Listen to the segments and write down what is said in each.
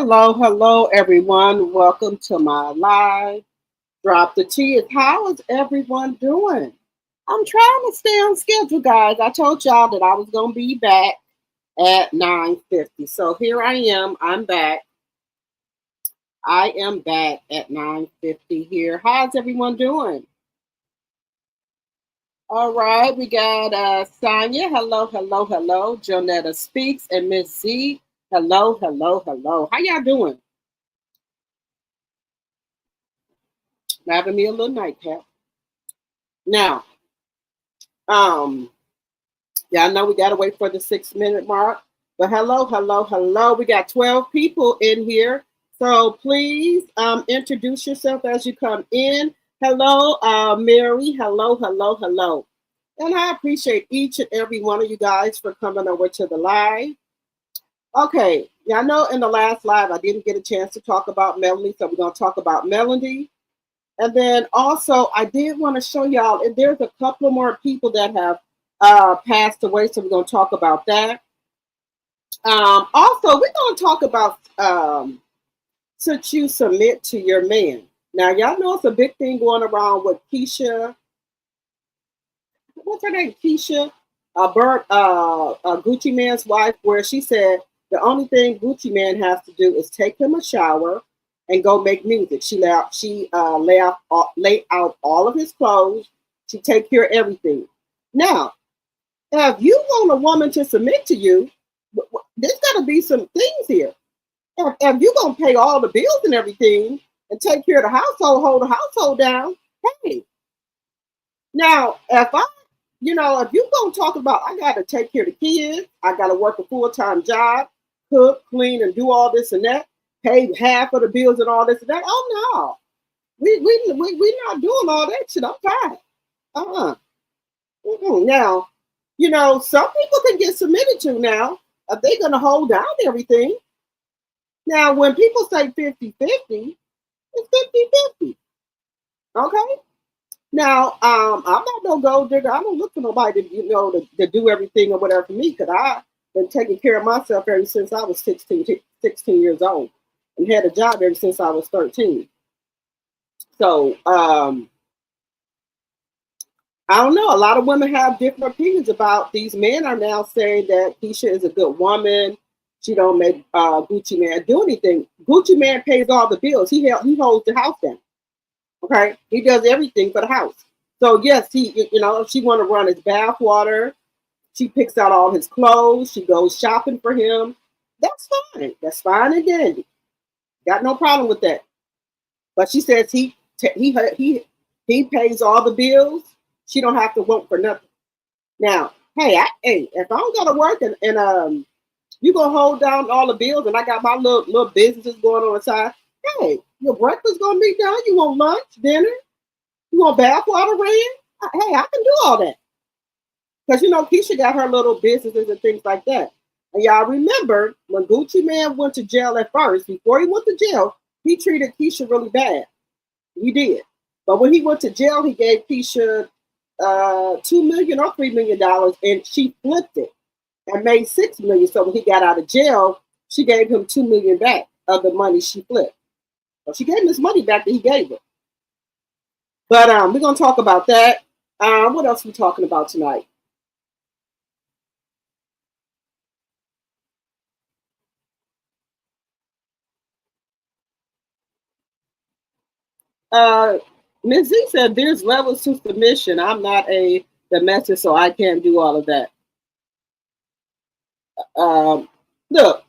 Hello, everyone. Welcome to my live. Drop the T is how is everyone doing? I'm trying to stay on schedule, guys. I told y'all that I was gonna be back at 9:50. So here I am. I'm back. I am back at 9:50 here. How's everyone doing? All right, we got Sonia. Hello. Jonetta Speaks and Miss Z. Hello. How y'all doing? Having me a little nightcap. Now, um, yeah, I know we gotta wait for the 6 minute mark. But hello. We got 12 people in here. So please introduce yourself as you come in. Hello, Mary. Hello. And I appreciate each and every one of you guys for coming over to the live. Okay, yeah, I know in the last live I didn't get a chance to talk about Melanie, so we're gonna talk about Melanie. And then also, I did want to show y'all, and there's a couple more people that have passed away, so we're going to talk about that. Also, we're going to talk about since you submit to your man. Now, y'all know it's a big thing going around with Keisha. What's her name? Keisha, Gucci Man's wife, where she said the only thing Gucci Man has to do is take him a shower and go make music. Lay out all of his clothes. She take care of everything. Now, if you want a woman to submit to you, there's got to be some things here. If you're gonna pay all the bills and everything and take care of the household, hold the household down, hey. Now, if you're gonna talk about I got to take care of the kids, I got to work a full-time job, cook, clean, and do all this and that, pay half of the bills and all this and that. Oh no, we not doing all that shit. I'm tired. Now, some people can get submitted to now if they're gonna hold down everything. Now, when people say 50-50, it's 50-50. Okay. Now, I'm not no gold digger. I don't look for nobody to do everything or whatever for me because I've been taking care of myself ever since I was 16 years old and had a job ever since I was 13. So, I don't know. A lot of women have different opinions about these men are now saying that Keisha is a good woman. She don't make Gucci Man do anything. Gucci Man pays all the bills. He holds the house down. Okay, he does everything for the house. So yes, if she want to run his bath water, she picks out all his clothes. She goes shopping for him. That's fine. That's fine and dandy. Got no problem with that. But she says he pays all the bills. She don't have to work for nothing. Now, hey, if I don't gotta work and you gonna hold down all the bills and I got my little businesses going on the side, hey, your breakfast gonna be done. You want lunch, dinner, you want bath water ran? Hey, I can do all that. Because Keisha got her little businesses and things like that. And y'all remember when Gucci Man went to jail at first, before he went to jail, he treated Keisha really bad. He did. But when he went to jail, he gave Keisha $2 million or $3 million, and she flipped it and made $6 million. So when he got out of jail, she gave him $2 million back of the money she flipped. So she gave him his money back that he gave her. But we're gonna talk about that. What else are we talking about tonight? Ms. Z said there's levels to submission. I'm not a domestic, so I can't do all of that. Look,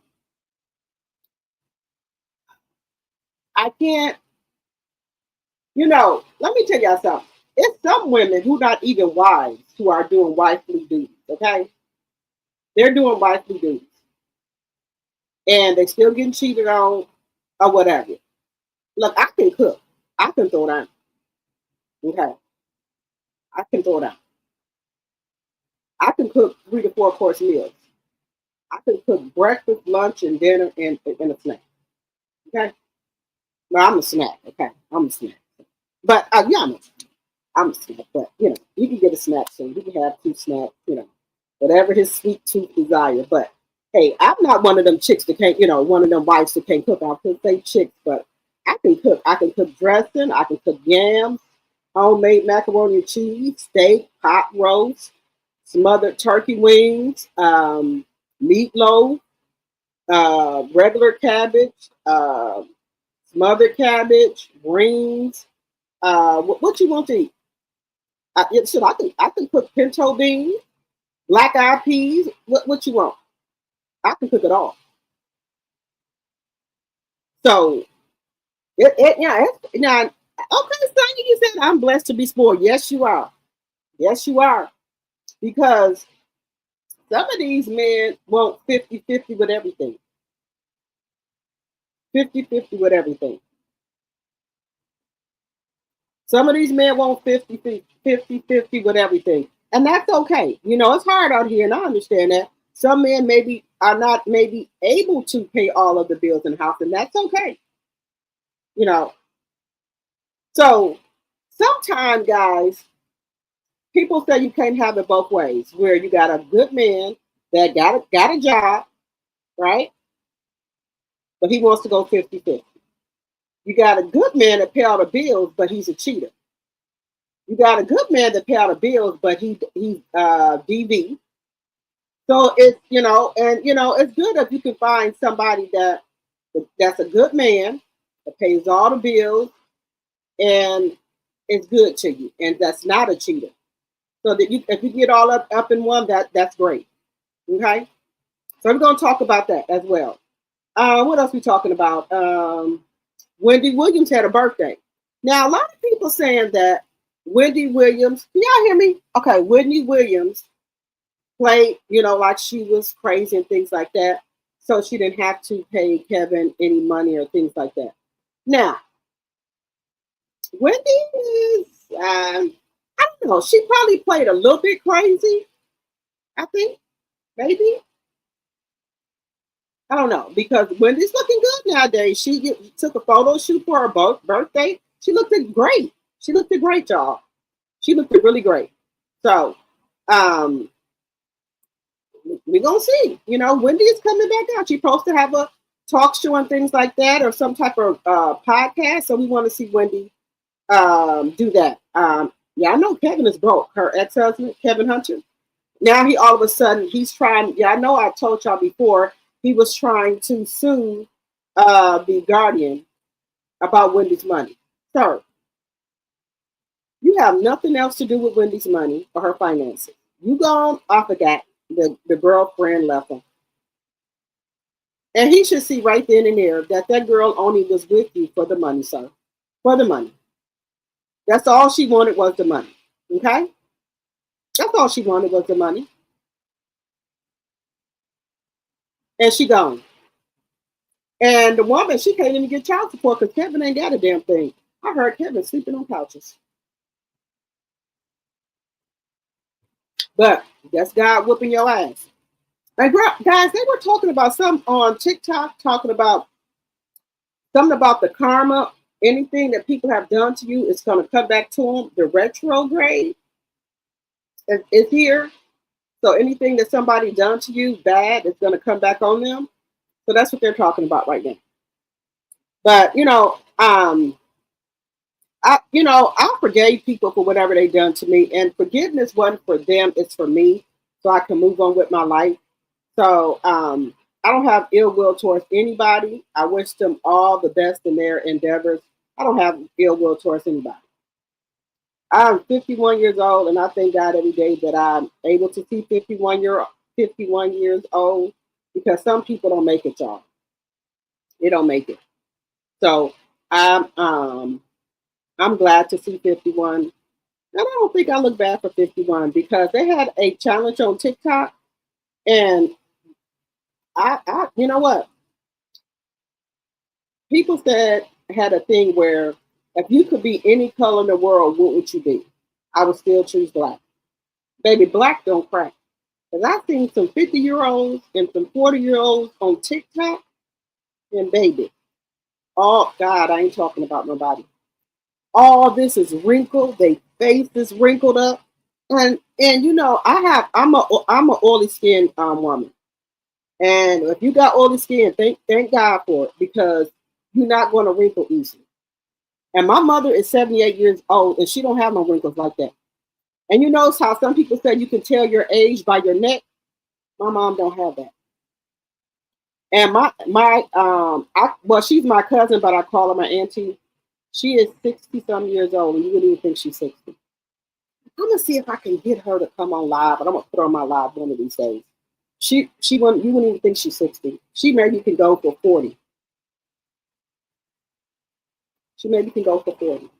I can't, let me tell y'all something. It's some women who not even wives who are doing wifely duties, okay? They're doing wifely duties. And they still getting cheated on or whatever. Look, I can cook. I can throw down. Okay. I can throw down. I can cook 3 to 4 course meals. I can cook breakfast, lunch, and dinner and a snack. Okay. Well, I'm a snack. Okay. I'm a snack. But yeah, I'm a snack. But you can get a snack soon. You can have 2 snacks, whatever his sweet tooth desire. But Hey, I'm not one of them chicks that can't, one of them wives that can't cook. I could say chicks, but I can cook. I can cook dressing. I can cook yams, homemade macaroni and cheese, steak, pot roast, smothered turkey wings, meatloaf, regular cabbage, smothered cabbage, greens. What you want to eat? I can cook pinto beans, black eyed peas. What you want? I can cook it all. So yeah, now okay, Sonya, you said I'm blessed to be spoiled. Yes, you are. Yes, you are. Because some of these men want 50-50 with everything. 50-50 with everything. Some of these men want 50-50 with everything. And that's okay. It's hard out here, and I understand that. Some men maybe are not maybe able to pay all of the bills in the house, and that's okay. You know. So sometimes, guys, people say you can't have it both ways, where you got a good man that got a job, right? But he wants to go 50-50. You got a good man that pay all the bills, but he's a cheater. You got a good man that pay all the bills, but he's DV. So it's good if you can find somebody that's a good man that pays all the bills and is good to you, and that's not a cheater. So that if you get all up in one, that's great. Okay, so we're going to talk about that as well. What else we talking about? Wendy Williams had a birthday. Now, a lot of people saying that Wendy Williams, can y'all hear me? Okay, Wendy Williams played, like she was crazy and things like that. So she didn't have to pay Kevin any money or things like that. Now, Wendy is, I don't know, she probably played a little bit crazy, I think, maybe. I don't know, because Wendy's looking good nowadays. She took a photo shoot for her birthday. She looked great. She looked great, y'all. She looked really great. So, we're going to see. Wendy is coming back out. She's supposed to have a talk show and things like that, or some type of podcast. So we want to see Wendy do that. Yeah, I know Kevin is broke. Her ex-husband, Kevin Hunter. Now he all of a sudden, he's trying. Yeah, I know I told y'all before, he was trying to sue the Guardian about Wendy's money. Sir, you have nothing else to do with Wendy's money or her finances. You gone, I forgot, the girlfriend left him. And he should see right then and there that girl only was with you for the money, sir. For the money. That's all she wanted was the money. Okay? That's all she wanted was the money. And she gone. And the woman, she can't even get child support because Kevin ain't got a damn thing. I heard Kevin sleeping on couches. But that's God whooping your ass. And guys, they were talking about something on TikTok, talking about something about the karma. Anything that people have done to you is going to come back to them. The retrograde is here. So anything that somebody done to you bad is going to come back on them. So that's what they're talking about right now. But I forgave people for whatever they done to me, and forgiveness wasn't for them; it's for me, so I can move on with my life. So I don't have ill will towards anybody. I wish them all the best in their endeavors. I don't have ill will towards anybody. I'm 51 years old, and I thank God every day that I'm able to see 51 years old, because some people don't make it, y'all. They don't make it. So I'm glad to see 51. And I don't think I look bad for 51, because they had a challenge on TikTok, and I you know what? People had a thing where if you could be any color in the world, what would you be? I would still choose black. Baby, black don't crack. Because I've seen some 50-year-olds and some 40-year-olds on TikTok, and baby, oh God, I ain't talking about nobody. All this is wrinkled. Their face is wrinkled up, and I'm a oily skinned woman. And if you got oily skin, thank God for it, because you're not going to wrinkle easily. And my mother is 78 years old, and she don't have no wrinkles like that. And you notice how some people say you can tell your age by your neck? My mom don't have that. And well, she's my cousin, but I call her my auntie. She is 60 some years old, and you wouldn't even think she's 60. I'm gonna see if I can get her to come on live, but I'm gonna put her on my live one of these days. She wouldn't, you wouldn't even think she's 60. She maybe can go for 40. She maybe can go for 40.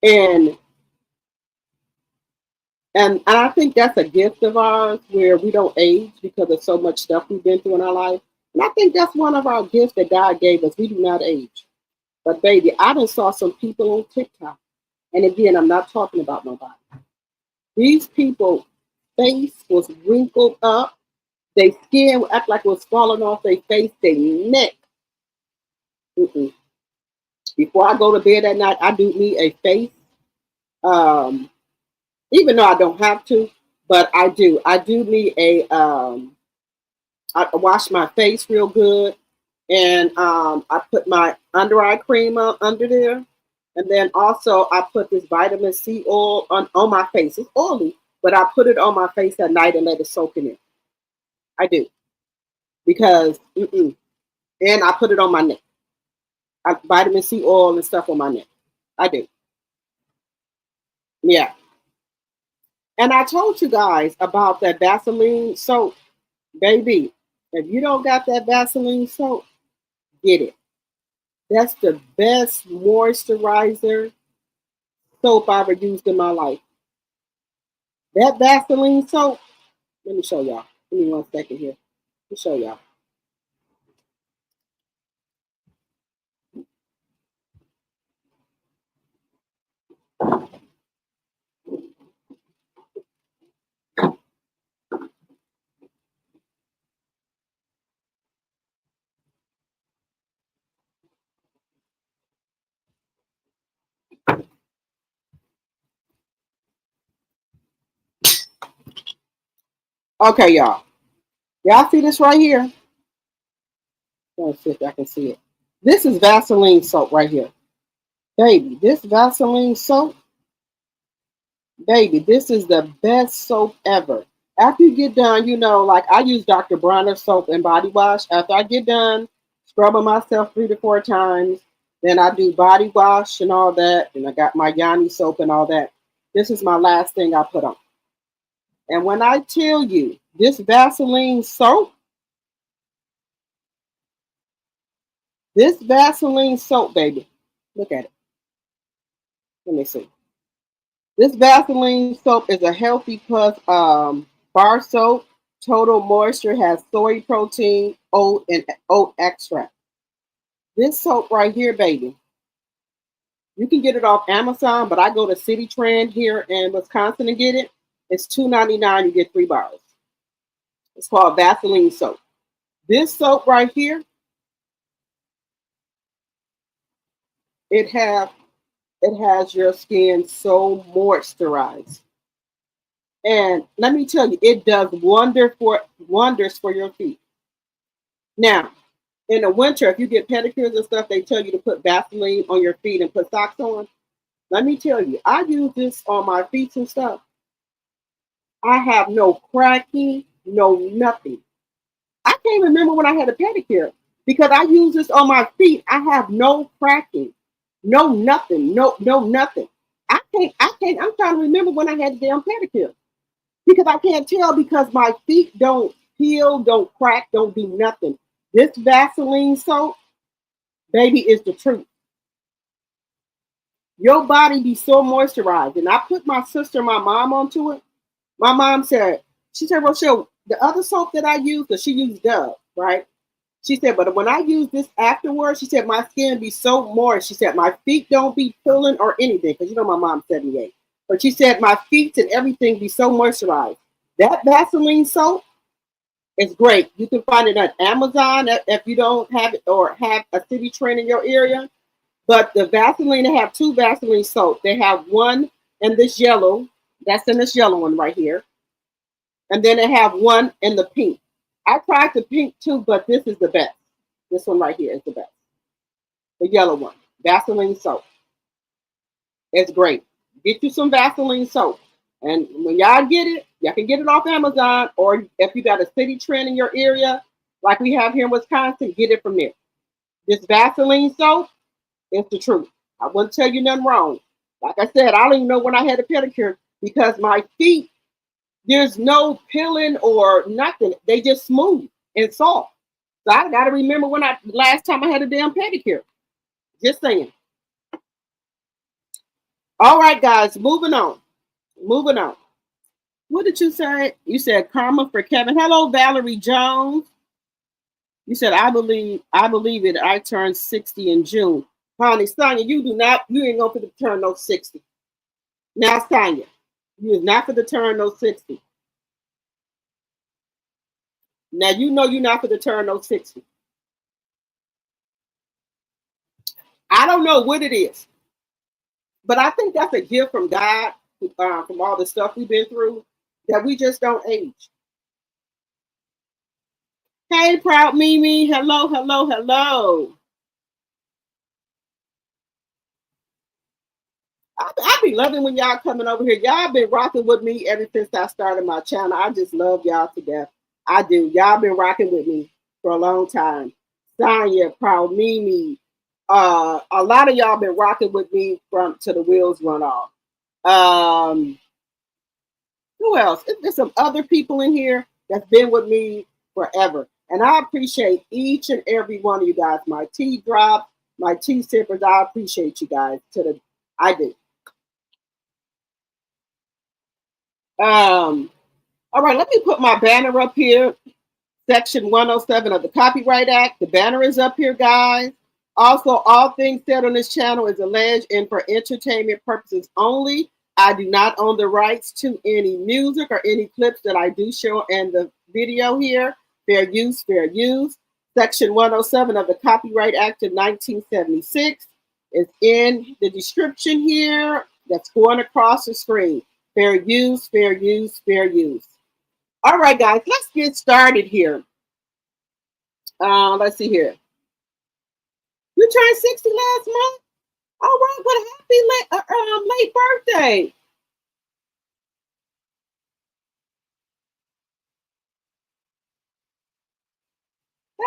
And and I think that's a gift of ours where we don't age because of so much stuff we've been through in our life. And I think that's one of our gifts that God gave us. We do not age. But baby, I done saw some people on TikTok. And again, I'm not talking about nobody. These people face was wrinkled up. Their skin would act like it was falling off their face, their neck. Mm-mm. Before I go to bed at night, I do me a face. Even though I don't have to, but I do. I do me a. I wash my face real good, and I put my under eye cream under there, and then also I put this vitamin C oil on my face. It's oily, but I put it on my face at night and let it soak in it. I do, because and I put it on my neck. Vitamin C oil and stuff on my neck. I do. Yeah. And I told you guys about that Vaseline soap. Baby, if you don't got that Vaseline soap, get it. That's the best moisturizer soap I've ever used in my life. That Vaseline soap, let me show y'all. Give me 1 second here. Let me show y'all. Okay, y'all. Y'all see this right here? Let's see if I can see it. This is Vaseline soap right here. Baby, this Vaseline soap, baby, this is the best soap ever. After you get done, like I use Dr. Bronner soap and body wash. After I get done scrubbing myself 3 to 4 times, then I do body wash and all that. And I got my Yanni soap and all that. This is my last thing I put on. And when I tell you this Vaseline soap, baby, look at it. Let me see. This Vaseline soap is a healthy plus bar soap. Total moisture, has soy protein, oat, and oat extract. This soap right here, baby, you can get it off Amazon, but I go to City Trend here in Wisconsin and get it. It's $2.99. You get 3 bars. It's called Vaseline soap. This soap right here, it has your skin so moisturized. And let me tell you, it does wonders for your feet. Now, in the winter, if you get pedicures and stuff, they tell you to put Vaseline on your feet and put socks on. Let me tell you, I use this on my feet and stuff. I have no cracking, no nothing. I can't remember when I had a pedicure because I use this on my feet. I have no cracking, no nothing, no nothing. I can't. I'm trying to remember when I had the damn pedicure because I can't tell because my feet don't peel, don't crack, don't do nothing. This Vaseline soap, baby, is the truth. Your body be so moisturized. And I put my sister and my mom onto it. My mom said, Rochelle, the other soap that I use, because she used Dove, right? She said, but when I use this afterwards, she said, my skin be so moist. She said, my feet don't be peeling or anything. Because my mom's 78. But she said, my feet and everything be so moisturized. That Vaseline soap is great. You can find it on Amazon if you don't have it or have a City Trend in your area. But the Vaseline, they have 2 Vaseline soap. They have one in this yellow. That's in this yellow one right here. And then they have one in the pink. I tried the pink too, but this is the best. This one right here is the best. The yellow one, Vaseline soap. It's great. Get you some Vaseline soap. And when y'all get it, y'all can get it off Amazon, or if you got a city trend in your area, like we have here in Wisconsin, get it from there. This Vaseline soap is the truth. I wouldn't tell you nothing wrong. Like I said, I don't even know when I had a pedicure because my feet, there's no peeling or nothing. They just smooth and soft. So I got to remember when last time I had a damn pedicure. Just saying. All right, guys, moving on. Moving on. What did you say? You said karma for Kevin. Hello, Valerie Jones. You said, I believe it. I turned 60 in June. Honey, Sonya, you ain't going to turn no 60. Now, Sonya, you is not for the turn no 60. Now, you know you're not for the turn no 60. I don't know what it is, but I think that's a gift from God, from all the stuff we've been through, that we just don't age. Hey, Proud Mimi. Hello, hello, hello. I be loving when y'all coming over here. Y'all been rocking with me ever since I started my channel. I just love y'all to death. I do. Y'all been rocking with me for a long time. Sonya, Proud Mimi. A lot of y'all been rocking with me from to the wheels run off. Who else? There's some other people in here that's been with me forever. And I appreciate each and every one of you guys. My tea drops, my tea sippers. I appreciate you guys. I do. All right, let me put my banner up here. Section 107 of the Copyright Act. The banner is up here, guys. Also, all things said on this channel is alleged and for entertainment purposes only. I do not own the rights to any music or any clips that I do show in the video here. Fair use, fair use. Section 107 of the Copyright Act of 1976 is in the description here. That's going across the screen. Fair use, fair use, fair use. All right, guys, let's get started here. Let's see here. You turned 60 last month? All right, but happy late birthday.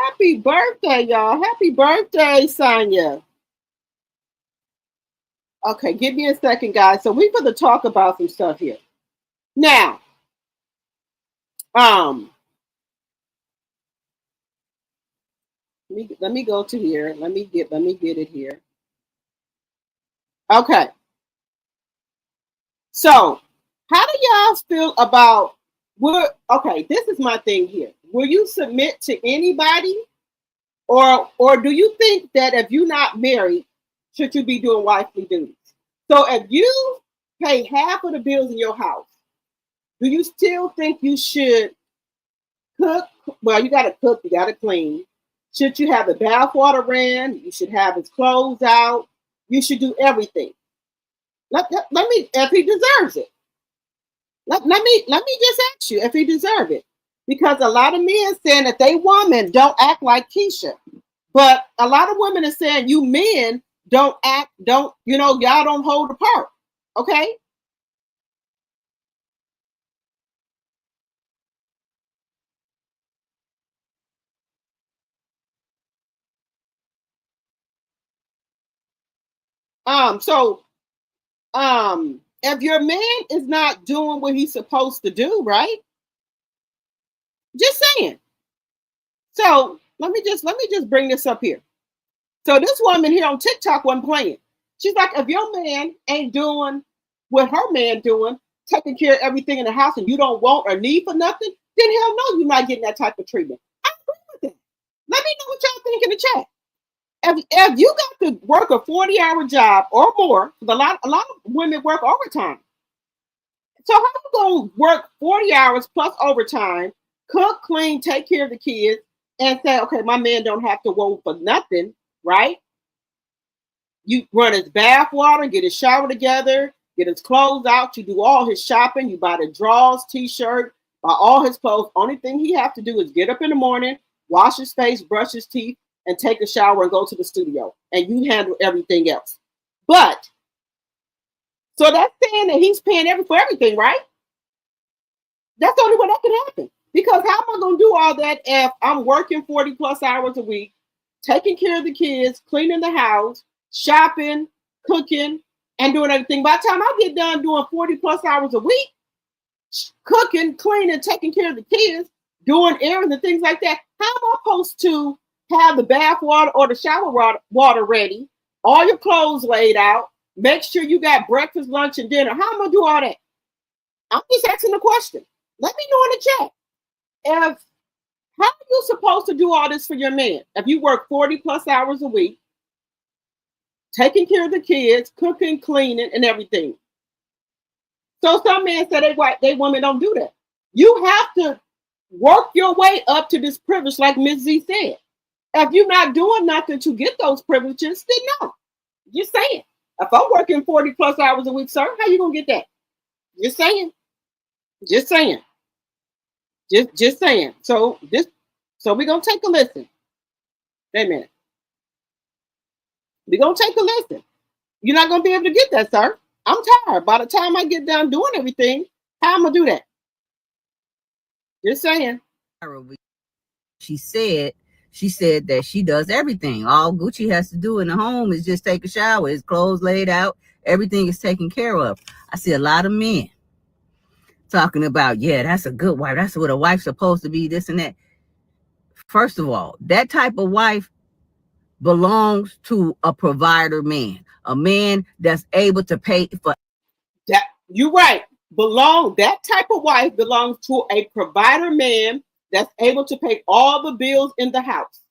Happy birthday, y'all. Happy birthday, Sonya. Okay, give me a second, guys. So we're going to talk about some stuff here. Now, let me go to here. Let me get it here. Okay. So, how do y'all feel about okay, this is my thing here. Will you submit to anybody? Or do you think that if you're not married, should you be doing wifely duties? So if you pay half of the bills in your house, do you still think you should cook? Well, you got to cook, you got to clean. Should you have the bath water ran? You should have his clothes out. You should do everything. Let me, if he deserves it. Let me just ask you if he deserves it. Because a lot of men saying that they women don't act like Keisha. But a lot of women are saying you men y'all don't hold apart. Okay? If your man is not doing what he's supposed to do, right? Just saying. So let me just bring this up here. So this woman here on TikTok wasn't playing. She's like, if your man ain't doing what her man doing, taking care of everything in the house, and you don't want or need for nothing, then hell no, you're not getting that type of treatment. I agree with that. Let me know what y'all think in the chat. If you got to work a 40-hour job or more, a lot of women work overtime. So how you gonna work 40 hours plus overtime, cook, clean, take care of the kids, and say, okay, my man don't have to work for nothing, right? You run his bath water, get his shower together, get his clothes out, you do all his shopping, you buy the drawers, t-shirt, all his clothes. Only thing he have to do is get up in the morning, wash his face, brush his teeth, and take a shower and go to the studio. And you handle everything else. But, so that's saying that he's paying for everything, right? That's the only way that can happen. Because how am I going to do all that if I'm working 40 plus hours a week, taking care of the kids, cleaning the house, shopping, cooking, and doing everything? By the time I get done doing 40 plus hours a week, cooking, cleaning, taking care of the kids, doing errands and things like that, how am I supposed to have the bath water or the shower water ready, all your clothes laid out, make sure you got breakfast, lunch, and dinner? How am I going to do all that? I'm just asking the question. Let me know in the chat. How are you supposed to do all this for your man? If you work 40 plus hours a week, taking care of the kids, cooking, cleaning, and everything. So some men say they women don't do that. You have to work your way up to this privilege, like Ms. Z said. If you're not doing nothing to get those privileges, then no. Just saying. If I'm working 40 plus hours a week, sir, how you gonna get that? Just saying. Just saying. Just saying. So we're gonna take a listen. Wait a minute. We're gonna take a listen. You're not gonna be able to get that, sir. I'm tired. By the time I get done doing everything, how am I gonna do that? Just saying. She said that she does everything. All Gucci has to do in the home is just take a shower. His clothes laid out. Everything is taken care of. I see a lot of men talking about, yeah, that's a good wife. That's what a wife's supposed to be, this and that. First of all, that type of wife belongs to a provider man, a man that's able to pay for that. You're right. That type of wife belongs to a provider man that's able to pay all the bills in the house.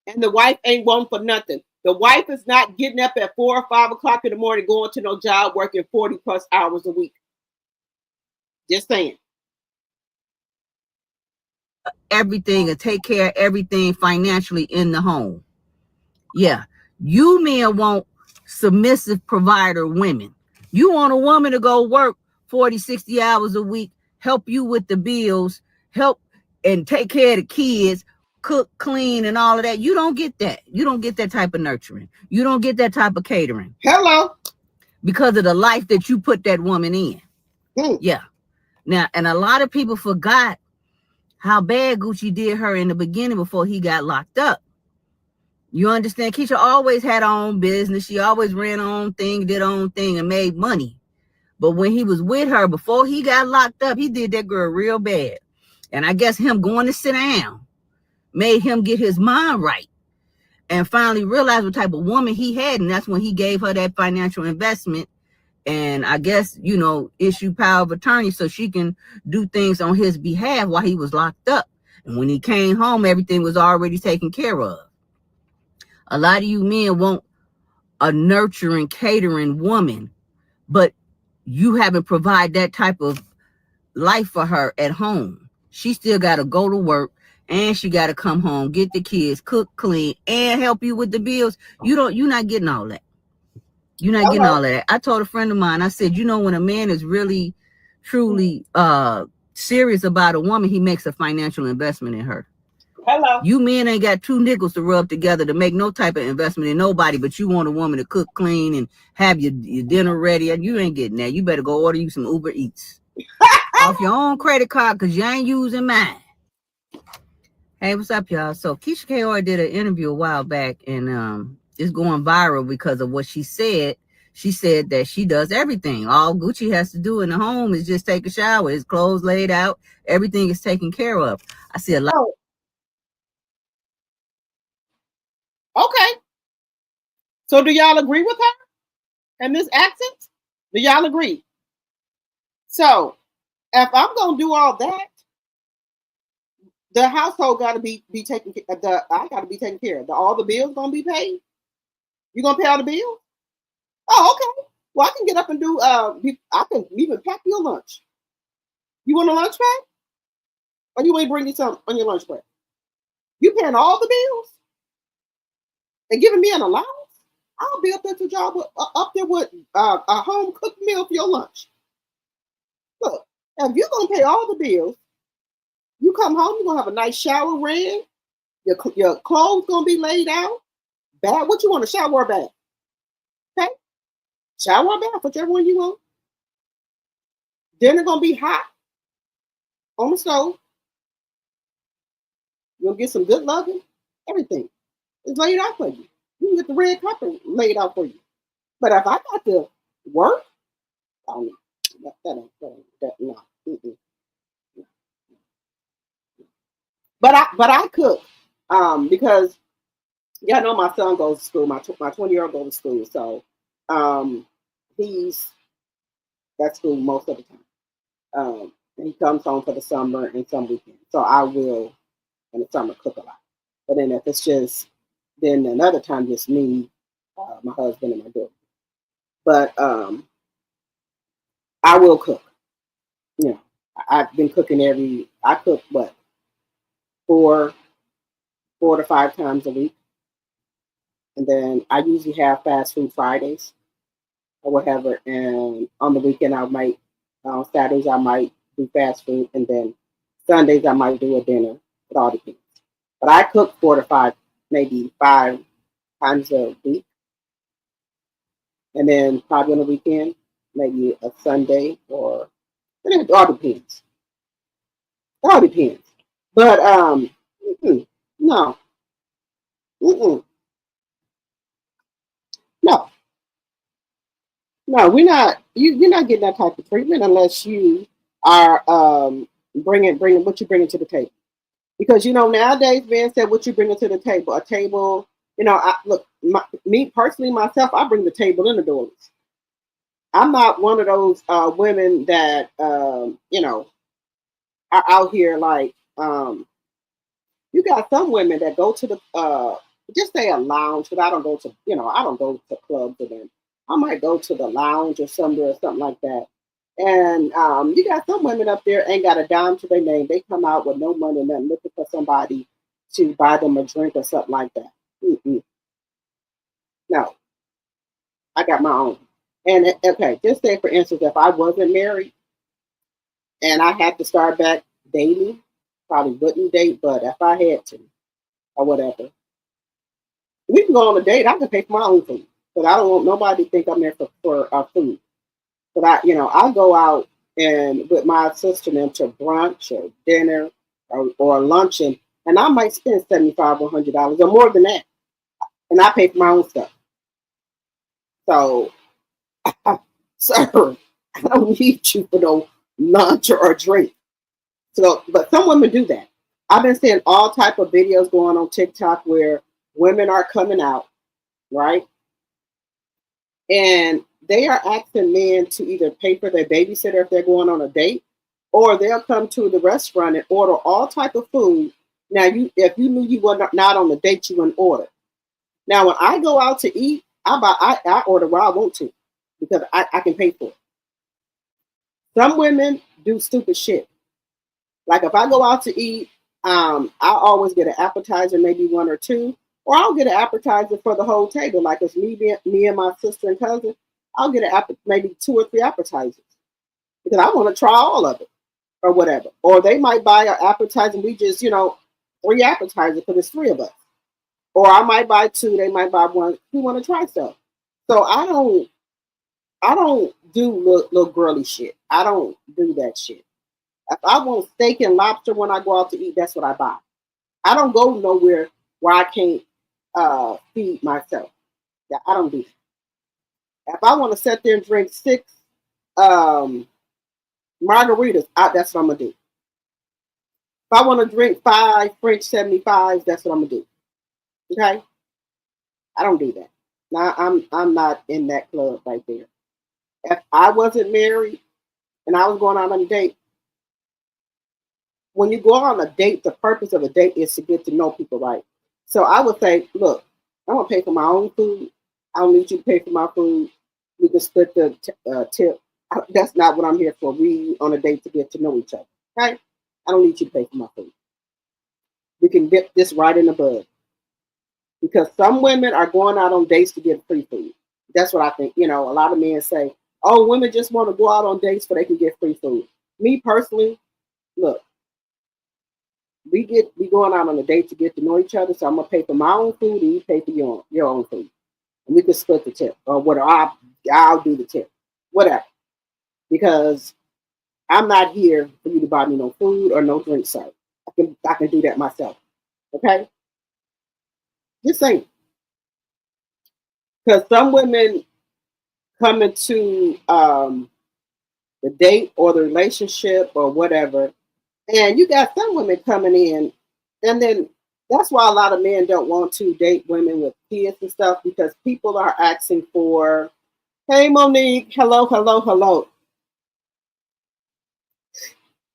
And the wife ain't one for nothing. The wife is not getting up at 4 or 5 o'clock in the morning, going to no job, working 40 plus hours a week. Just saying. Everything and take care of everything financially in the home. Yeah. You men want submissive provider women. You want a woman to go work 40, 60 hours a week, help you with the bills, help and take care of the kids, cook, clean, and all of that. You don't get that. You don't get that type of nurturing. You don't get that type of catering. Hello. Because of the life that you put that woman in. Yeah. Now, and a lot of people forgot how bad Gucci did her in the beginning before he got locked up. You understand? Keisha always had her own business. She always ran her own thing, did her own thing, and made money. But when he was with her, before he got locked up, he did that girl real bad. And I guess him going to sit down made him get his mind right and finally realize what type of woman he had. And that's when he gave her that financial investment. And I guess, issue power of attorney so she can do things on his behalf while he was locked up. And when he came home, everything was already taken care of. A lot of you men want a nurturing, catering woman, but you haven't provided that type of life for her at home. She still got to go to work and she got to come home, get the kids, cook, clean, and help you with the bills. You're not getting all that. You're not getting all of that. I told a friend of mine, I said, when a man is really, truly serious about a woman, he makes a financial investment in her. Hello. You men ain't got 2 nickels to rub together to make no type of investment in nobody, but you want a woman to cook, clean, and have your dinner ready. And you ain't getting that. You better go order you some Uber Eats off your own credit card because you ain't using mine. Hey, what's up, y'all? So Keisha K.R. did an interview a while back, and it's going viral because of what she said. She said that she does everything. All Gucci has to do in the home is just take a shower. His clothes laid out. Everything is taken care of. I see a lot. Okay. So do y'all agree with her and Miss Accent? Do y'all agree? So if I'm gonna do all that, the household gotta be taken care of. I gotta be taken care of. All the bills gonna be paid. You gonna pay all the bills? Oh, okay. Well, I can get up and do. I can even pack your lunch. You want a lunch pack? Or you ain't bringing something on your lunch break? You paying all the bills and giving me an allowance? I'll be up there to job up there with a home cooked meal for your lunch. Look, if you're gonna pay all the bills, You come home, you're gonna have a nice shower ran. Your clothes gonna be laid out. Bath. What you want? A shower or bath? Okay. Shower or bath, whichever one you want. Dinner gonna be hot on the stove. You'll get some good loving. Everything is laid out for you. You can get the red carpet laid out for you. But if I got to work, I don't know. No. Mm-mm. But I cook because yeah, I know my son goes to school. My 20-year-old goes to school, so he's at school most of the time. And he comes home for the summer and some weekends. So I will in the summer cook a lot. But then if it's just then another time just me, my husband and my daughter. But I will cook. You know, I've been cooking I cook what 4 to 5 times a week. And then I usually have fast food Fridays or whatever. And on the weekend, on Saturdays, I might do fast food. And then Sundays, I might do a dinner. It all depends. But I cook 4 to 5, maybe 5 times a week. And then probably on the weekend, maybe a Sunday it all depends. It all depends. But no. Mm-mm. No. No, we're not. You're not getting that type of treatment unless you are bringing what you bringing to the table. Because nowadays, man said what you bringing to the table. A table. Me personally, myself, I bring the table in the doors. I'm not one of those women that are out here like you got some women that go to the just say a lounge, but I don't go to clubs with them. I might go to the lounge or somewhere or something like that. And you got some women up there ain't got a dime to their name. They come out with no money, nothing, looking for somebody to buy them a drink or something like that. Mm-mm. No, I got my own. And okay, just say for instance, if I wasn't married and I had to start back dating, probably wouldn't date. But if I had to or whatever, we can go on a date. I can pay for my own food, but I don't want nobody to think I'm there for food. But I go out and with my sister and them to brunch or dinner or luncheon, and I might spend $75 or $100 or more than that, and I pay for my own stuff. So, sir, I don't need you for no lunch or drink. So, but some women do that. I've been seeing all type of videos going on TikTok where women are coming out, right? And they are asking men to either pay for their babysitter if they're going on a date, or they'll come to the restaurant and order all type of food. Now, if you knew you were not on the date, you wouldn't order. Now, when I go out to eat, I order what I want to because I can pay for it. Some women do stupid shit. Like if I go out to eat, I always get an appetizer, maybe 1 or 2. Or I'll get an appetizer for the whole table. Like it's me and my sister and cousin. I'll get maybe 2 or 3 appetizers because I want to try all of it or whatever. Or they might buy an appetizer and we just, 3 appetizers because it's 3 of us. Or I might buy 2. They might buy 1. We want to try stuff. So I don't do little girly shit. I don't do that shit. If I want steak and lobster when I go out to eat, that's what I buy. I don't go nowhere where I can't feed myself. Yeah, I don't do that. If I want to sit there and drink 6 margaritas, that's what I'm gonna do. If I want to drink 5 French 75s, that's what I'm gonna do. Okay, I don't do that. Now I'm not in that club right there. If I wasn't married and I was going out on a date, when you go on a date, the purpose of a date is to get to know people, right? So I would say, look, I'm gonna pay for my own food. I don't need you to pay for my food. We can split the tip. That's not what I'm here for. We on a date to get to know each other. Okay? I don't need you to pay for my food. We can dip this right in the bud. Because some women are going out on dates to get free food. That's what I think. A lot of men say, oh, women just want to go out on dates so they can get free food. Me personally, look, we going out on a date to get to know each other. So I'm gonna pay for my own food and you pay for your own food, and we can split the tip or whatever. I'll do the tip, whatever, because I'm not here for you to buy me no food or no drink. Sir, I can do that myself. Okay, just saying, because some women come into the date or the relationship or whatever, and you got some women coming in, and then that's why a lot of men don't want to date women with kids and stuff, because people are asking for, hey Monique, hello, hello, hello.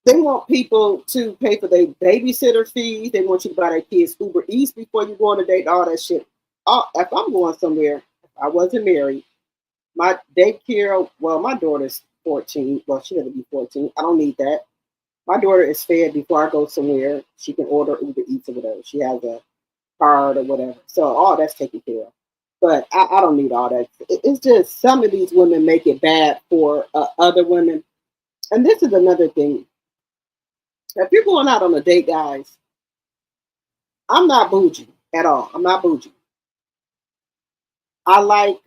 They want people to pay for their babysitter fees. They want you to buy their kids Uber Eats before you go on a date, all that shit. If I'm going somewhere, if I wasn't married, my daycare, well, my daughter's 14. Well, she had to be 14. I don't need that. My daughter is fed before I go somewhere. She can order Uber Eats or whatever. She has a card or whatever. So all that's taken care of. But I don't need all that. It's just some of these women make it bad for other women. And this is another thing. If you're going out on a date, guys, I'm not bougie at all. I'm not bougie. I like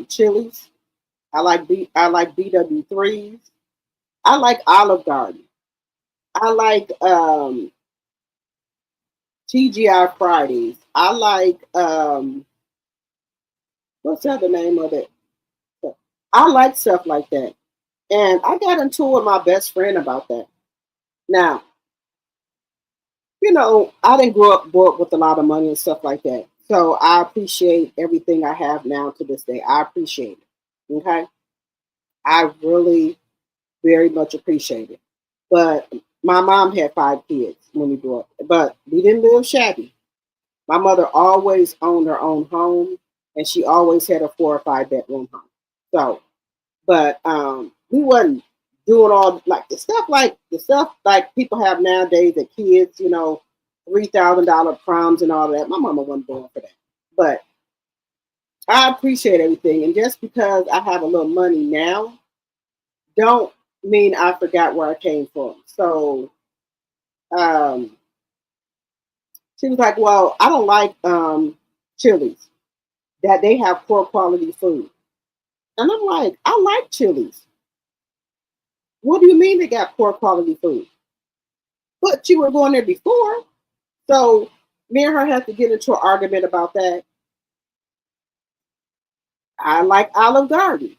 Chili's. I like BW3s. I like Olive Garden. I like TGI Fridays. I like what's the other name of it? I like stuff like that. And I got into it with my best friend about that. Now, you know, I didn't grow up with a lot of money and stuff like that. So I appreciate everything I have now to this day. I appreciate it. Okay. I really very much appreciate it. But my mom had 5 kids when we grew up, but we didn't live shabby. My mother always owned her own home, and she always had a 4 or 5 bedroom home. So, but we wasn't doing all like the stuff like people have nowadays that kids, you know, $3,000 proms and all that. My mama wasn't going for that. But I appreciate everything, and just because I have a little money now, don't mean I forgot where I came from. So she was like, well, I don't like Chili's, that they have poor quality food. And I'm like, I like Chili's. What do you mean they got poor quality food? But you were going there before. So me and her had to get into an argument about that. I like Olive Garden.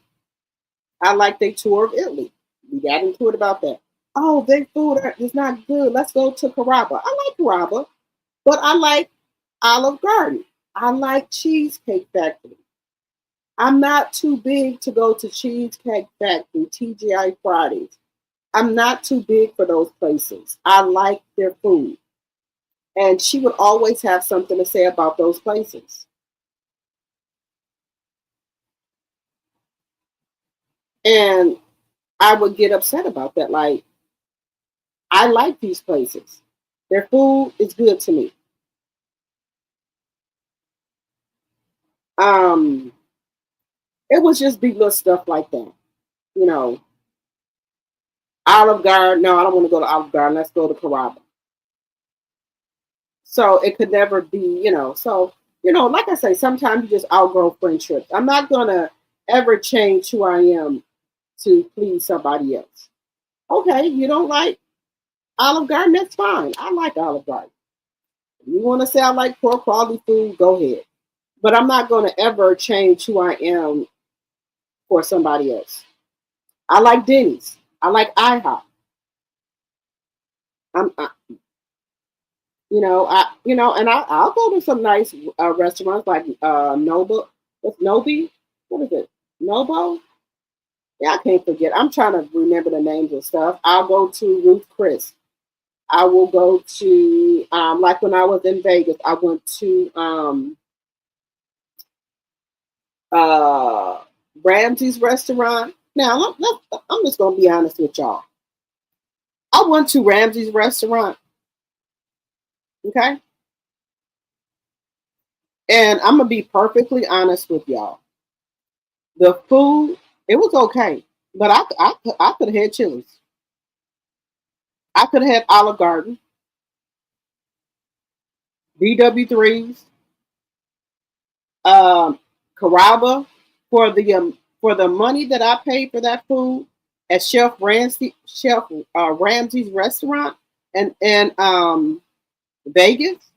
I like their tour of Italy. We got into it about that. Oh, their food is not good. Let's go to Carrabba. I like Carrabba, but I like Olive Garden. I like Cheesecake Factory. I'm not too big to go to Cheesecake Factory, TGI Fridays. I'm not too big for those places. I like their food. And she would always have something to say about those places. And I would get upset about that. Like, I like these places. Their food is good to me. It was just big little stuff like that. You know, Olive Garden. No, I don't want to go to Olive Garden. Let's go to Carrabba. So it could never be, you know. So, you know, like I say, sometimes you just outgrow friendships. I'm not going to ever change who I am to please somebody else. Okay, you don't like Olive Garden? That's fine. I like Olive Garden. If you want to say I like poor quality food, go ahead. But I'm not going to ever change who I am for somebody else. I like Denny's. I like IHOP. I'll go to some nice restaurants like Noble. What's Nobi? What is it? Nobo? Yeah, I can't forget. I'm trying to remember the names of stuff. I'll go to Ruth Chris. I will go to like when I was in Vegas, I went to Ramsey's restaurant. Now, I'm just gonna be honest with y'all. I went to Ramsey's restaurant. Okay. And I'm gonna be perfectly honest with y'all. The food, it was okay, but I could have had Chili's. I could have had Olive Garden, BW3s, Carrabba for the money that I paid for that food at Chef Ramsay's restaurant and Vegas.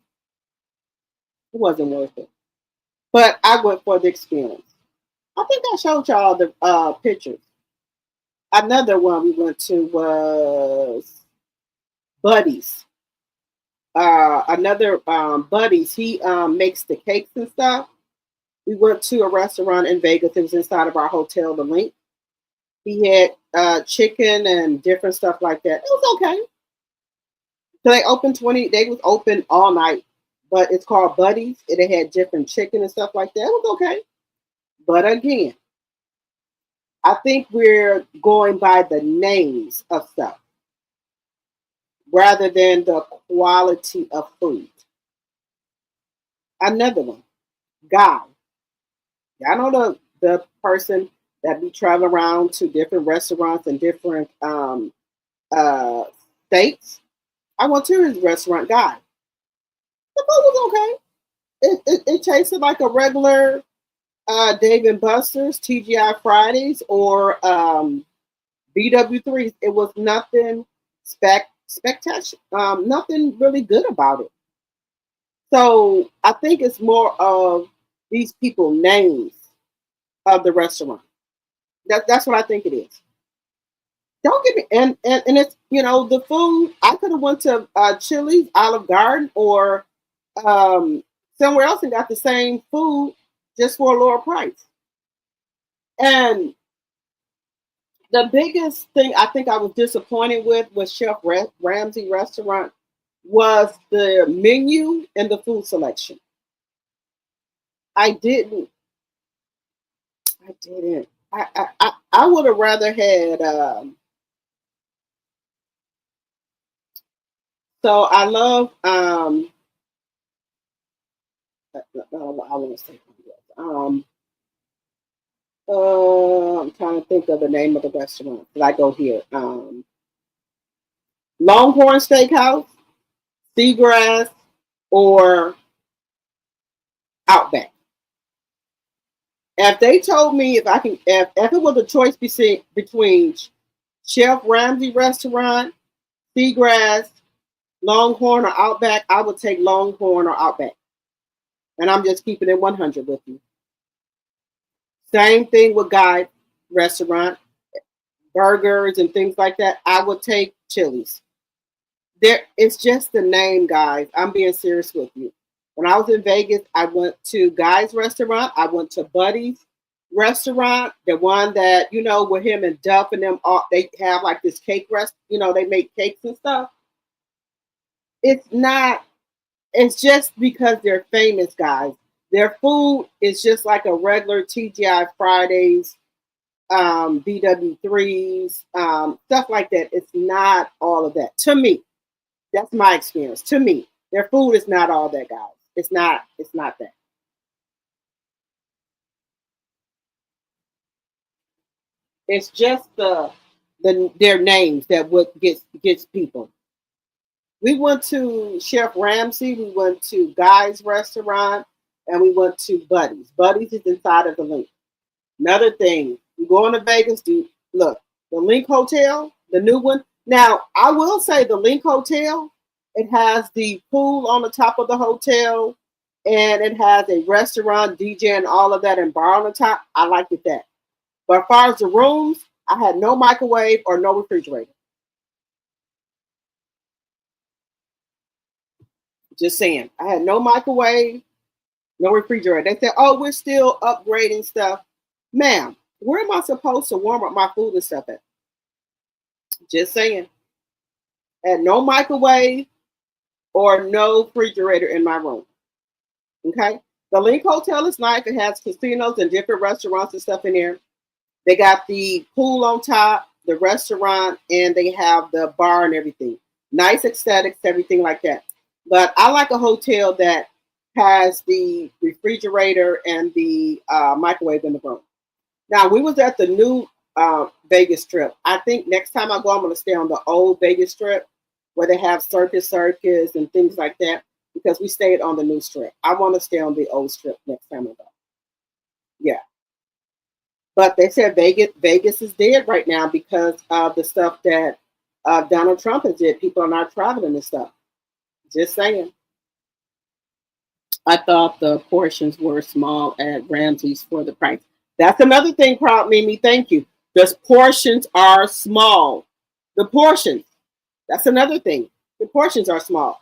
It wasn't worth it. But I went for the experience. I think I showed y'all the pictures. Another one we went to was Buddy's. Another Buddy's. He makes the cakes and stuff. We went to a restaurant in Vegas. It was inside of our hotel, The Link. He had chicken and different stuff like that. It was okay. So they was open all night, but it's called Buddy's. It had different chicken and stuff like that. It was okay. But again, I think we're going by the names of stuff rather than the quality of food. Another one, Guy. Y'all know the person that be traveling around to different restaurants in different states. I went to his restaurant, Guy. The food was okay. It tasted like a regular Dave and Buster's, TGI Fridays, or BW3s. It was nothing spectacular, nothing really good about it. So I think it's more of these people names of the restaurant. That's what I think it is. Don't get me and it's the food. I could have went to Chili's, Olive Garden, or somewhere else and got the same food just for a lower price. And the biggest thing I think I was disappointed with Chef Ramsay restaurant was the menu and the food selection. I didn't. I would have rather had. So I love. I want to say. I'm trying to think of the name of the restaurant. Did I go here? Longhorn Steakhouse, Seagrass, or Outback. If they told me if it was a choice between Chef Ramsay restaurant, Seagrass, Longhorn, or Outback, I would take Longhorn or Outback. And I'm just keeping it 100 with you. Same thing with Guy restaurant, burgers and things like that. I would take Chili's. It's just the name, guys. I'm being serious with you. When I was in Vegas, I went to Guy's restaurant. I went to Buddy's restaurant, the one that, with him and Duff and them, they have like this cake they make cakes and stuff. It's just because they're famous, guys. Their food is just like a regular TGI Fridays, BW3s, stuff like that. It's not all of that. To me, that's my experience. To me, their food is not all that, guys. It's not that. It's just their names that gets people. We went to Chef Ramsay, we went to Guy's restaurant, and we went to Buddy's. Buddy's is inside of the Link. Another thing, you go into Vegas, look, the Link Hotel, the new one. Now, I will say the Link Hotel, it has the pool on the top of the hotel, and it has a restaurant, DJ, and all of that, and bar on the top. I liked it that. But as far as the rooms, I had no microwave or no refrigerator. Just saying. I had no microwave, no refrigerator. They said, oh, we're still upgrading stuff. Ma'am, where am I supposed to warm up my food and stuff at? Just saying. I had no microwave or no refrigerator in my room. Okay? The Link Hotel is nice. It has casinos and different restaurants and stuff in there. They got the pool on top, the restaurant, and they have the bar and everything. Nice aesthetics, everything like that. But I like a hotel that has the refrigerator and the microwave in the room. Now, we was at the new Vegas Strip. I think next time I go, I'm going to stay on the old Vegas Strip where they have circus and things like that, because we stayed on the new strip. I want to stay on the old strip next time I go. Yeah. But they said Vegas is dead right now because of the stuff that Donald Trump has did. People are not traveling and stuff. Just saying. I thought the portions were small at Ramsey's for the price. That's another thing, Proud Mimi. Thank you. The portions are small. The portions. That's another thing. The portions are small.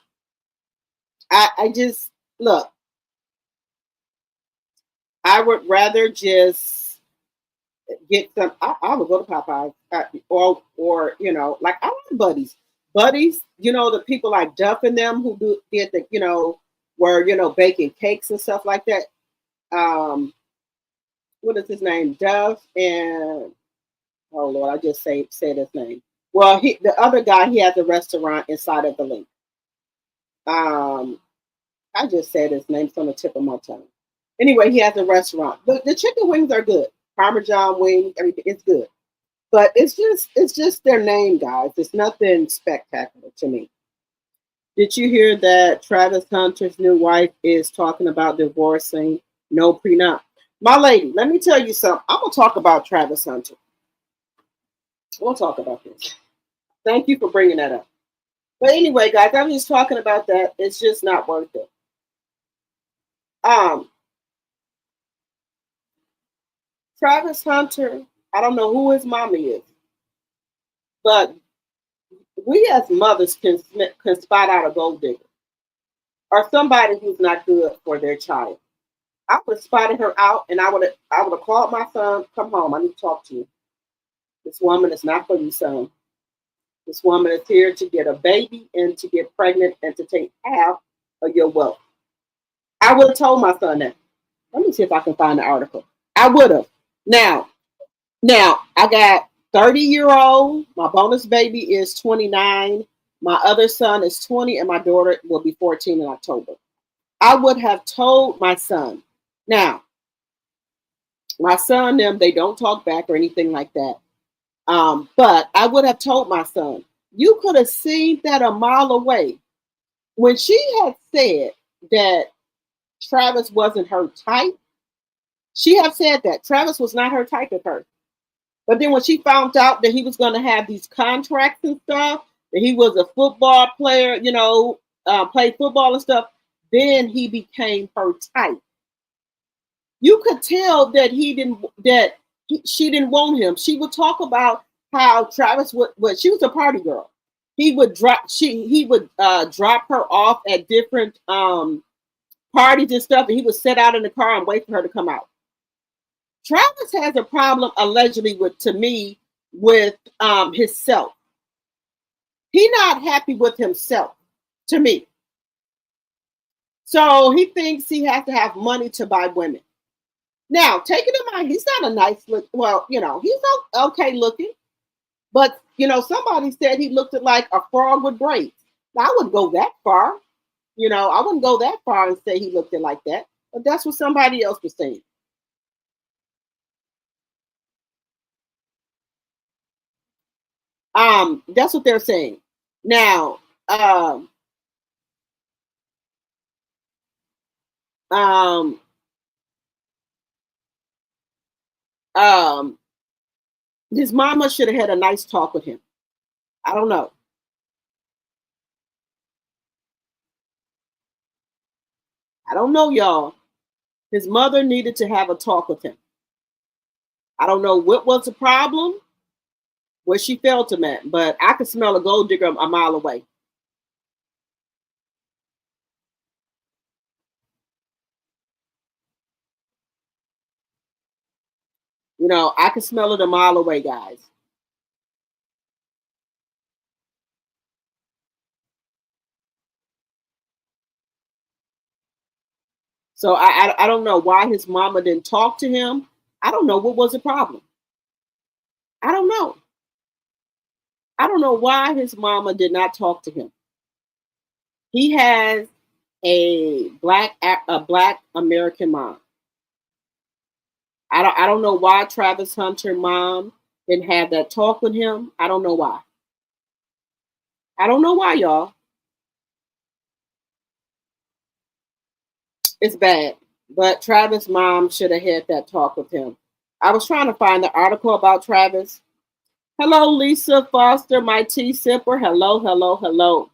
I just, look, I would rather just get some. I would go to Popeyes or you know, like I like Buddies. You know, the people like Duff and them who did the, you know, were, you know, baking cakes and stuff like that. What is his name? Duff and, oh Lord, I just said his name. Well, the other guy, he has a restaurant inside of the link. I just said his name's on the tip of my tongue. Anyway, he has a restaurant. The chicken wings are good. Parmesan wings, everything, it's good. But it's just their name, guys. It's nothing spectacular to me. Did you hear that Travis Hunter's new wife is talking about divorcing? No prenup. My lady, let me tell you something. I'm gonna talk about Travis Hunter. We'll talk about this. Thank you for bringing that up. But anyway, guys, I'm just talking about that. It's just not worth it. Travis Hunter, I don't know who his mommy is, but we as mothers can spot out a gold digger or somebody who's not good for their child. I would have spotted her out, and I would have called my son. Come home, I need to talk to you. This woman is not for you, son. This woman is here to get a baby and to get pregnant and to take half of your wealth. I would have told my son that. Let me see if I can find the article. I would have. Now, I got 30-year-old. My bonus baby is 29. My other son is 20, and my daughter will be 14 in October. I would have told my son. Now, my son, they don't talk back or anything like that. But I would have told my son, you could have seen that a mile away. When she had said that Travis wasn't her type, she had said that Travis was not her type at first. But then when she found out that he was going to have these contracts and stuff, that he was a football player, you know, played football and stuff, then he became her type. You could tell that she didn't want him. She would talk about how Travis she was a party girl. He would drop her off at different parties and stuff, and he would sit out in the car and wait for her to come out. Travis has a problem allegedly with himself. He's not happy with himself, to me. So he thinks he has to have money to buy women. Now, taking in mind, he's not a nice look. Well, you know, he's okay looking. But, you know, somebody said he looked like a frog with braids. Now, I wouldn't go that far. You know, I wouldn't go that far and say he looked like that. But that's what somebody else was saying. That's what they're saying. Now, his mama should have had a nice talk with him. I don't know. I don't know, y'all. His mother needed to have a talk with him. I don't know what was the problem, where she felt him at, but I could smell a gold digger a mile away. You know, I could smell it a mile away, guys. So I don't know why his mama didn't talk to him. I don't know what was the problem. I don't know. I don't know why his mama did not talk to him. He has a black American mom. I don't know why Travis Hunter mom didn't have that talk with him. I don't know why. I don't know why, y'all. It's bad. But Travis' mom should have had that talk with him. I was trying to find the article about Travis. Hello, Lisa Foster, my tea sipper. Hello, hello, hello.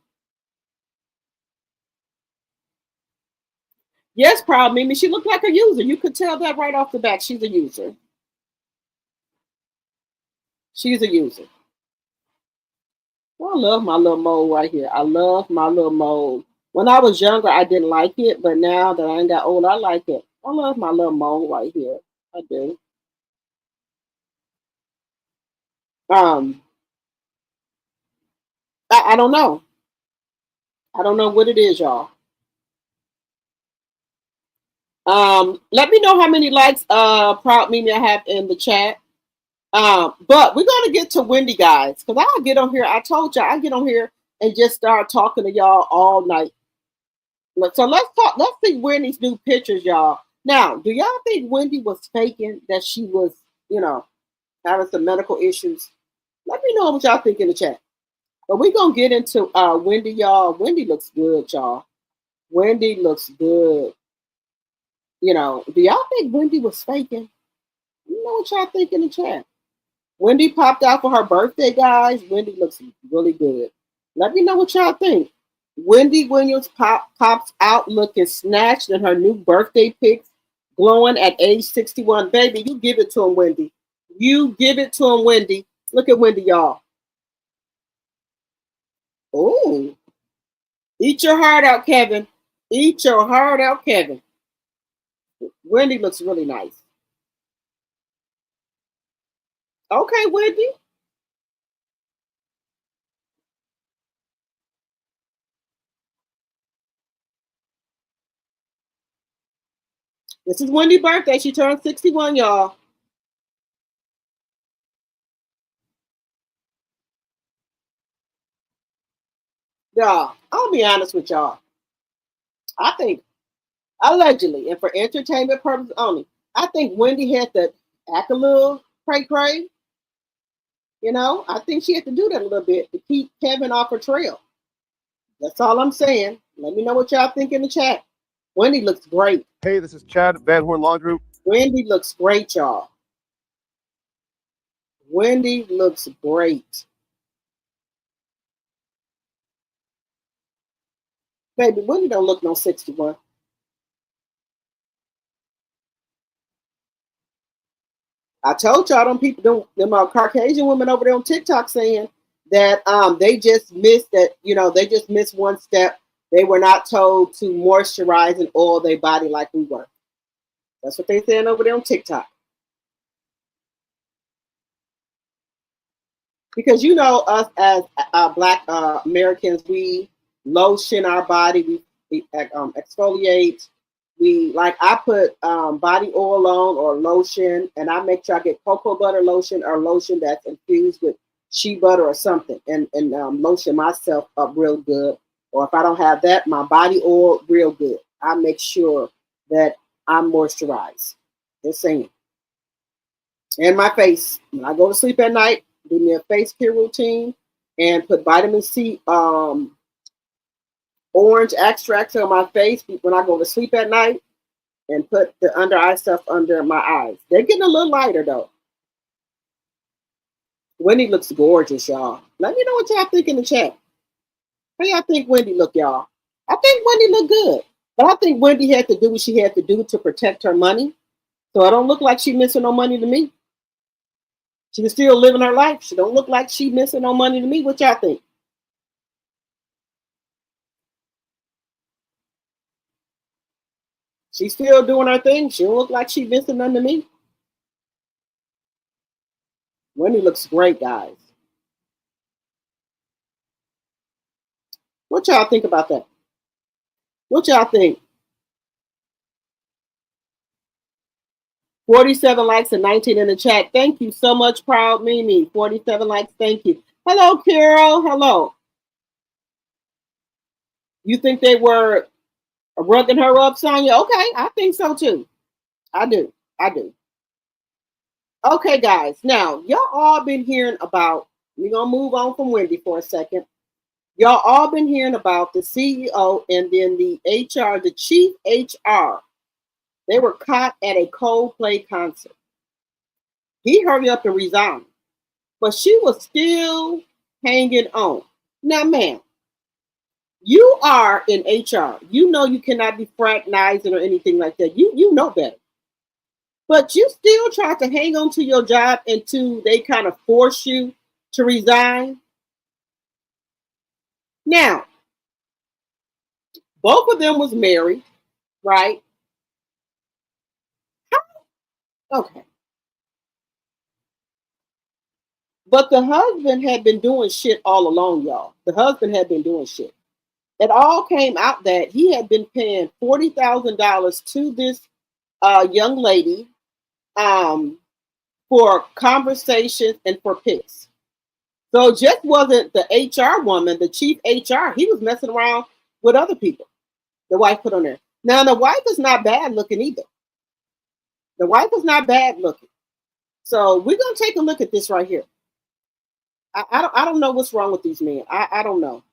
Yes, proud Mimi. She looked like a user. You could tell that right off the bat. She's a user. She's a user. Well, I love my little mole right here. I love my little mole. When I was younger, I didn't like it, but now that I ain't got old, I like it. I love my little mole right here. I do. Um, I don't know. I don't know what it is, y'all. Let me know how many likes Proud Mimi I have in the chat. But we're gonna get to Wendy, guys, because I'll get on here. I told y'all I get on here and just start talking to y'all all night. So let's talk. Let's see Wendy's new pictures, y'all. Now, do y'all think Wendy was faking that she was, having some medical issues? Let me know what y'all think in the chat. But we're gonna get into Wendy, y'all. Wendy looks good, y'all. Wendy looks good. Do y'all think Wendy was faking? You know what y'all think in the chat. Wendy popped out for her birthday, guys. Wendy looks really good. Let me know what y'all think. Wendy Williams pops out looking snatched in her new birthday pics, glowing at age 61. Baby, you give it to him, Wendy. You give it to him, Wendy. Look at Wendy, y'all. Oh, eat your heart out, Kevin. Eat your heart out, Kevin. Wendy looks really nice. Okay, Wendy. This is Wendy's birthday. She turned 61, y'all. Y'all, I'll be honest with y'all. I think, allegedly, and for entertainment purposes only, I think Wendy had to act a little cray-cray. I think she had to do that a little bit to keep Kevin off her trail. That's all I'm saying. Let me know what y'all think in the chat. Wendy looks great. Hey, this is Chad, Van Horn Law Group. Wendy looks great, y'all. Wendy looks great. Baby, Wendy don't look no 61. I told y'all them people, them Caucasian women over there on TikTok saying that they just missed that, they just missed one step. They were not told to moisturize and oil their body like we were. That's what they're saying over there on TikTok. Because us as Black Americans, we lotion our body, we exfoliate. I put body oil on or lotion, and I make sure I get cocoa butter lotion or lotion that's infused with shea butter or something, and lotion myself up real good. Or if I don't have that, my body oil real good. I make sure that I'm moisturized. Just saying. And my face. When I go to sleep at night, do me a face care routine and put vitamin C orange extract on my face when I go to sleep at night, and put the under eye stuff under my eyes. They're getting a little lighter though. Wendy looks gorgeous, y'all. Let me know what y'all think in the chat. How y'all think Wendy look, y'all? I think Wendy look good. But I think Wendy had to do what she had to do to protect her money. So it don't look like she missing no money to me. She was still living her life. She don't look like she missing no money to me. What y'all think? She's still doing her thing. She don't look like she missing nothing to me. Wendy looks great, guys. What y'all think about that? What y'all think? 47 likes and 19 in the chat. Thank you so much, Proud Mimi. 47 likes. Thank you. Hello, Carol. Hello. You think they were rugging her up, Sonya? Okay, I think so too. I do. Okay, guys. Now, y'all all been hearing about, we're going to move on from Wendy for a second. Y'all all been hearing about the CEO and then the HR, the chief HR. They were caught at a Coldplay concert. He hurried up and resigned, but she was still hanging on. Now, ma'am, you are in HR. You know you cannot be fraternizing or anything like that. You know better. But you still try to hang on to your job until they kind of force you to resign. Now, both of them was married, right? Okay. But the husband had been doing shit all along, y'all. The husband had been doing shit. It all came out that he had been paying $40,000 to this young lady for conversations and for pics. So it just wasn't the HR woman, the chief HR. He was messing around with other people. The wife put on there. Now, the wife is not bad looking either. The wife is not bad looking. So we're going to take a look at this right here. I don't know what's wrong with these men. I don't know.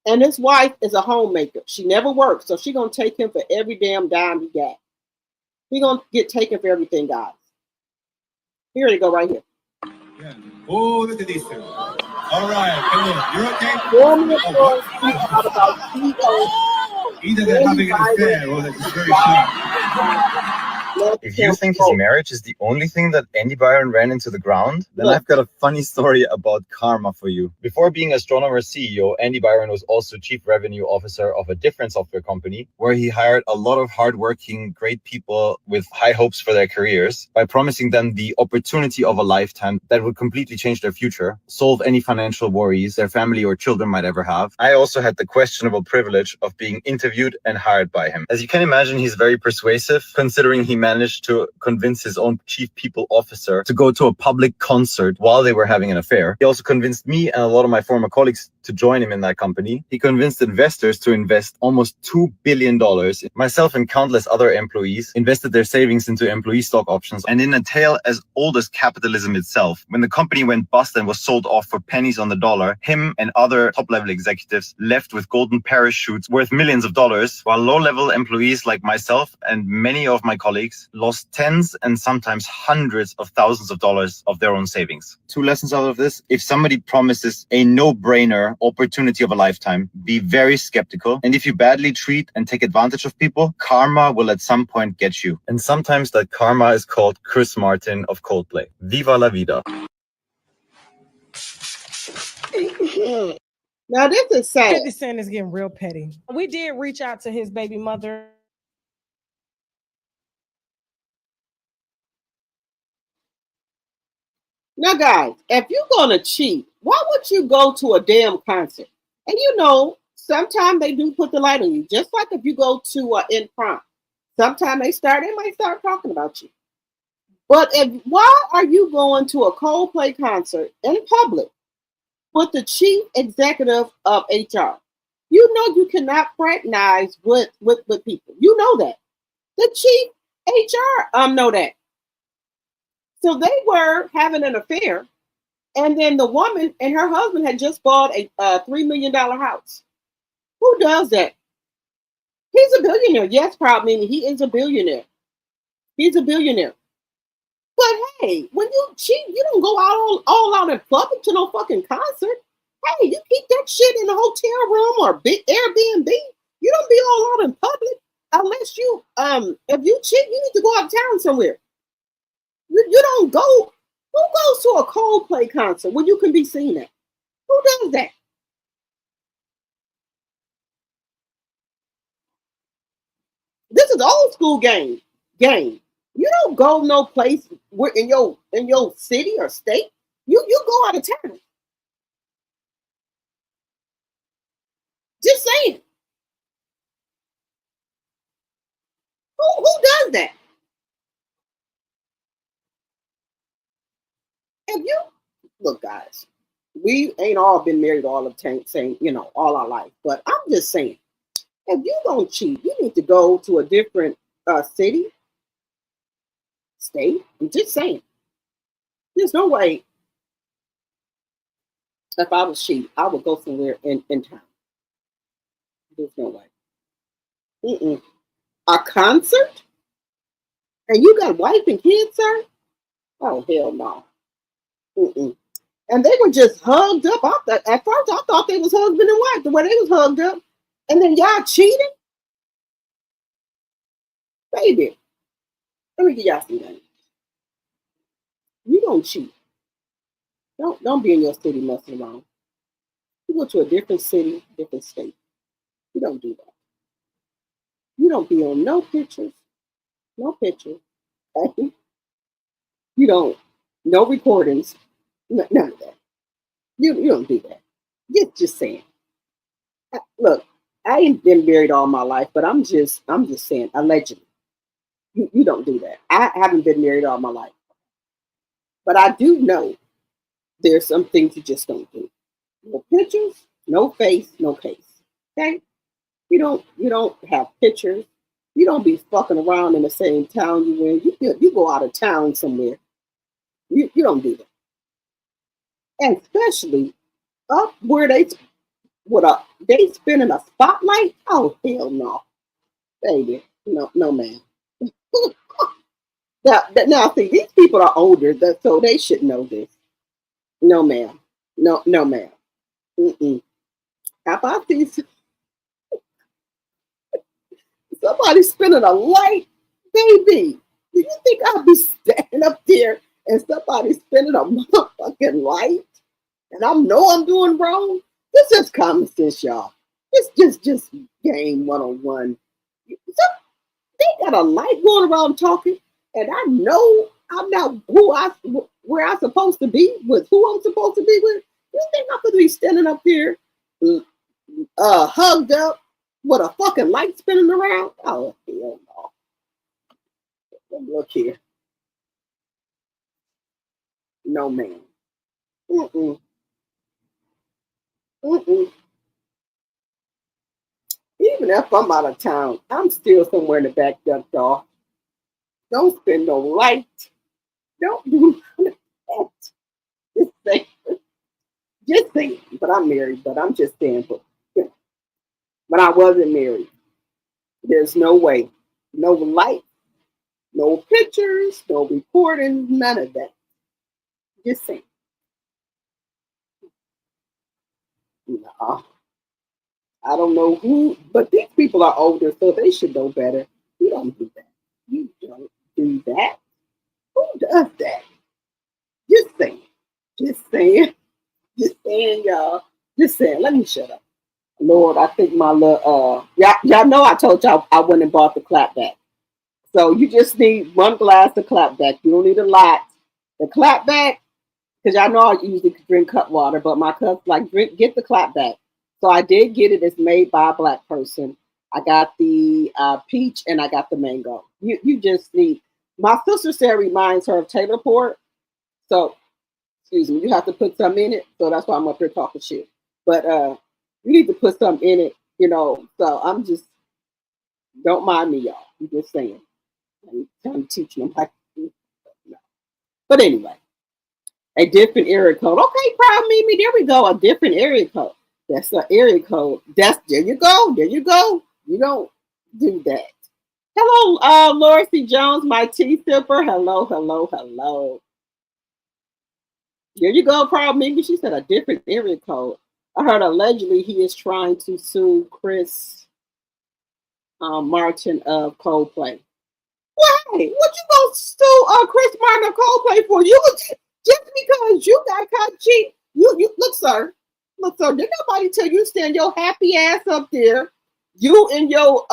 And his wife is a homemaker. She never works, so she's going to take him for every damn dime he got. He's going to get taken for everything, guys. Here you go, right here. Yeah. Oh, look at these two. All right, hello. You're okay? Either they're having an affair or they're just very sharp. If you think his marriage is the only thing that Andy Byron ran into the ground, then I've got a funny story about karma for you. Before being Astronomer CEO, Andy Byron was also Chief Revenue Officer of a different software company where he hired a lot of hardworking, great people with high hopes for their careers by promising them the opportunity of a lifetime that would completely change their future, solve any financial worries their family or children might ever have. I also had the questionable privilege of being interviewed and hired by him. As you can imagine, he's very persuasive, considering he managed to convince his own chief people officer to go to a public concert while they were having an affair. He also convinced me and a lot of my former colleagues to join him in that company. He convinced investors to invest almost $2 billion. Myself and countless other employees invested their savings into employee stock options. And in a tale as old as capitalism itself, when the company went bust and was sold off for pennies on the dollar, him and other top-level executives left with golden parachutes worth millions of dollars, while low-level employees like myself and many of my colleagues lost tens and sometimes hundreds of thousands of dollars of their own savings. Two lessons out of this: if somebody promises a no-brainer opportunity of a lifetime, be very skeptical. And if you badly treat and take advantage of people, karma will at some point get you. And sometimes that karma is called Chris Martin of Coldplay. Viva la vida. Now this is sad. 50 Cent is getting real petty. We did reach out to his baby mother. Now, guys, if you're going to cheat, why would you go to a damn concert? And you know, sometimes they do put the light on you. Just like if you go to in prom, sometimes they might start talking about you. But why are you going to a Coldplay concert in public with the chief executive of HR? You know you cannot fraternize with people. You know that. The chief HR know that. So they were having an affair, and then the woman and her husband had just bought a $3 million house. Who does that? He's a billionaire. Yes, probably he is a billionaire. He's a billionaire. But hey, when you cheat, you don't go out all out in public to no fucking concert. Hey, you keep that shit in a hotel room or big Airbnb. You don't be all out in public unless you if you cheat, you need to go out of town somewhere. You don't go. Who goes to a Coldplay concert where you can be seen at? Who does that? This is old school game. You don't go no place in your city or state. You go out of town. Just saying. Who does that? If you look, guys, we ain't all been married all of same, all our life. But I'm just saying, if you don't cheat, you need to go to a different city, state. I'm just saying. There's no way. If I was cheap, I would go somewhere in town. There's no way. Mm-mm. A concert? And you got wife and kids, sir? Oh, hell no. Mm-mm. And they were just hugged up. At first, I thought they was husband and wife, the way they was hugged up. And then y'all cheating? Baby, let me give y'all some names. You don't cheat. Don't be in your city messing around. You go to a different city, different state. You don't do that. You don't be on no pictures. No pictures. Okay? You don't, no recordings. None of that. You don't do that. Just saying. Look, I ain't been married all my life, but I'm just saying, allegedly. You don't do that. I haven't been married all my life. But I do know there's some things you just don't do. No pictures, no face, no case. Okay? You don't have pictures. You don't be fucking around in the same town you in. You go out of town somewhere. You don't do that. And especially up where they spinning a spotlight. Oh hell no, baby, no man. Now see, these people are older, so they should know this. No ma'am, no ma'am. Mm-mm. How about these? Somebody spinning a light, baby. Do you think I'll be standing up there and somebody spinning a motherfucking light? And I know I'm doing wrong. This is common sense, y'all. It's just game 101. They got a light going around talking, and I know I'm not where I'm supposed to be with who I'm supposed to be with. You think I'm gonna be standing up there, hugged up with a fucking light spinning around? Oh hell no! Look here, no man. Mm-mm. Mm-mm. Even if I'm out of town, I'm still somewhere in the back duck door. Don't spend no light. Don't do none of that. Just saying. But I'm married, but I'm just saying. But when I wasn't married, there's no way. No light, no pictures, no recording, none of that. Just saying. No. I don't know who, but these people are older, so they should know better. You don't do that. You don't do that. Who does that? Just saying. Just saying. Just saying, y'all. Just saying. Let me shut up. Lord, I think my little y'all know I told y'all I went and bought the clapback. So you just need one glass of clapback. You don't need a lot. The clapback, because y'all know I usually drink cut water, but my cup get the clapback. So I did get it. It's made by a Black person. I got the peach and I got the mango. You just need. My sister said reminds her of Taylor Port. So, excuse me, you have to put some in it. So that's why I'm up here talking shit. But you need to put some in it, So I'm just, don't mind me, y'all. I'm just saying. I'm trying to teach them how to do it. But anyway, a different area code. Okay, proud Mimi. There we go. A different area code. That's the area code. There you go. There you go. You don't do that. Hello, Laura C. Jones, my tea sipper. Hello, hello, hello. There you go, proud Mimi. She said a different area code. I heard allegedly he is trying to sue Chris Martin of Coldplay. Why? What you gonna sue Chris Martin of Coldplay for? You just because you got caught cheating. You look, sir. Look, sir. Did nobody tell you to stand your happy ass up there? You and your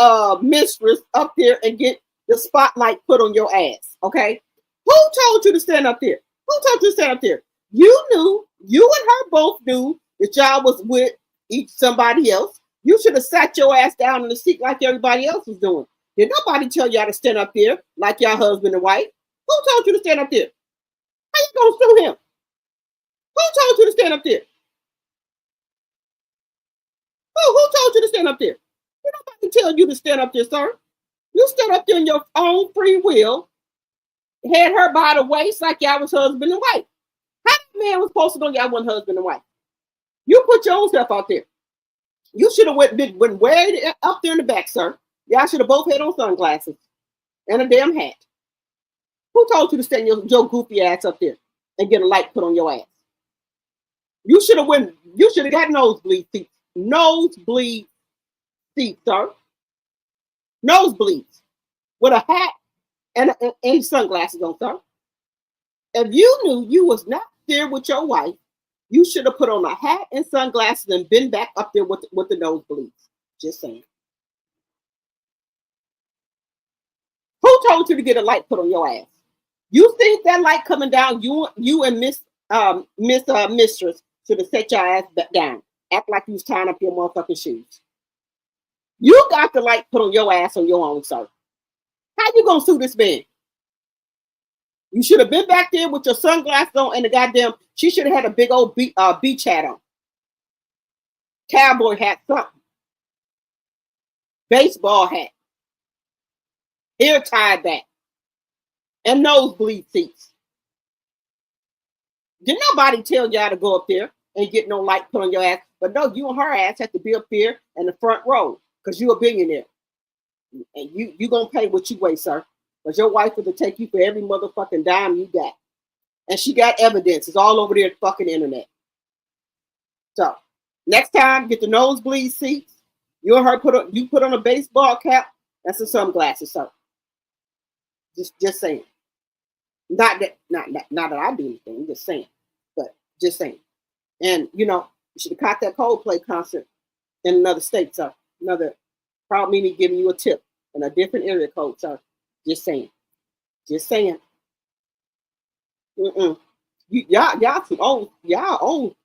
mistress up there and get the spotlight put on your ass. Okay? Who told you to stand up there? Who told you to stand up there? You knew. You and her both knew that y'all was with somebody else. You should have sat your ass down in the seat like everybody else was doing. Did nobody tell y'all to stand up there like y'all husband and wife? Who told you to stand up there? How you gonna sue him? Who told you to stand up there? Who told you to stand up there? Did nobody tell you to stand up there, sir? You stood up there in your own free will, had her by the waist like y'all was husband and wife. How the man was supposed to know y'all wasn't husband and wife? You put your own stuff out there. You should have went way up there in the back, sir. Y'all should have both had on sunglasses and a damn hat. Who told you to stand your goofy ass up there and get a light put on your ass? You should have got nosebleed seats. Nosebleed seats, sir. Nosebleeds. With a hat and sunglasses on, sir. If you knew you was not there with your wife, you should have put on a hat and sunglasses and been back up there with the nosebleeds. Just saying. Who told you to get a light put on your ass? You think that light coming down, you and Mistress should have set your ass back down. Act like you was tying up your motherfucking shoes. You got the light put on your ass on your own, sir. How you gonna sue this man? You should have been back there with your sunglasses on and the goddamn, she should have had a big old beach hat on. Cowboy hat, something. Baseball hat. Hair tied back. And nosebleed seats. Did nobody tell y'all to go up there and get no light put on your ass? But no, you and her ass have to be up there in the front row because you're a billionaire. And you gonna pay what you weigh, sir. Because your wife will take you for every motherfucking dime you got. And she got evidence. It's all over the fucking internet. So, next time, get the nosebleed seats. You and her put on a baseball cap. That's some sunglasses, sir. Just saying. Not that I do anything. I'm just saying. But just saying. And, you should have caught that Coldplay concert in another state, sir. Another proud meaning giving you a tip in a different area code, sir. Just saying. Just saying. Y'all some old school.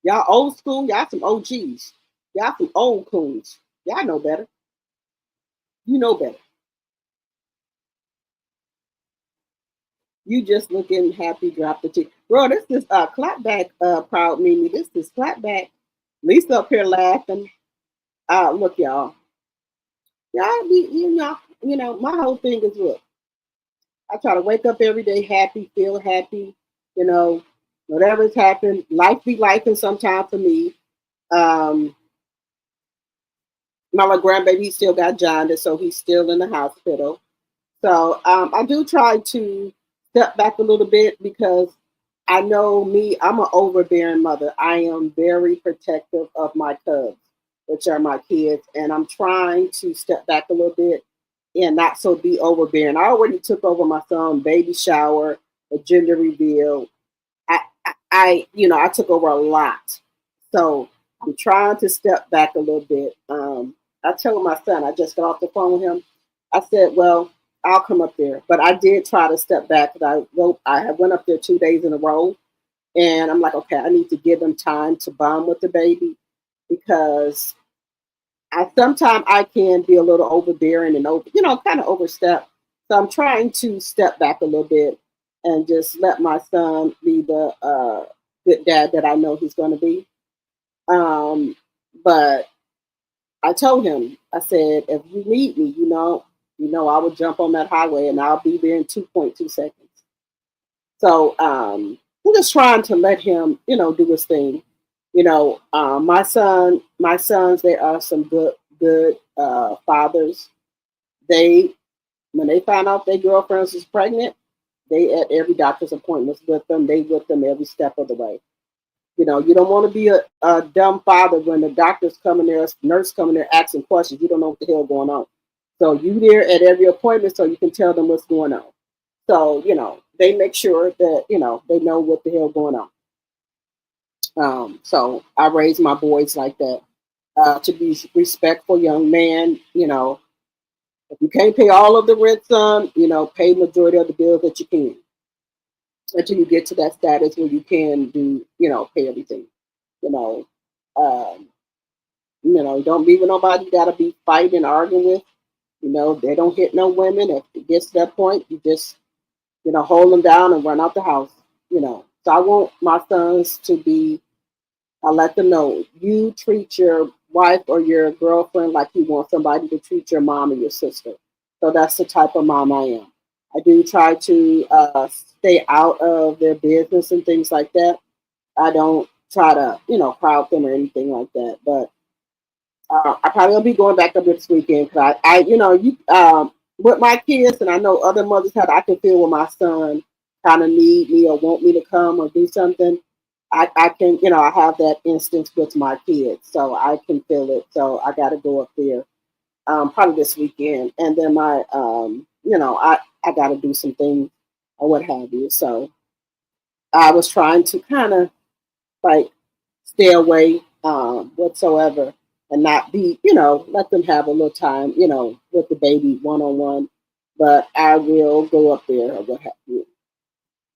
Y'all old school, y'all some OGs. Y'all some old coons. Y'all know better. You know better. You just looking happy, drop the cheek. Bro, this is clapback proud Mimi. This is clapback. Lisa up here laughing. Look, y'all. Y'all be, my whole thing is look. I try to wake up every day happy, feel happy, whatever's happened. Life be life, and sometimes for me. My little grandbaby, he still got jaundice, so he's still in the hospital. So I do try to step back a little bit because I know me, I'm an overbearing mother. I am very protective of my cubs, which are my kids, and I'm trying to step back a little bit and not so be overbearing. I already took over my son, baby shower, a gender reveal. I took over a lot. So I'm trying to step back a little bit. I told my son, I just got off the phone with him. I said, well, I'll come up there. But I did try to step back because I went up there 2 days in a row. And I'm like, okay, I need to give them time to bond with the baby because sometimes I can be a little overbearing and kind of overstep. So I'm trying to step back a little bit and just let my son be the good dad that I know he's going to be. But I told him, I said, if you need me, I will jump on that highway and I'll be there in 2.2 seconds. So I'm just trying to let him, do his thing. My sons, they are some good fathers. When they found out their girlfriends was pregnant, they at every doctor's appointment with them. They with them every step of the way. You don't want to be a dumb father when the doctor's coming there, nurse coming there asking questions. You don't know what the hell going on. So you there at every appointment so you can tell them what's going on. So, they make sure that, they know what the hell going on. So I raise my boys like that, to be respectful young man. If you can't pay all of the rent, son, pay majority of the bills that you can until you get to that status where you can do, pay everything. Don't be with nobody you gotta be fighting, arguing with. They don't hit no women. If it gets to that point, you just, hold them down and run out the house. So I want my sons to be, I let them know, you treat your wife or your girlfriend like you want somebody to treat your mom or your sister. So that's the type of mom I am. I do try to stay out of their business and things like that. I don't try to, crowd them or anything like that. But I probably will be going back up this weekend because with my kids, and I know other mothers have, I can feel when my son kind of need me or want me to come or do something. I can, I have that instance with my kids, so I can feel it. So I got to go up there probably this weekend. And then I got to do some things or what have you. So I was trying to kind of like stay away whatsoever and not be, let them have a little time, with the baby one-on-one. But I will go up there or what have you.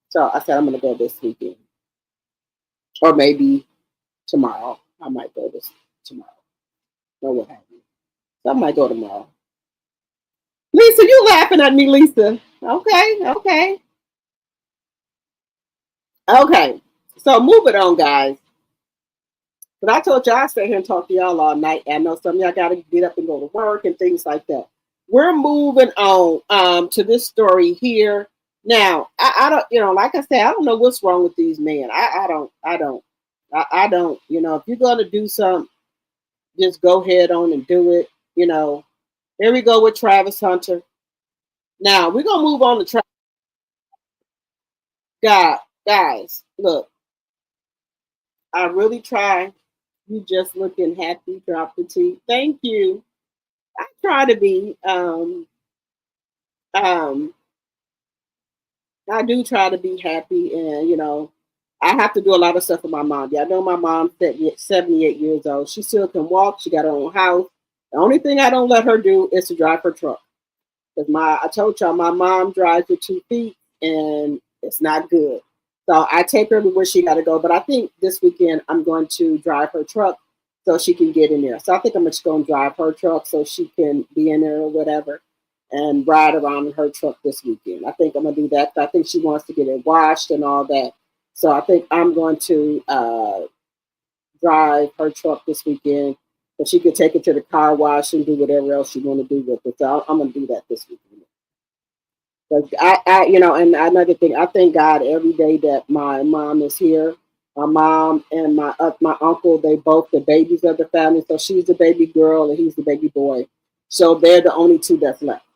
So I said I'm going to go this weekend. Or maybe tomorrow. I might go this tomorrow. Or what have you. So I might go tomorrow. Lisa, you laughing at me, Lisa. Okay. Okay. So moving on, guys. But I told y'all I sit here and talk to y'all all night. I know some of y'all got to get up and go to work and things like that. We're moving on to this story here. Now, I don't, like I said, I don't know what's wrong with these men. I don't. If you're going to do something, just go head on and do it. Here we go with Travis Hunter. Now, we're going to move on to Travis. Guys, look. I really try. You just looking happy, drop the T. Thank you. I try to be. I do try to be happy, and I have to do a lot of stuff with my mom. Yeah, I know my mom's 78 years old. She still can walk. She got her own house. The only thing I don't let her do is to drive her truck. Because I told y'all my mom drives with 2 feet, and it's not good. So I take her everywhere she got to go. But I think this weekend I'm going to drive her truck so she can get in there. So I think I'm just going to drive her truck so she can be in there or whatever and ride around in her truck this weekend. I think I'm going to do that. I think she wants to get it washed and all that. So I think I'm going to drive her truck this weekend so she can take it to the car wash and do whatever else she want to do with it. So I'm going to do that this weekend. But and another thing, I thank God every day that my mom is here. My mom and my uncle, they both the babies of the family. So she's the baby girl and he's the baby boy. So they're the only 2 that's left.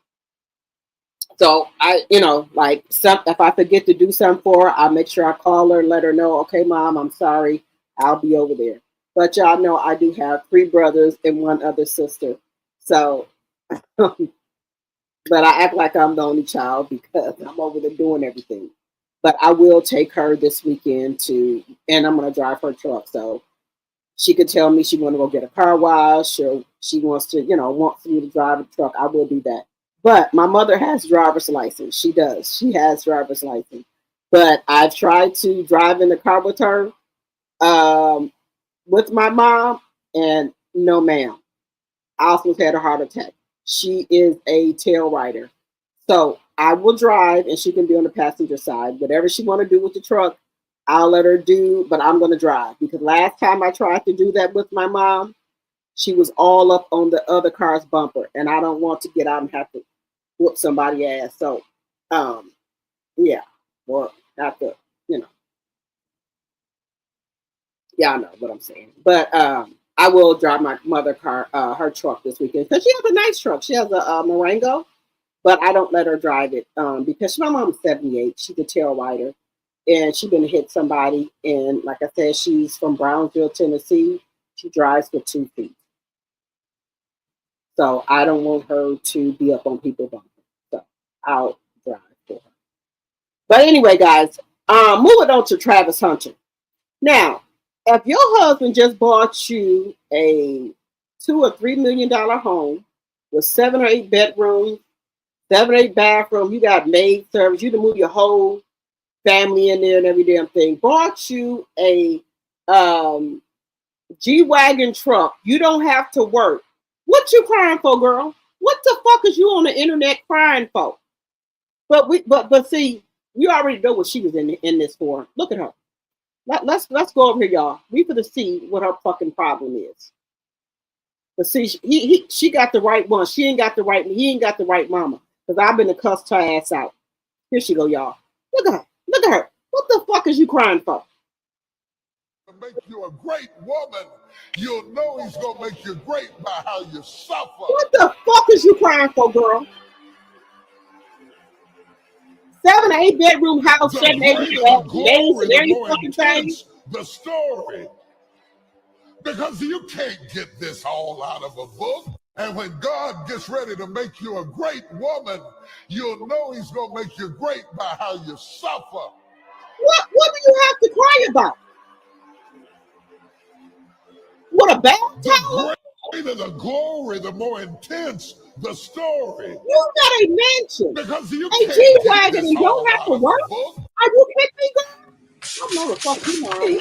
So if I forget to do something for her, I make sure I call her and let her know, okay, Mom, I'm sorry. I'll be over there. But y'all know I do have 3 brothers and 1 other sister. So, but I act like I'm the only child because I'm over there doing everything. But I will take her this weekend and I'm going to drive her truck. So she could tell me she want to go get a car wash or she wants to, wants me to drive the truck. I will do that. But my mother has driver's license. She does. She has driver's license. But I've tried to drive in the car with her with my mom, and no, ma'am. I almost had a heart attack. She is a tail rider. So I will drive and she can be on the passenger side. Whatever she want to do with the truck, I'll let her do, but I'm going to drive. Because last time I tried to do that with my mom, she was all up on the other car's bumper. And I don't want to get out and have to whoop somebody's ass. So, yeah. Or have to, Yeah, I know what I'm saying. But I will drive my mother car, her truck this weekend. Because she has a nice truck. She has a Marengo. But I don't let her drive it because my mom's 78. She's a tail rider. And she's been to hit somebody. And like I said, she's from Brownsville, Tennessee. She drives with 2 feet. So I don't want her to be up on people's bumpers. So I'll drive for her. But anyway, guys, moving on to Travis Hunter. Now, if your husband just bought you a $2 or $3 million home with 7 or 8 bedrooms, 7 or 8 bathrooms, you got maid service, you can move your whole family in there and every damn thing, bought you a G-Wagon truck, you don't have to work. What you crying for, girl? What the fuck is you on the internet crying for? But see, you already know what she was in this for. Look at her. Let's go over here, y'all. We gonna see what her fucking problem is. But see, she got the right one. He ain't got the right mama. Because I've been to cuss her ass out. Here she go, y'all. Look at her. What the fuck is you crying for? Make you a great woman, you'll know he's gonna make you great by how you suffer. What the fuck is you crying for, girl? 7 or 8 bedroom house, The 7 8 greater the days glory, and the every more fucking thing. intense the story. Because you can't get this all out of a book. And when God gets ready to make you a great woman, you'll know he's gonna make you great by how you suffer. What do you have to cry about? What a bad The greater the glory, the more intense the story. You got a mansion, because you a G-Wagon, and don't have to work? Are you kidding me, girl? I know the fuck you lying.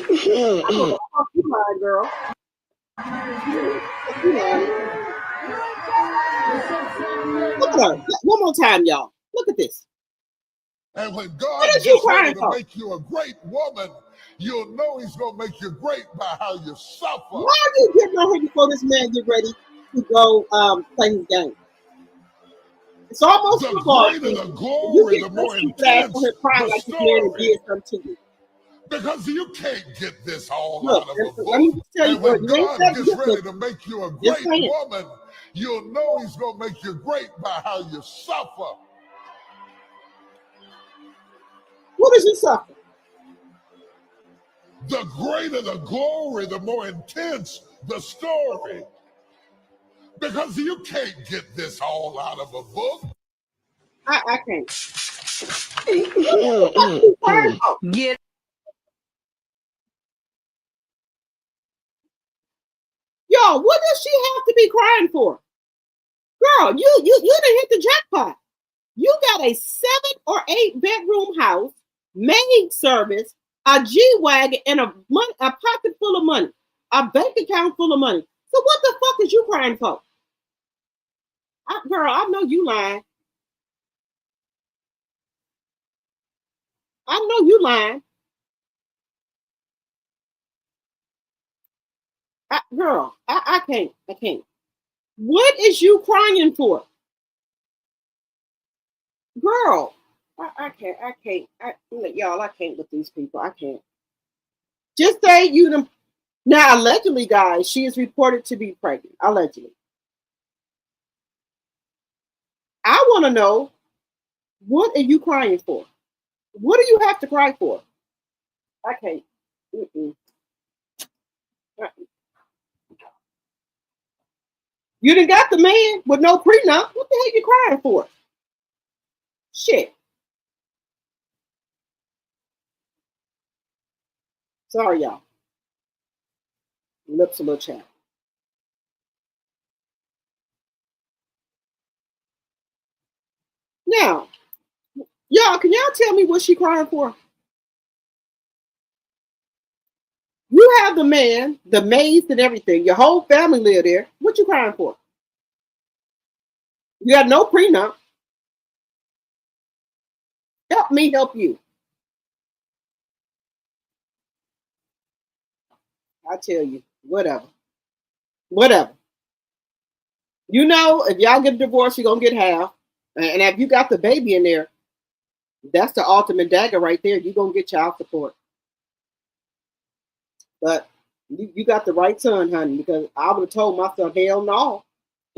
I know the fuck you lying, girl. You lying. Look at her. One more time, y'all. Look at this. And when God gets ready to make you a great woman, you'll know he's going to make you great by how you suffer. Why are you getting on here before this man get ready to go play his game? It's almost the football. Greater the glory, the more intense crying like story. Did something to you. Because you can't get this all Look, out of a book. Let me just tell you, and when God gets ready look, to make you a great woman, you'll know he's going to make you great by how you suffer. What does you suffer? The greater the glory, the more intense the story. Because you can't get this all out of a book. I can't. Get Yo, what does she have to be crying for? Girl, you didn't hit the jackpot. You got a 7 or 8 bedroom house, maid service, a G-Wagon, and a pocket full of money, a bank account full of money. So what the fuck is you crying for? Girl, I know you lying. I know you lying. Girl, I can't. I can't. What is you crying for? Girl, I can't. Y'all, I can't with these people. I can't. Just say you them. Now, allegedly, guys, she is reported to be pregnant. Allegedly. I want to know, what are you crying for? What do you have to cry for? I can't. You done got the man with no prenup. What the hell you crying for? Shit. Sorry, y'all. Lips a little chapped. Now, y'all, can y'all tell me what she crying for? You have the man, the maids and everything. Your whole family live there. What you crying for? You got no prenup. Help me help you. I tell you, whatever. Whatever. You know, if y'all get a divorce, you're going to get half. And if you got the baby in there, that's the ultimate dagger right there. You're going to get child support. But you got the right son, honey, because I would have told my son, hell no.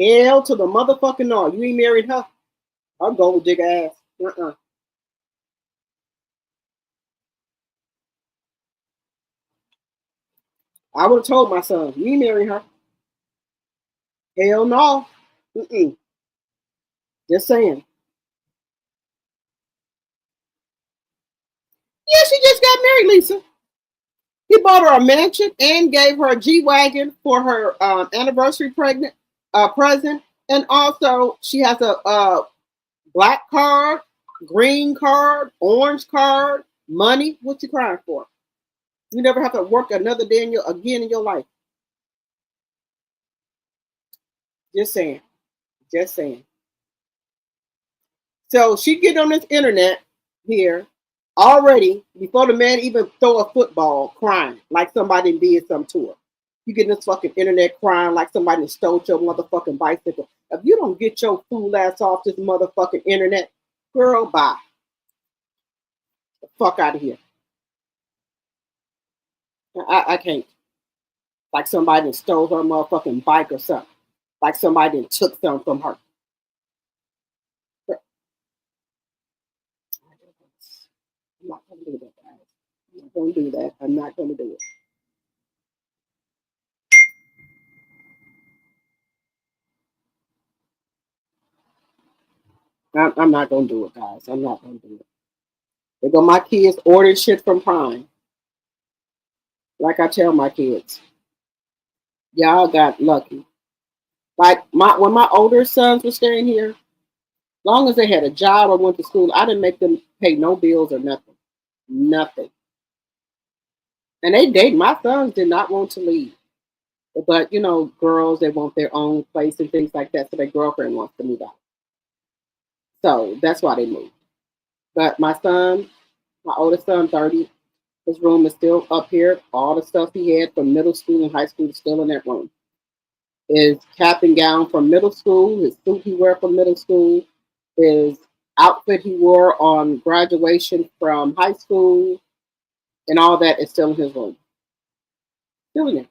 Hell to the motherfucking no. You ain't married her. Her gold digger ass. I would have told my son, you ain't married her. Hell no. Just saying. Yeah, she just got married, Lisa. He bought her a mansion and gave her a G-Wagon for her anniversary present. And also, she has a black card, green card, orange card, money. What you crying for? You never have to work another day again in your life. Just saying. Just saying. So she get on this internet here already before the man even throw a football, crying like somebody did something to her. You get in this fucking internet crying like somebody stole your motherfucking bicycle. If you don't get your fool ass off this motherfucking internet, girl, bye. The fuck out of here. I can't. Like somebody stole her motherfucking bike or something. Like somebody took something from her. I'm not going to do that, guys. I'm not going to do that. I'm not going to do it. I'm not going to do it, guys. I'm not going to do it. They go, my kids ordered shit from Prime. Like I tell my kids, y'all got lucky. Like when my older sons were staying here, long as they had a job or went to school, I didn't make them pay no bills or nothing. Nothing. And my sons did not want to leave. But, you know, girls, they want their own place and things like that. So their girlfriend wants to move out. So that's why they moved. But my son, my oldest son, 30, his room is still up here. All the stuff he had from middle school and high school is still in that room. His cap and gown from middle school, his suit he wore from middle school, his outfit he wore on graduation from high school, and all that is still in his room. Still in there.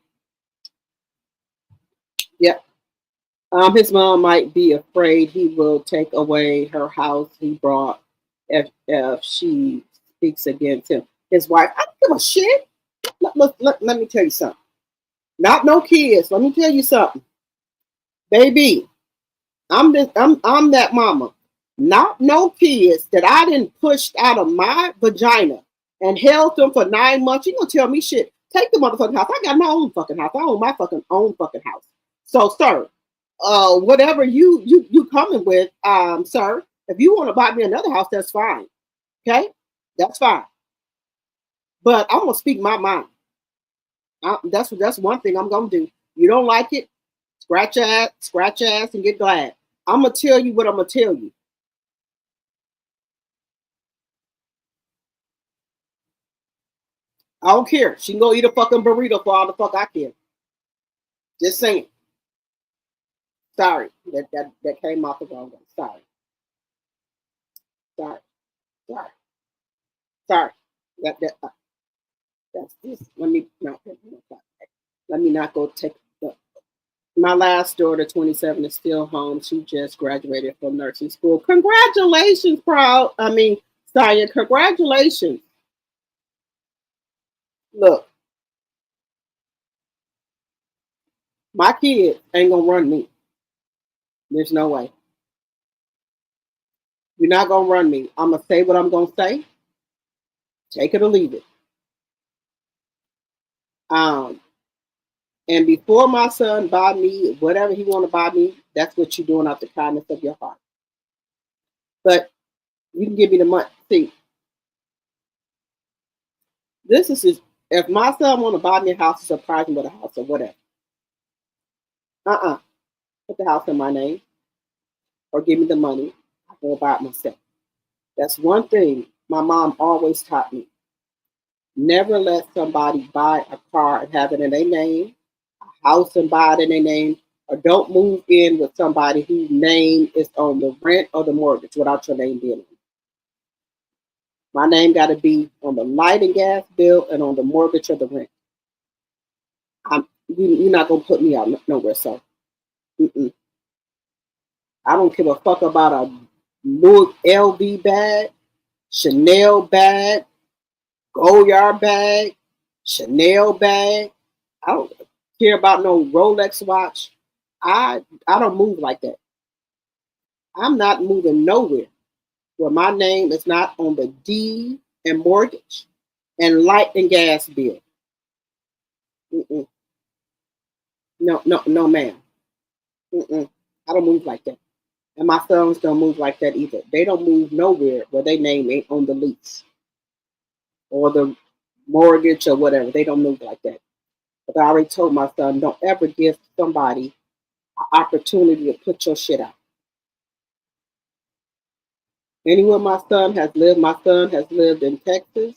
Yep. His mom might be afraid he will take away her house he brought if she speaks against him. His wife, I don't give a shit. Let me tell you something. Not no kids. Let me tell you something. Baby, I'm that mama. Not no kids that I didn't pushed out of my vagina and held them for 9 months. You gonna tell me shit? Take the motherfucking house. I got my own fucking house. I own my fucking own fucking house. So, sir, whatever you coming with, sir, if you want to buy me another house, that's fine. Okay, that's fine. But I'm gonna speak my mind. That's one thing I'm gonna do. You don't like it? Scratch ass, and get glad. I'm gonna tell you what I'm gonna tell you. I don't care. She can go eat a fucking burrito for all the fuck I care. Just saying. Sorry, that came off the wrong way. Sorry. That's this. Let me not go take. My last daughter, 27, is still home. She just graduated from nursing school. Congratulations, Saya, congratulations. Look, my kid ain't gonna run me. There's no way. You're not gonna run me. I'm gonna say what I'm gonna say. Take it or leave it. And before my son buy me whatever he want to buy me, that's what you're doing out the kindness of your heart. But you can give me the money. See, this is if my son want to buy me a house, surprise me with a house or whatever. Put the house in my name or give me the money. I go buy it myself. That's one thing my mom always taught me. Never let somebody buy a car and have it in their name, a house and buy it in their name, or don't move in with somebody whose name is on the rent or the mortgage without your name being on it. My name got to be on the light and gas bill and on the mortgage or the rent. You're not going to put me out nowhere, so. I don't give a fuck about a Louis LV bag, Chanel bag, Goyard bag, Chanel bag. I don't care about no Rolex watch. I don't move like that. I'm not moving nowhere where my name is not on the deed and mortgage and light and gas bill. No, ma'am. I don't move like that. And my sons don't move like that either. They don't move nowhere where their name ain't on the lease or the mortgage or whatever. They don't move like that. But I already told my son, don't ever give somebody an opportunity to put your shit out. Anywhere my son has lived in Texas.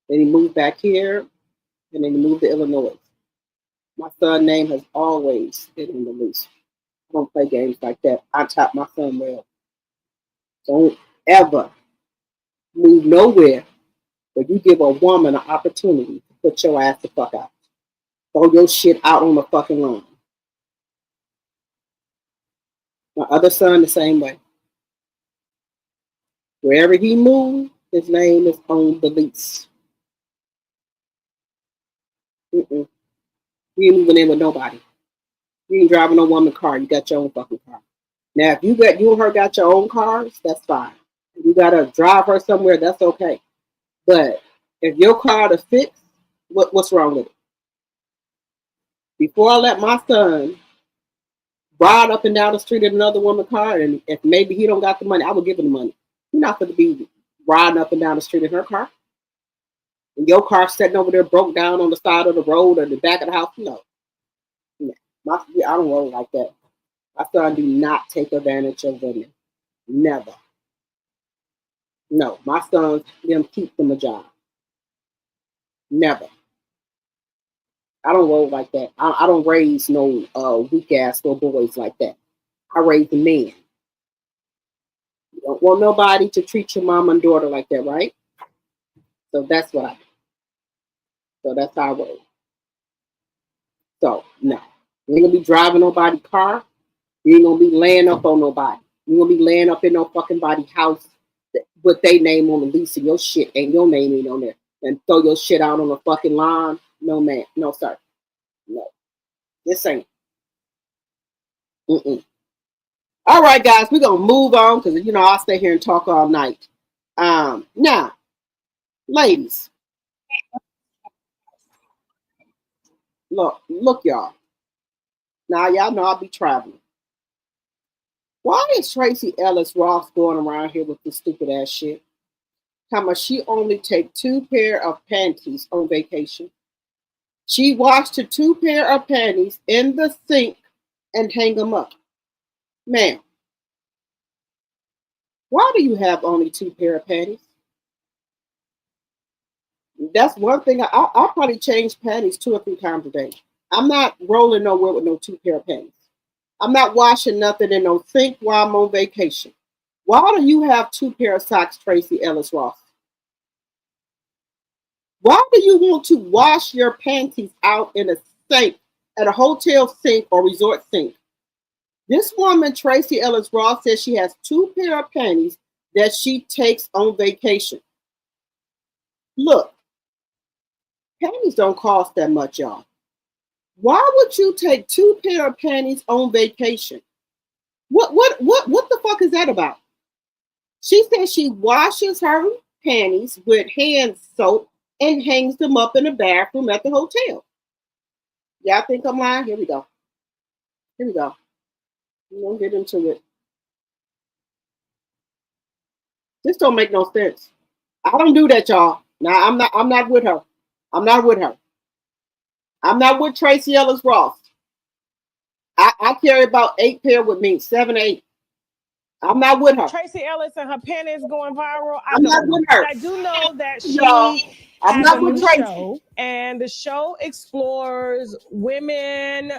Then he moved back here, and then he moved to Illinois. My son's name has always been in the lease. I don't play games like that. I taught my son well. Don't ever move nowhere where you give a woman an opportunity to put your ass the fuck out. Throw your shit out on the fucking lawn. My other son, the same way. Wherever he moved, his name is on the lease. He ain't moving in with nobody. You ain't driving no woman's car. You got your own fucking car. Now, if you and her got your own cars, that's fine. If you gotta drive her somewhere, that's okay. But if your car to fix, what's wrong with it? Before I let my son ride up and down the street in another woman's car, and if maybe he don't got the money, I would give him the money. You're not going to be riding up and down the street in her car. And your car sitting over there broke down on the side of the road or the back of the house. No. I don't roll like that. My son do not take advantage of women. Never. No, my sons, them keep them a job. Never. I don't roll like that. I don't raise no weak ass little boys like that. I raise a man. You don't want nobody to treat your mom and daughter like that, right? So that's what I do. So that's how I roll. So no, you ain't gonna be driving nobody's car. You ain't gonna be laying up on nobody. You ain't gonna be laying up in no fucking body's house with their name on the lease and your shit and your name ain't on there. And throw your shit out on the fucking lawn. No, man. No, sir. No. This ain't. All right, guys. We're going to move on because, I'll stay here and talk all night. Now, ladies. Look, y'all. Now, y'all know I'll be traveling. Why is Tracy Ellis Ross going around here with this stupid ass shit? How much she only take 2 pair of panties on vacation. She washed her 2 pair of panties in the sink and hang them up. Ma'am, why do you have only 2 pair of panties? That's one thing. I'll probably change panties 2 or 3 times a day. I'm not rolling nowhere with no 2 pair of panties. I'm not washing nothing in no sink while I'm on vacation. Why do you have 2 pair of socks, Tracy Ellis Ross? Why do you want to wash your panties out in a sink at a hotel sink or resort sink? This woman, Tracy Ellis Ross, says she has 2 pair of panties that she takes on vacation. Look, panties don't cost that much, y'all. Why would you take 2 pair of panties on vacation? What the fuck is that about? She says she washes her panties with hand soap and hangs them up in the bathroom at the hotel. Y'all think I'm lying? Here we go. We're gonna get into it. This don't make no sense. I don't do that, y'all. Now I'm not with her. I'm not with Tracy Ellis Ross. I carry about 8 pair with me, 7, 8. I'm not with her. Tracy Ellis and her panties going viral. I'm not with her. I do know that she I'm has not a with new Tracy. show, and the show explores women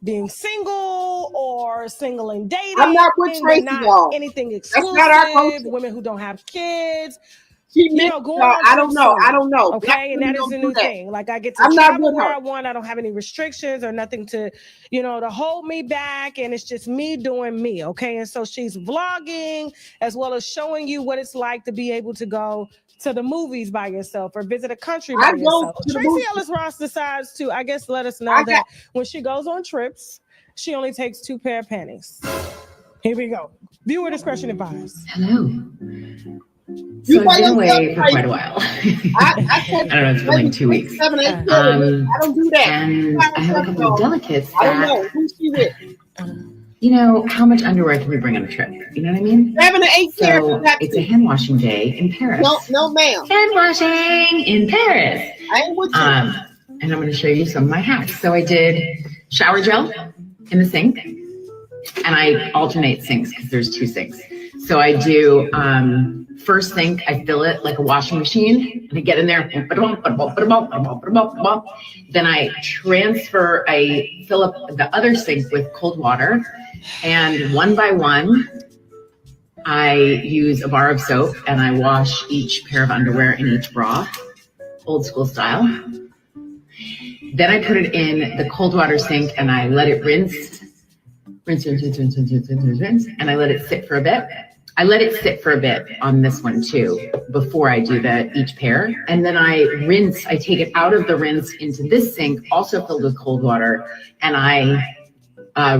being single or single and dating. I'm not with Tracy, not y'all. anything exclusive. That's not our culture. Women who don't have kids. Going I don't know. Okay, and that is the new thing. Like I get to I'm travel where I want. I don't have any restrictions or nothing to, to hold me back. And it's just me doing me. Okay, and so she's vlogging as well as showing you what it's like to be able to go to the movies by yourself or visit a country by yourself. Tracy Ellis Ross decides to, I guess, let us know that when she goes on trips, she only takes 2 pair of panties. Here we go. Viewer discretion advised. Hello. So I've been away for quite a while. I don't know, it's been like 2 weeks. 7, 8 I don't do that. And I have a couple of delicates. I don't know. Who's she with? How much underwear can we bring on a trip? You know what I mean? 7 to 8 pairs. So it's a hand washing day in Paris. No, ma'am. Hand washing in Paris. I ain't with you. And I'm going to show you some of my hacks. So I did shower gel in the sink, and I alternate sinks because there's 2 sinks. So I do first sink, I fill it like a washing machine, and I get in there. Then I fill up the other sink with cold water, and one by one, I use a bar of soap and I wash each pair of underwear in each bra old school style. Then I put it in the cold water sink and I let it rinse, and I let it sit for a bit. I let it sit for a bit on this one too, before I do each pair. And then I take it out of the rinse into this sink, also filled with cold water, and I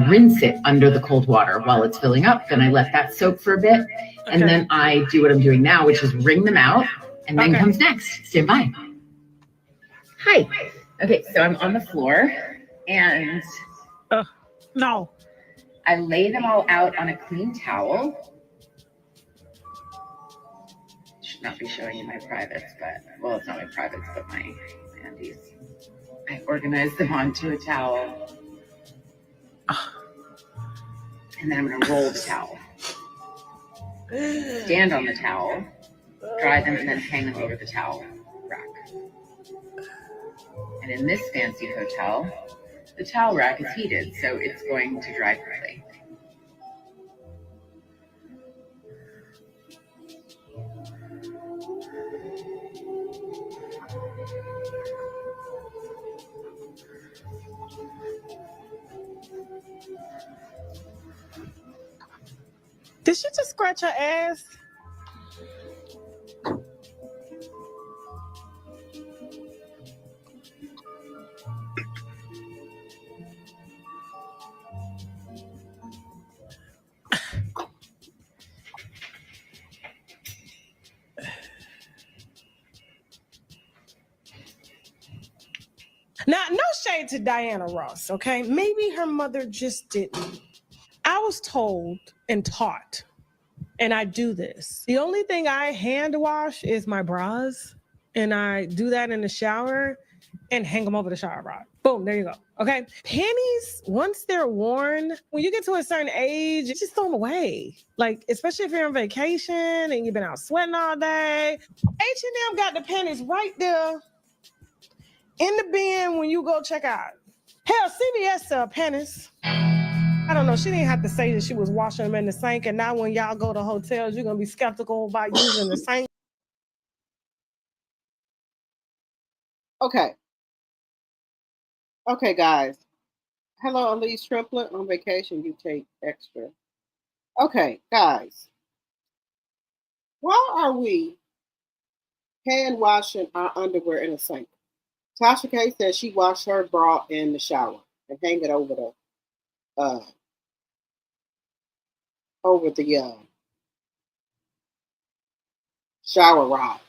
rinse it under the cold water while it's filling up. Then I let that soak for a bit. And then I do what I'm doing now, which is wring them out, and then comes next. Stand by. Hi. Okay, so I'm on the floor and no. I lay them all out on a clean towel. Should not be showing you my privates, but, well, it's not my privates, but my panties. I organize them onto a towel. And then I'm gonna roll the towel. Stand on the towel, dry them, and then hang them over the towel rack. And in this fancy hotel, the towel rack is heated, so it's going to dry quickly. Did she just scratch her ass? Now, no shade to Diana Ross, okay? Maybe her mother just didn't. I was told and taught, and I do this. The only thing I hand wash is my bras, and I do that in the shower and hang them over the shower rod. Boom, there you go. Okay. Panties, once they're worn, when you get to a certain age, you just throw them away. Like, especially if you're on vacation and you've been out sweating all day. H&M got the panties right there in the bin when you go check out. Hell, CVS sell panties. I don't know. She didn't have to say that she was washing them in the sink. And now when y'all go to hotels, you're going to be skeptical about using the sink. Okay. Okay, guys. Hello, Elise Triplet. On vacation, you take extra. Okay, guys. Why are we hand washing our underwear in a sink? Tasha K says she washed her bra in the shower and hang it over the shower rod.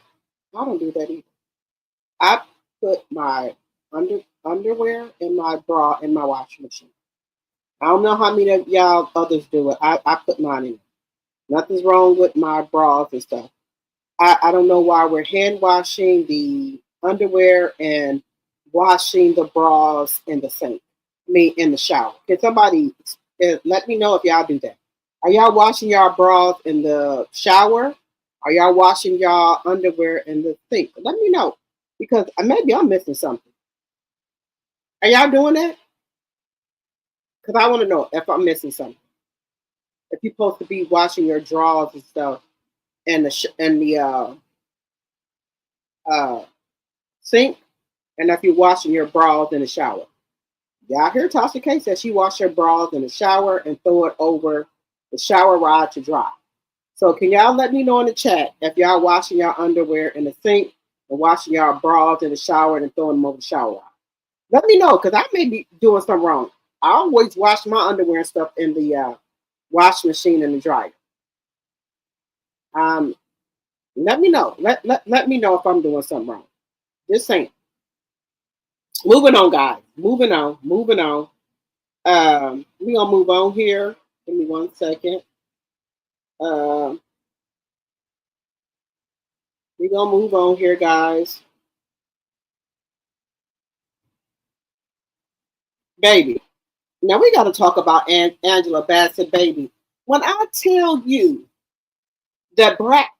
I don't do that either. I put my underwear and my bra in my washing machine. I don't know how many of y'all others do it. I put mine in. Nothing's wrong with my bras and stuff. I don't know why we're hand washing the underwear and washing the bras in the sink. In the shower. Can somebody let me know if y'all do that? Are y'all washing y'all bras in the shower? Are y'all washing y'all underwear in the sink? Let me know, because maybe I'm missing something. Are y'all doing that? Because I want to know if I'm missing something. If you're supposed to be washing your drawers and stuff in the sink, and if you're washing your bras in the shower. Y'all hear Tasha K says she washed her bras in the shower and throw it over the shower rod to dry. So can y'all let me know in the chat if y'all washing y'all underwear in the sink and washing y'all bras in the shower and throwing them over the shower rod? Let me know, because I may be doing something wrong. I always wash my underwear and stuff in the washing machine and the dryer. Let me know. Let me know if I'm doing something wrong. Just saying. Moving on, guys. Moving on. We're gonna move on here. Give me 1 second. We're gonna move on here, guys. Baby. Now we gotta talk about Angela Bassett, baby. When I tell you that black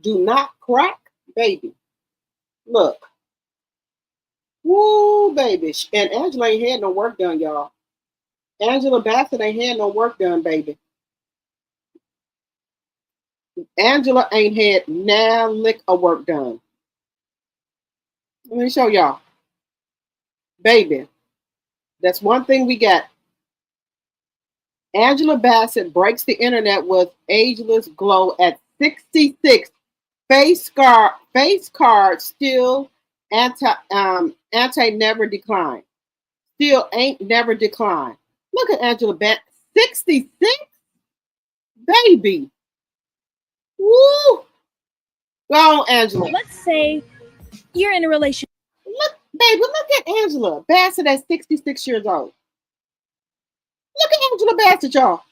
do not crack, baby. Look. Woo, baby. And Angela ain't had no work done, y'all. Angela Bassett ain't had no work done, baby. Angela ain't had now lick of work done. Let me show y'all. Baby, that's one thing we got. Angela Bassett breaks the internet with ageless glow at 66. Face card still anti never decline. Still ain't never decline. Look at Angela Bassett. 66? Baby. Woo! Go on, Angela. Let's say you're in a relationship. Look, baby, look at Angela Bassett at 66 years old. Look at Angela Bassett, y'all.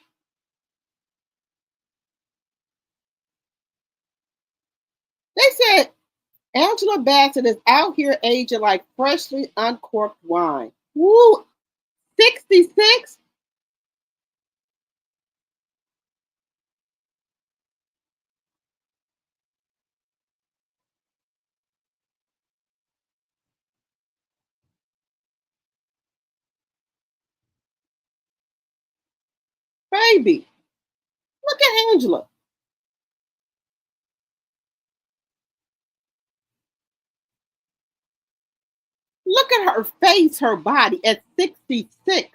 They said Angela Bassett is out here aging like freshly uncorked wine. Woo! 66? Baby, look at Angela. Look at her face, her body at 66.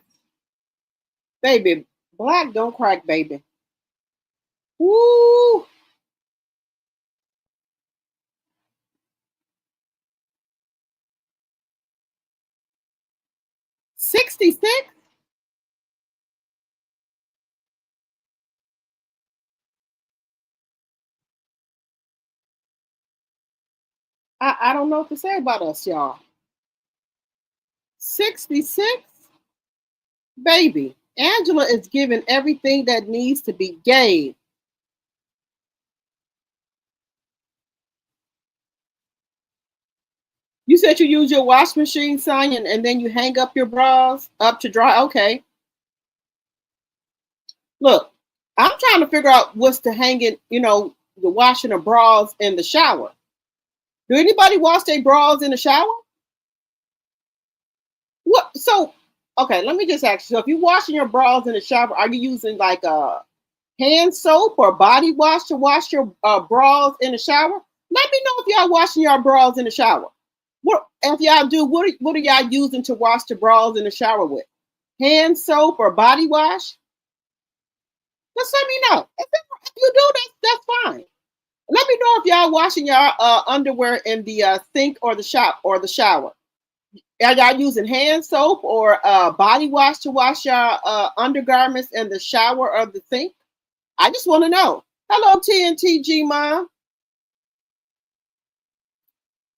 Baby, black don't crack, baby. Woo! $66? I don't know what to say about us, y'all. 66? Baby, Angela is giving everything that needs to be gave. You said you use your wash machine, Sonya, and then you hang up your bras up to dry. Okay. Look, I'm trying to figure out what's the hanging, the washing of bras in the shower. Do anybody wash their bras in the shower? What? So, okay, let me just ask you. So if you're washing your bras in the shower, are you using like a hand soap or body wash to wash your bras in the shower? Let me know if y'all washing your bras in the shower. What if y'all do? What are y'all using to wash the bras in the shower with? Hand soap or body wash? Just let me know. If you do, that's fine. Let me know if y'all washing your underwear in the sink or the shower. Are y'all using hand soap or body wash to wash your undergarments in the shower or the sink? I just want to know. Hello, TNTG Mom.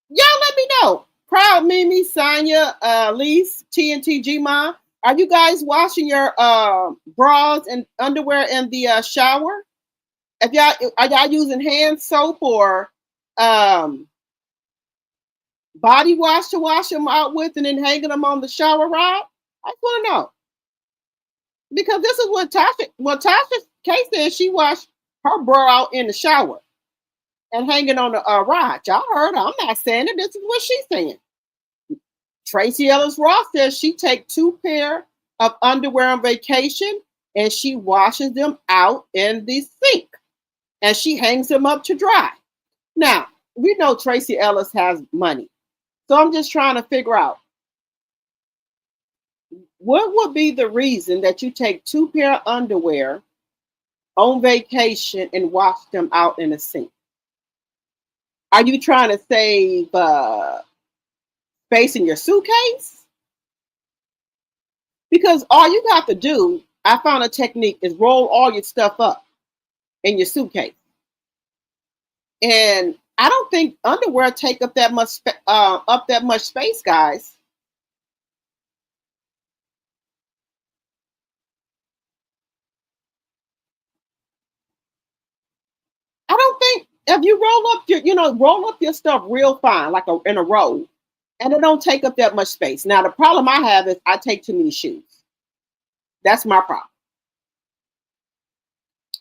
Y'all let me know. Proud Mimi, Sonya, Lise, TNTG Mom. Are you guys washing your bras and underwear in the shower? Are y'all using hand soap or body wash to wash them out with and then hanging them on the shower rod? I just want to know. Because this is what Tasha's case says. She washed her bra out in the shower and hanging on the rod. Y'all heard her. I'm not saying it. This is what she's saying. Tracy Ellis Ross says she takes 2 pair of underwear on vacation and she washes them out in the sink and she hangs them up to dry. Now, we know Tracy Ellis has money. So I'm just trying to figure out what would be the reason that you take 2 pair of underwear on vacation and wash them out in a sink? Are you trying to save space in your suitcase? Because all you have to do, I found a technique, is roll all your stuff up in your suitcase. And I don't think underwear take up that much space, guys. I don't think if you roll up your stuff real fine, like in a row, and it don't take up that much space. Now the problem I have is I take too many shoes. That's my problem.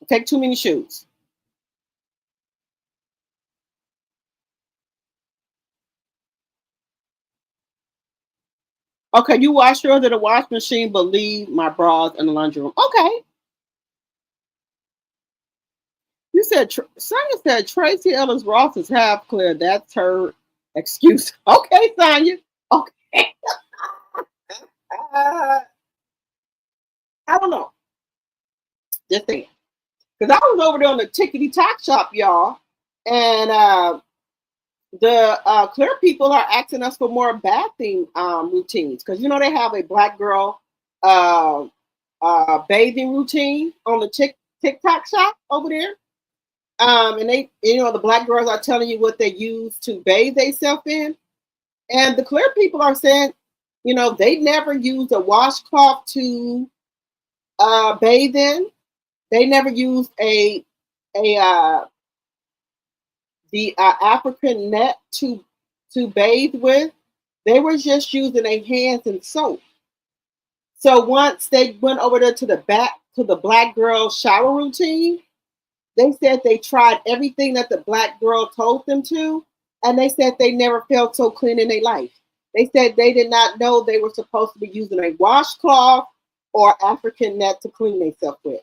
I take too many shoes. Okay, you wash yours at the wash machine, but leave my bras in the laundry room. Okay. You said, Sonya said Tracy Ellis Ross is half clear. That's her Excuse. Okay, Sonya. Okay. I don't know. Just saying. Because I was over there on the Tickety Talk Shop, y'all, and the clear people are asking us for more bathing routines. Because, you know, they have a black girl bathing routine on the TikTok shop over there. And they, you know, the black girls are telling you what they use to bathe themselves in. And the clear people are saying, you know, they never use a washcloth to bathe in. They never used the African net to bathe with. They were just using their hands and soap. So once they went over there to the black girl shower routine, they said they tried everything that the black girl told them to, and they said they never felt so clean in their life. They said they did not know they were supposed to be using a washcloth or African net to clean themselves with.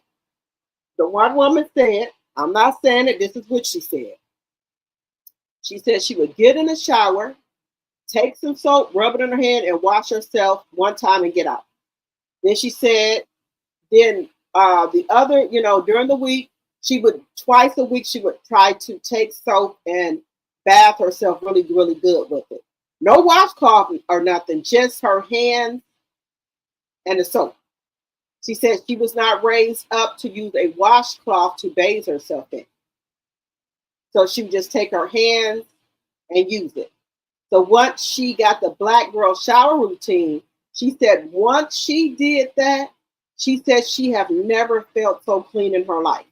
The one woman said, I'm not saying it, this is what she said. She said she would get in the shower, take some soap, rub it in her hand, and wash herself one time and get out. Then she said, then the other, you know, during the week, twice a week, she would try to take soap and bath herself really, really good with it. No washcloth or nothing, just her hands and the soap. She said she was not raised up to use a washcloth to bathe herself in. So she would just take her hands and use it. So once she got the black girl shower routine, she said once she did that, she said she have never felt so clean in her life.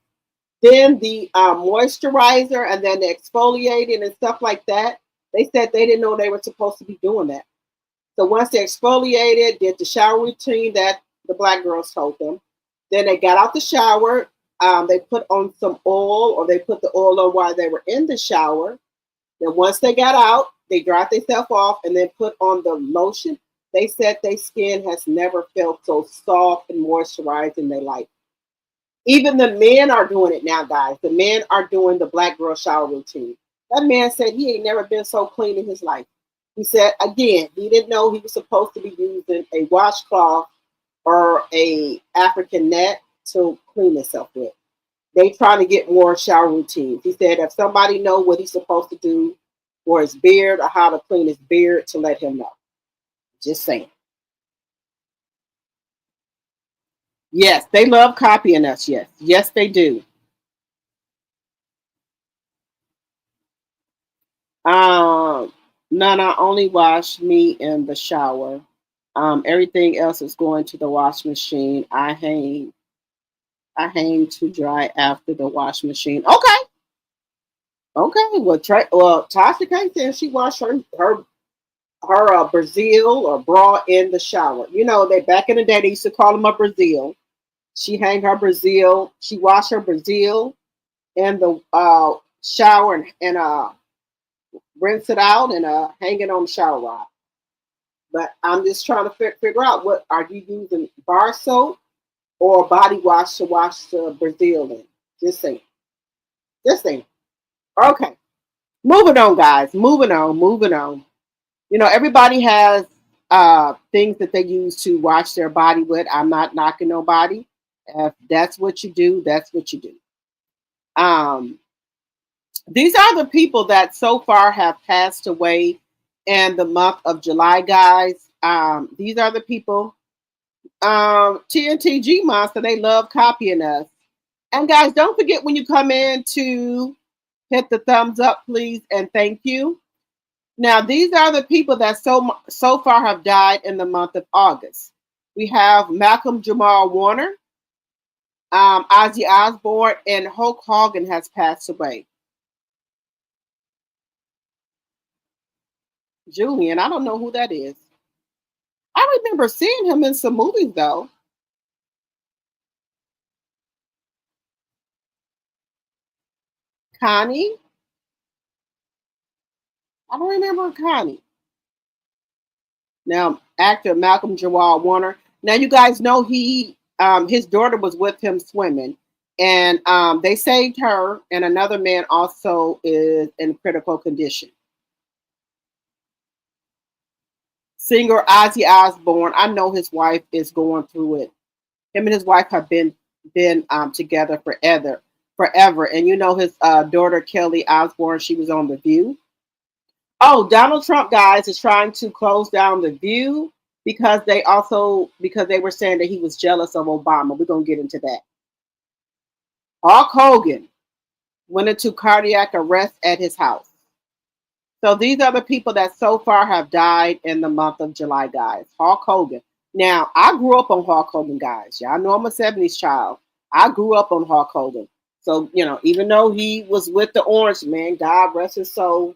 Then the moisturizer and then the exfoliating and stuff like that, they said they didn't know they were supposed to be doing that. So once they exfoliated, did the shower routine that the black girls told them, then they got out the shower, they put on some oil, or they put the oil on while they were in the shower. Then once they got out, they dried themselves off and then put on the lotion. They said their skin has never felt so soft and moisturized in their life. Even the men are doing it now, guys. The men are doing the black girl shower routine. That man said he ain't never been so clean in his life. He said, again, he didn't know he was supposed to be using a washcloth or a African net to clean himself with. They trying to get more shower routines. He said if somebody know what he's supposed to do for his beard or how to clean his beard, to let him know. Just saying. Yes, they love copying us. Yes. Yes, they do. Nana only wash me in the shower. Everything else is going to the wash machine. I hang to dry after the wash machine. Okay. Well, Tasha K said she washed her Brazil or bra in the shower. You know, they back in the day they used to call them a Brazil. She hang her Brazil. She washed her Brazil in the shower and rinse it out and hang it on the shower rod. But I'm just trying to figure out, what are you using, bar soap or body wash to wash the Brazil in? Just saying. Okay. Moving on, guys. Moving on. You know, everybody has things that they use to wash their body with. I'm not knocking nobody. If that's what you do, that's what you do. These are the people that so far have passed away in the month of July, guys. These are the people. TNTG Monster, they love copying us. And guys, don't forget when you come in to hit the thumbs up, please, and thank you. Now, these are the people that so far have died in the month of August. We have Malcolm Jamal Warner, Ozzy Osbourne, and Hulk Hogan has passed away. Julian, I don't know who that is. I remember seeing him in some movies, though. Connie? I don't remember Connie. Now, actor Malcolm Jamal Warner. Now, you guys know his daughter was with him swimming, and they saved her, and another man also is in critical condition. Singer Ozzy Osbourne. I know his wife is going through it. Him and his wife have been together forever. And you know his daughter Kelly Osbourne, she was on The View. Oh, Donald Trump, guys, is trying to close down The View because they were saying that he was jealous of Obama. We're gonna get into that. Hulk Hogan went into cardiac arrest at his house. So these are the people that so far have died in the month of July, guys. Hulk Hogan. Now, I grew up on Hulk Hogan, guys. Y'all know I'm a 70s child. I grew up on Hulk Hogan. So, you know, even though he was with the Orange Man, God rest his soul,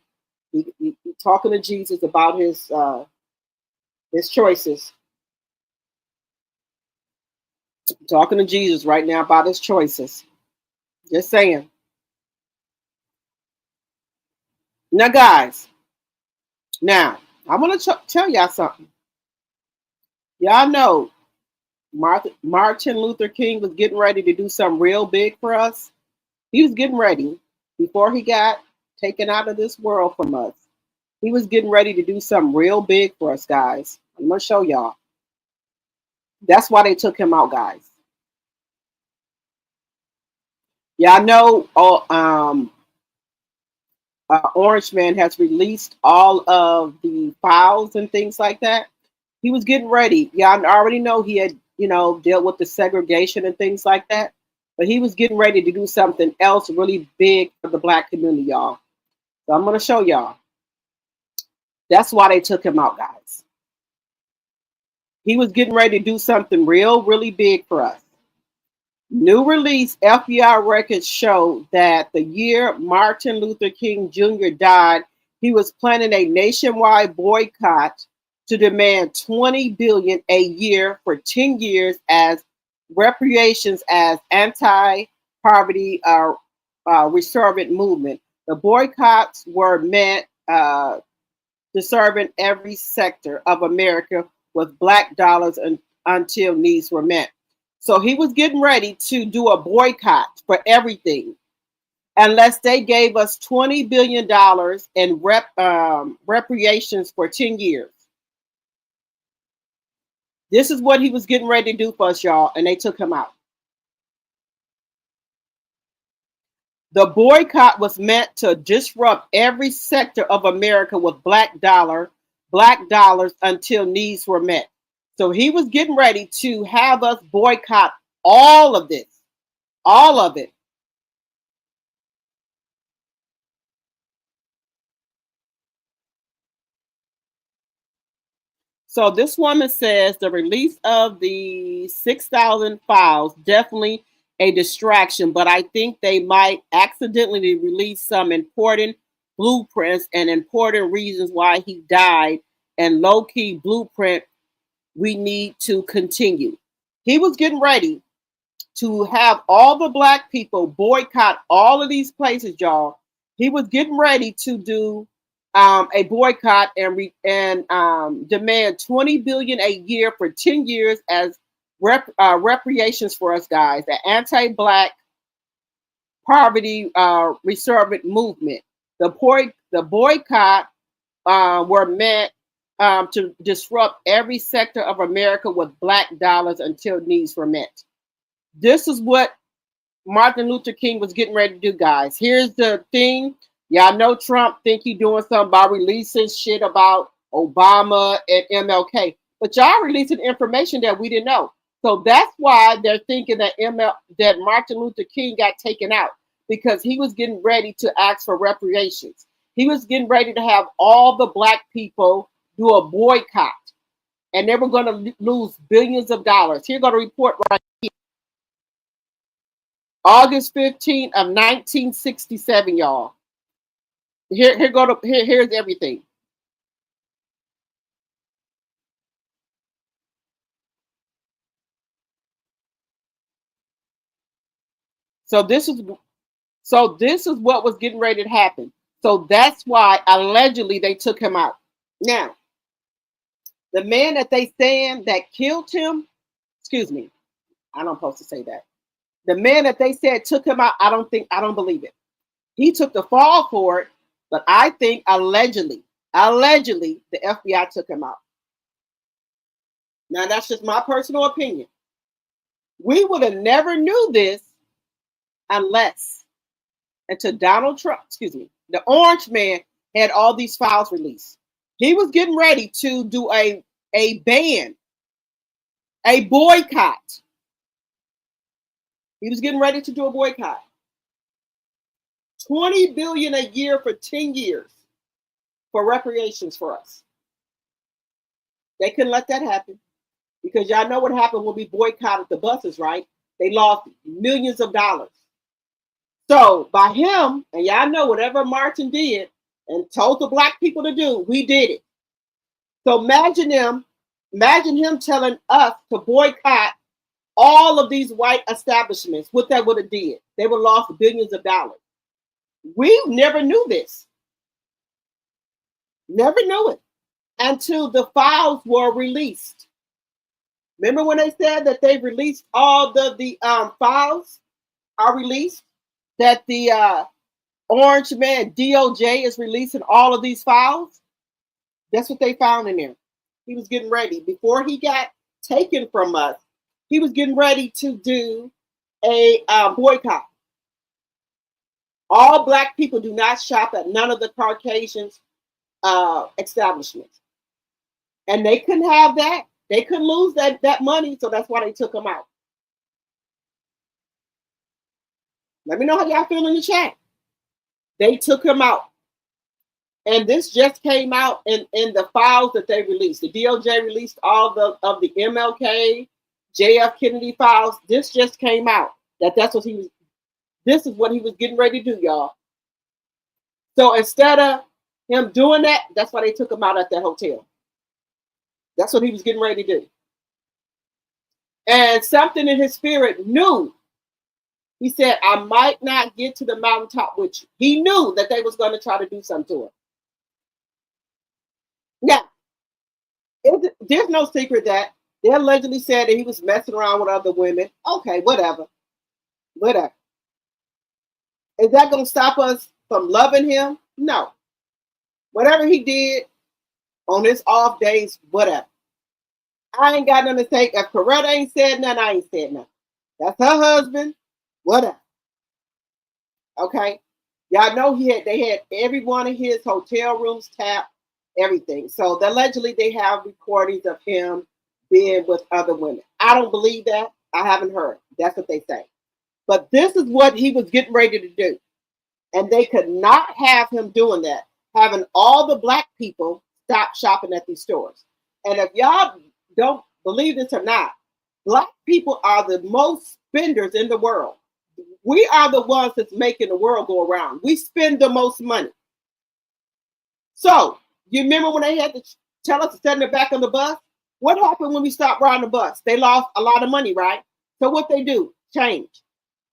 he talking to Jesus about his choices. Talking to Jesus right now about his choices. Just saying. Now, guys, I want to tell y'all something. Y'all know Martin Luther King was getting ready to do something real big for us. He was getting ready before he got taken out of this world from us. He was getting ready to do something real big for us, guys. I'm going to show y'all. That's why they took him out, guys. Y'all know Orange Man has released all of the files and things like that. He was getting ready. Y'all already know he had, dealt with the segregation and things like that. But he was getting ready to do something else really big for the Black community, y'all. So I'm going to show y'all. That's why they took him out, guys. He was getting ready to do something really big for us. New release FBI records show that the year Martin Luther King Jr. died, he was planning a nationwide boycott to demand $20 billion a year for 10 years as reparations as anti-poverty resurgent movement. The boycotts were meant to serve in every sector of America with Black dollars until needs were met. So he was getting ready to do a boycott for everything unless they gave us $20 billion in reparations for 10 years. This is what he was getting ready to do for us, y'all, and they took him out. The boycott was meant to disrupt every sector of America with Black dollars until needs were met. So he was getting ready to have us boycott all of this, all of it. So this woman says the release of the 6,000 files definitely a distraction, but I think they might accidentally release some important blueprints and important reasons why he died and low-key blueprint we need to continue. He was getting ready to have all the Black people boycott all of these places, y'all. He was getting ready to do a boycott and demand $20 billion a year for 10 years as reparations for us, guys. The anti-Black poverty resurgent movement. The boycott were meant to disrupt every sector of America with Black dollars until needs were met. This is what Martin Luther King was getting ready to do, guys. Here's the thing. Y'all know Trump think he doing something about releasing shit about Obama and MLK. But y'all releasing information that we didn't know. So that's why they're thinking that that Martin Luther King got taken out, because he was getting ready to ask for reparations. He was getting ready to have all the Black people do a boycott, and they were going to lose billions of dollars. Here go the report right here. August 15th of 1967, y'all. Here's everything. So this is what was getting ready to happen. So that's why allegedly they took him out. Now, the man that they saying that killed him, excuse me, I don't supposed to say that. The man that they said took him out, I don't believe it. He took the fall for it, but I think allegedly the FBI took him out. Now, that's just my personal opinion. We would have never knew this until Donald Trump, the orange man had all these files released. He was getting ready to do a ban, a boycott. He was getting ready to do a boycott. $20 billion a year for 10 years for reparations for us. They couldn't let that happen because y'all know what happened when we boycotted the buses, right? They lost millions of dollars. So by him, and y'all know whatever Martin did and told the black people to do, we did it. So imagine him telling us to boycott all of these white establishments. What that would have did, they would have lost billions of dollars. We never knew this. Never knew it until the files were released. Remember when they said that they released all the files are released? That the orange man DOJ is releasing all of these files? That's what they found in there. He was getting ready. Before he got taken from us, he was getting ready to do a boycott. All black people do not shop at none of the Caucasians' establishments. And they couldn't have that. They couldn't lose that money, so that's why they took them out. Let me know how y'all feel in the chat. They took him out. And this just came out in the files that they released. The DOJ released all of the MLK, JF Kennedy files. This just came out. This is what he was getting ready to do, y'all. So instead of him doing that, that's why they took him out at that hotel. That's what he was getting ready to do. And something in his spirit knew. He said, I might not get to the mountaintop with you. He knew that they was going to try to do something to him. Now, there's no secret that they allegedly said that he was messing around with other women. Okay, whatever. Is that going to stop us from loving him? No. Whatever he did on his off days, whatever. I ain't got nothing to say. If Coretta ain't said nothing, I ain't said nothing. That's her husband. Whatever. Okay. Y'all know they had every one of his hotel rooms tapped, everything. So allegedly they have recordings of him being with other women. I don't believe that. I haven't heard. That's what they say. But this is what he was getting ready to do. And they could not have him doing that, having all the black people stop shopping at these stores. And if y'all don't believe this or not, black people are the most spenders in the world. We are the ones that's making the world go around. We spend the most money. So, you remember when they had to tell us to sit in the back of the bus? What happened when we stopped riding the bus? They lost a lot of money, right? So what they do? Change.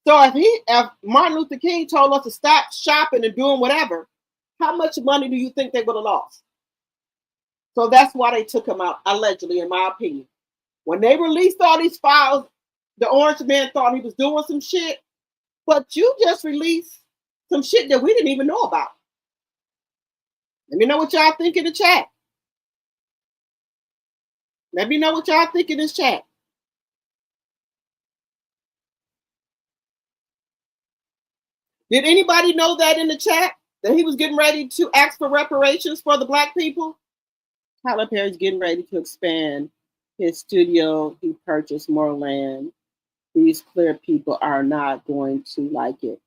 So if Martin Luther King told us to stop shopping and doing whatever, how much money do you think they would have lost? So that's why they took him out, allegedly, in my opinion. When they released all these files, the orange man thought he was doing some shit, but you just released some shit that we didn't even know about. Let me know what y'all think in the chat. Let me know what y'all think in this chat. Did anybody know that in the chat? That he was getting ready to ask for reparations for the black people? Tyler Perry's getting ready to expand his studio. He purchased more land. These clear people are not going to like it.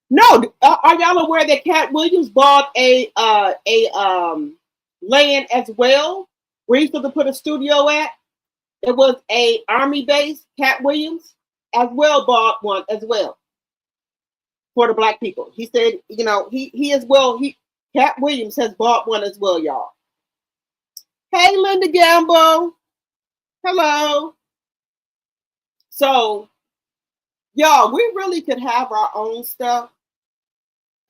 No, are y'all aware that Cat Williams bought a land as well, where he's going to put a studio at? It was a army base. Cat Williams as well bought one as well for the black people. He said, you know, he as well. Cat Williams has bought one as well, y'all. Hey, Linda Gamble. Hello. So, y'all, we really could have our own stuff.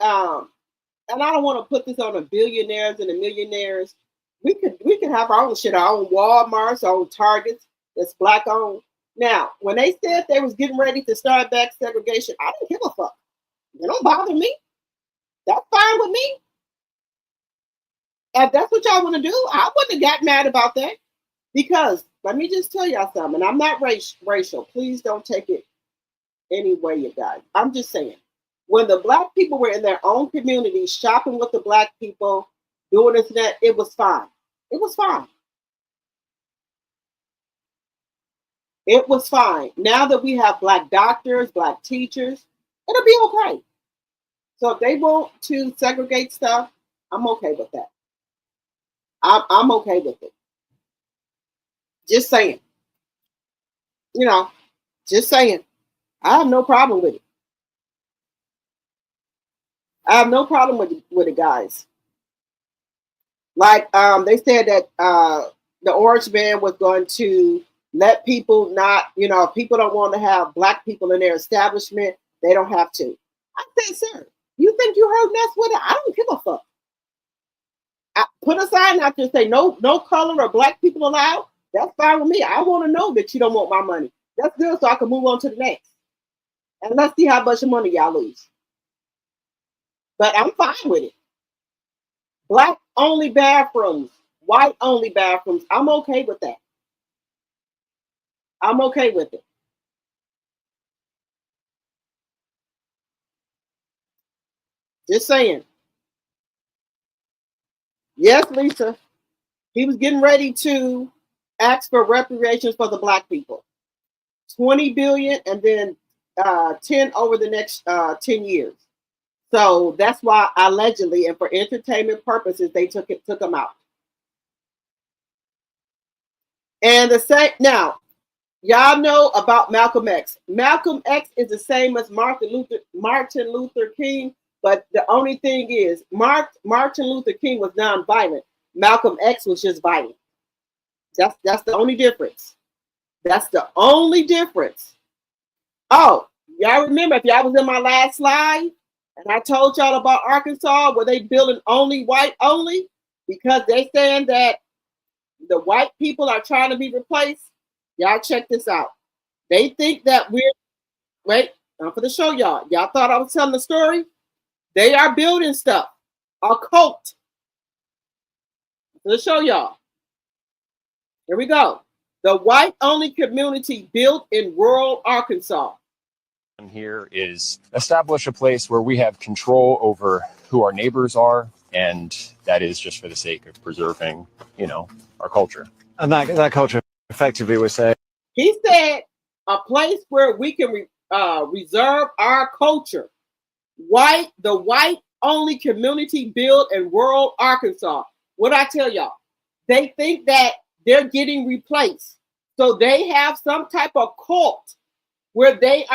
And I don't want to put this on the billionaires and the millionaires. We could have our own shit, our own Walmarts, our own Targets that's black owned. Now, when they said they was getting ready to start back segregation, I didn't give a fuck. It don't bother me. That's fine with me. If that's what y'all want to do, I wouldn't have got mad about that. Because let me just tell y'all something. I'm not racial. Please don't take it any way, you guys. I'm just saying. When the black people were in their own community, shopping with the black people, doing this and that, it was fine. It was fine. It was fine. Now that we have black doctors, black teachers, it'll be okay. So if they want to segregate stuff, I'm okay with that. I'm okay with it. Just saying. You know, just saying. I have no problem with it. I have no problem with it, guys. Like they said that the Orange Man was going to let people not, if people don't want to have black people in their establishment, they don't have to. I said, sir, you think you heard mess with it? I don't give a fuck. I put a sign out there say no color or black people allowed. That's fine with me. I want to know that you don't want my money. That's good, so I can move on to the next. And let's see how much money y'all lose. But I'm fine with it. Black only bathrooms, white only bathrooms. I'm okay with that. I'm okay with it. Just saying. Yes, Lisa. He was getting ready to ask for reparations for the black people. 20 billion and then 10 over the next 10 years. So that's why allegedly and for entertainment purposes, they took them out. And the same now, y'all know about Malcolm X. Malcolm X is the same as Martin Luther King, but the only thing is Martin Luther King was nonviolent. Malcolm X was just violent. That's the only difference. That's the only difference. Oh, y'all remember if y'all was in my last slide and I told y'all about Arkansas where they building only white only because they saying that the white people are trying to be replaced. Y'all check this out. They think that I'm going to show y'all. Y'all thought I was telling the story? They are building stuff. A cult. Let's show y'all. Here we go. The white-only community built in rural Arkansas. Here is establish a place where we have control over who our neighbors are, and that is just for the sake of preserving, our culture. And that culture, effectively, we're saying. He said a place where we can reserve our culture. The white-only community built in rural Arkansas. What I tell y'all, they think that they're getting replaced. So they have some type of cult where they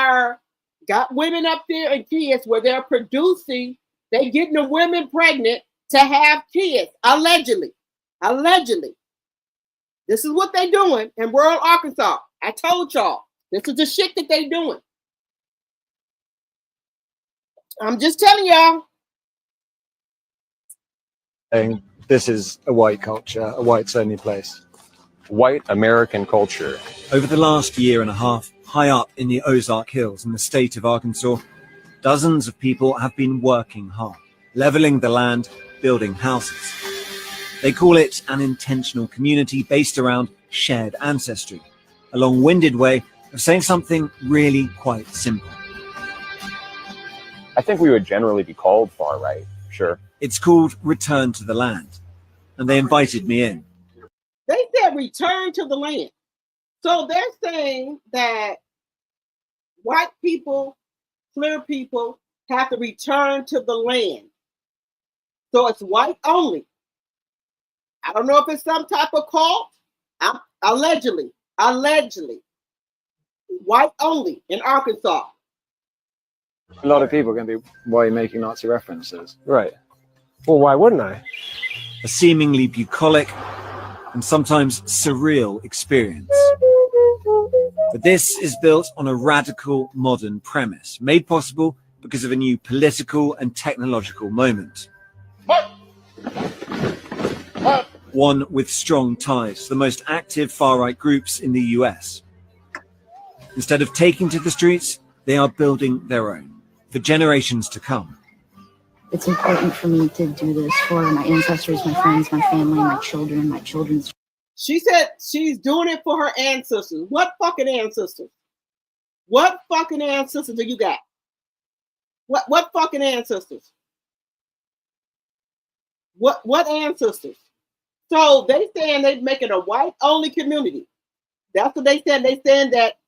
got women up there and kids where they're producing, they getting the women pregnant to have kids, allegedly. Allegedly. This is what they're doing in rural Arkansas. I told y'all, this is the shit that they doing. I'm just telling y'all. This is a white culture, a whites only place. White American culture. Over the last year and a half, high up in the Ozark Hills in the state of Arkansas, dozens of people have been working hard, leveling the land, building houses. They call it an intentional community based around shared ancestry, a long-winded way of saying something really quite simple. I think we would generally be called far right, sure. It's called Return to the Land, and they invited me in. They said return to the land. So they're saying that white people, clear people, have to return to the land. So it's white only. I don't know if it's some type of cult. Allegedly. White only in Arkansas. A lot of people are going to be, why are you making Nazi references? Right. Well, why wouldn't I? A seemingly bucolic and sometimes surreal experience. But this is built on a radical modern premise, made possible because of a new political and technological moment. One with strong ties to the most active far-right groups in the US. Instead of taking to the streets, they are building their own, for generations to come. It's important for me to do this for my ancestors, my friends, my family, my children, my children's. She said she's doing it for her ancestors. What fucking ancestors? What fucking ancestors do you got? What fucking ancestors? What ancestors? So they saying they making a white only community. That's what they said. They saying that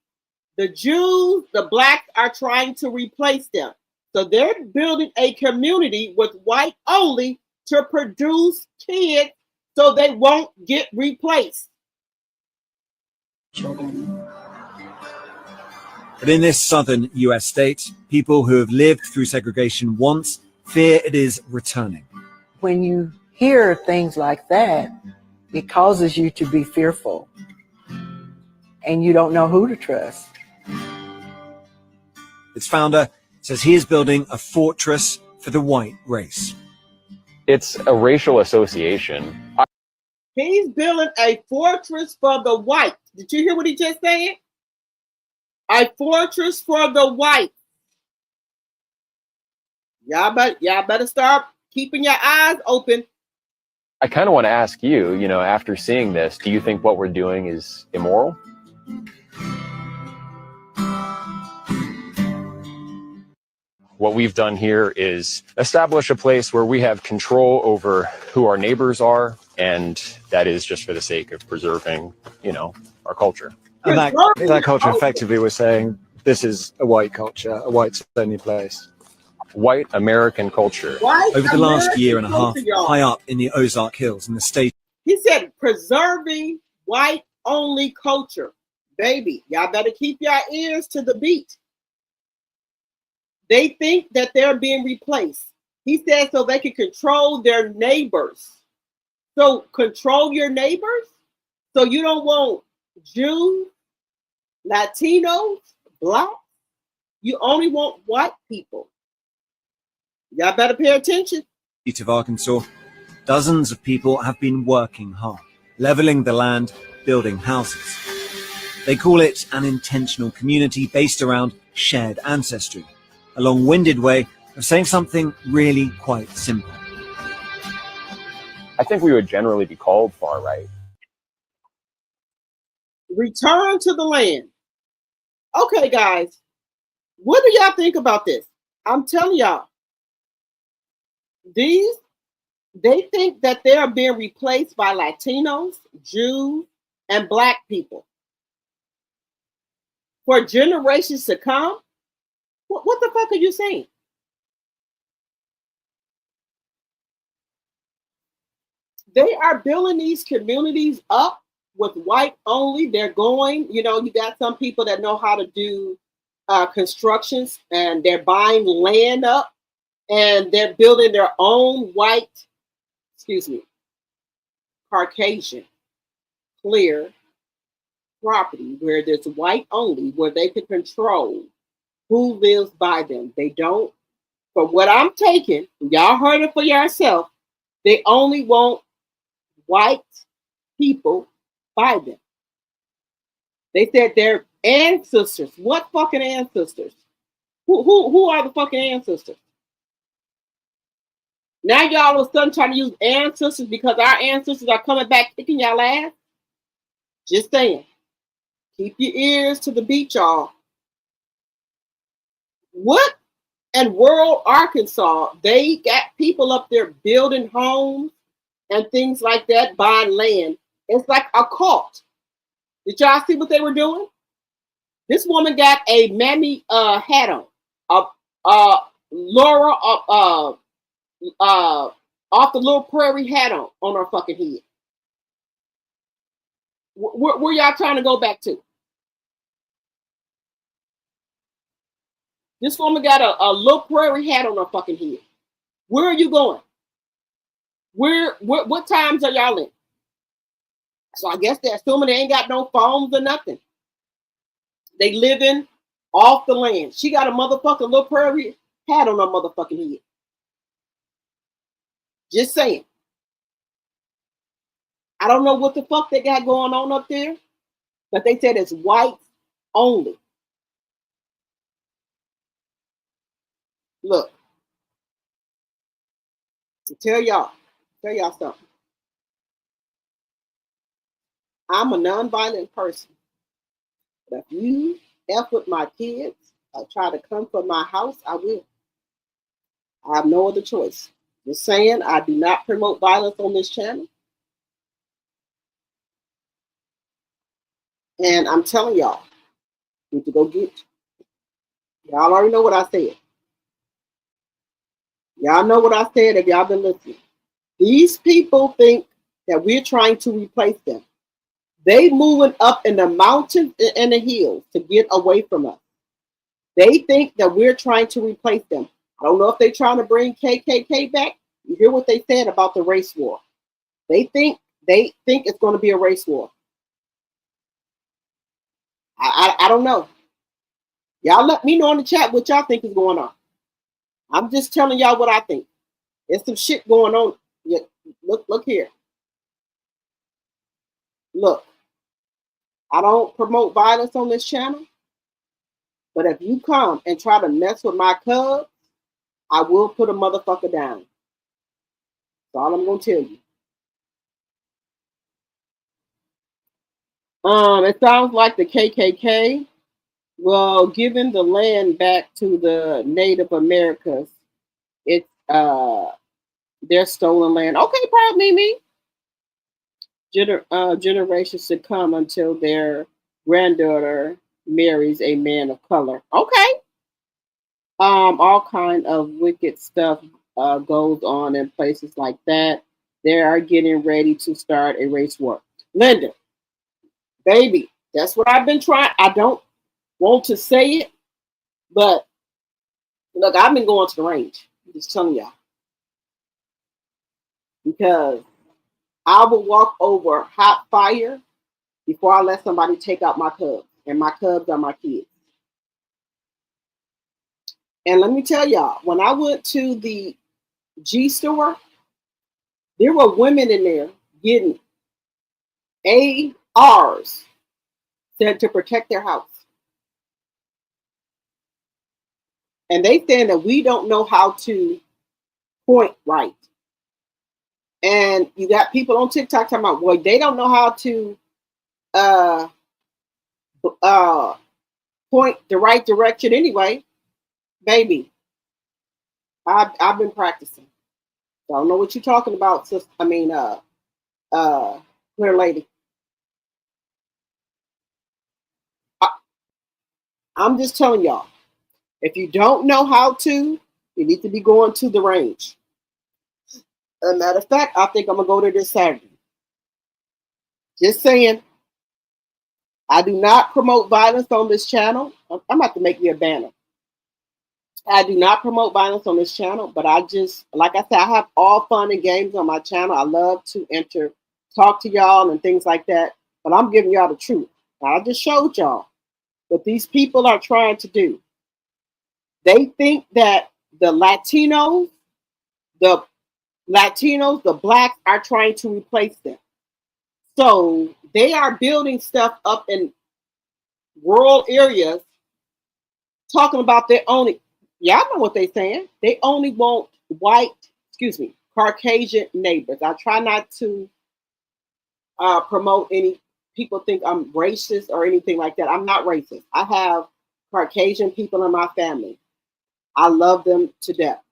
the Jews, the blacks are trying to replace them. So they're building a community with white only to produce kids so they won't get replaced. But in this southern US state, people who have lived through segregation once fear it is returning. When you hear things like that, it causes you to be fearful and you don't know who to trust. Its founder says he is building a fortress for the white race. It's a racial association. He's building a fortress for the white. Did you hear what he just said? A fortress for the white. Y'all better start keeping your eyes open. I kind of want to ask you, after seeing this, do you think what we're doing is immoral? What we've done here is establish a place where we have control over who our neighbors are, and that is just for the sake of preserving, our culture. And that culture effectively was saying, this is a white culture, a whites-only place. White American culture. Over the last year and a half, high up in the Ozark Hills in the state. He said, preserving white-only culture. Baby, y'all better keep your ears to the beat. They think that they're being replaced. He said so they can control their neighbors. So control your neighbors? So you don't want Jews, Latinos, blacks? You only want white people. Y'all better pay attention. Of Arkansas, dozens of people have been working hard, leveling the land, building houses. They call it an intentional community based around shared ancestry, a long-winded way of saying something really quite simple. I think we would generally be called far right. Return to the land. Okay, guys, what do y'all think about this? I'm telling y'all, they think that they are being replaced by Latinos, Jews, and black people. For generations to come, what the fuck are you saying? They are building these communities up with white only. They're going, you got some people that know how to do constructions, and they're buying land up, and they're building their own Caucasian, clear property where there's white only, where they can control who lives by them. They don't, for what I'm taking, y'all heard it for yourself, they only want white people by them. They said their ancestors. What fucking ancestors? Who are the fucking ancestors? Now y'all all of a sudden trying to use ancestors because our ancestors are coming back kicking y'all ass? Just saying. Keep your ears to the beat, y'all. What in rural Arkansas, they got people up there building homes and things like that, buying land. It's like a cult. Did y'all see what they were doing? This woman got a mammy hat on. Laura off the Little Prairie hat on her fucking head. Where y'all trying to go back to? This woman got a Little Prairie hat on her fucking head. Where are you going? What times are y'all in? So I guess they're assuming they ain't got no phones or nothing. They living off the land. She got a motherfucking Little Prairie hat on her motherfucking head. Just saying. I don't know what the fuck they got going on up there, but they said it's white only. Look, tell y'all something. I'm a non-violent person. But if you F with my kids or try to come for my house, I will. I have no other choice. Just saying, I do not promote violence on this channel. And I'm telling y'all, you need to go get you. Y'all already know what I said. Y'all know what I said if y'all been listening. These people think that we're trying to replace them. They moving up in the mountains and the hills to get away from us. They think that we're trying to replace them. I don't know if they're trying to bring KKK back. You hear what they said about the race war. They think it's going to be a race war. I don't know. Y'all let me know in the chat what y'all think is going on. I'm just telling y'all what I think. There's some shit going on. Yeah, look here. Look, I don't promote violence on this channel, but if you come and try to mess with my cubs, I will put a motherfucker down. That's all I'm gonna tell you. It sounds like the KKK. Well, giving the land back to the Native Americans, it's their stolen land. Okay, probably me. Generations to come until their granddaughter marries a man of color. Okay. All kind of wicked stuff goes on in places like that. They are getting ready to start a race war. Linda, baby, that's what I've been trying. I don't want to say it, but look, I've been going to the range. I'm just telling y'all. Because I will walk over hot fire before I let somebody take out my cubs. And my cubs are my kids. And let me tell y'all, when I went to the G store, there were women in there getting ARs said to protect their house. And they saying that we don't know how to point right. And you got people on TikTok talking about, well, they don't know how to point the right direction anyway. Baby, I've been practicing. I don't know what you're talking about, sister. I mean, clear lady. I'm just telling y'all, if you don't know how to, you need to be going to the range. As a matter of fact, I think I'm gonna go there this Saturday. Just saying. I do not promote violence on this channel. I'm about to make me a banner. I do not promote violence on this channel, but I just, like I said, I have all fun and games on my channel. I love to talk to y'all and things like that, but I'm giving y'all the truth. I just showed y'all what these people are trying to do. They think that the Latinos, the blacks are trying to replace them. So they are building stuff up in rural areas, talking about their only, y'all know what they're saying. They only want Caucasian neighbors. I try not to promote any, people think I'm racist or anything like that. I'm not racist. I have Caucasian people in my family. I love them to death.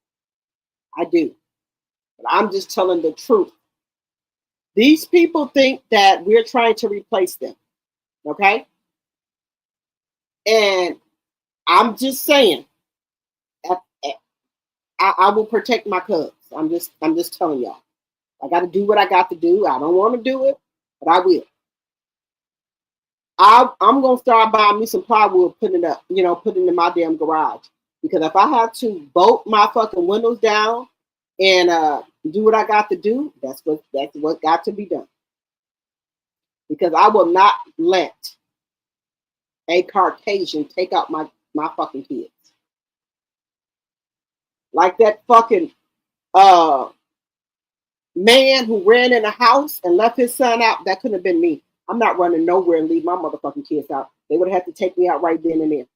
I do. But I'm just telling the truth. These people think that we're trying to replace them. Okay? And I'm just saying, I will protect my cubs. I'm just telling y'all. I got to do what I got to do. I don't want to do it, but I will. I'm gonna start buying me some plywood, putting it up, putting it in my damn garage. Because if I have to bolt my fucking windows down and do what I got to do, that's what got to be done. Because I will not let a Caucasian take out my fucking kids. Like that fucking man who ran in a house and left his son out. That couldn't have been me. I'm not running nowhere and leave my motherfucking kids out. They would have to take me out right then and there.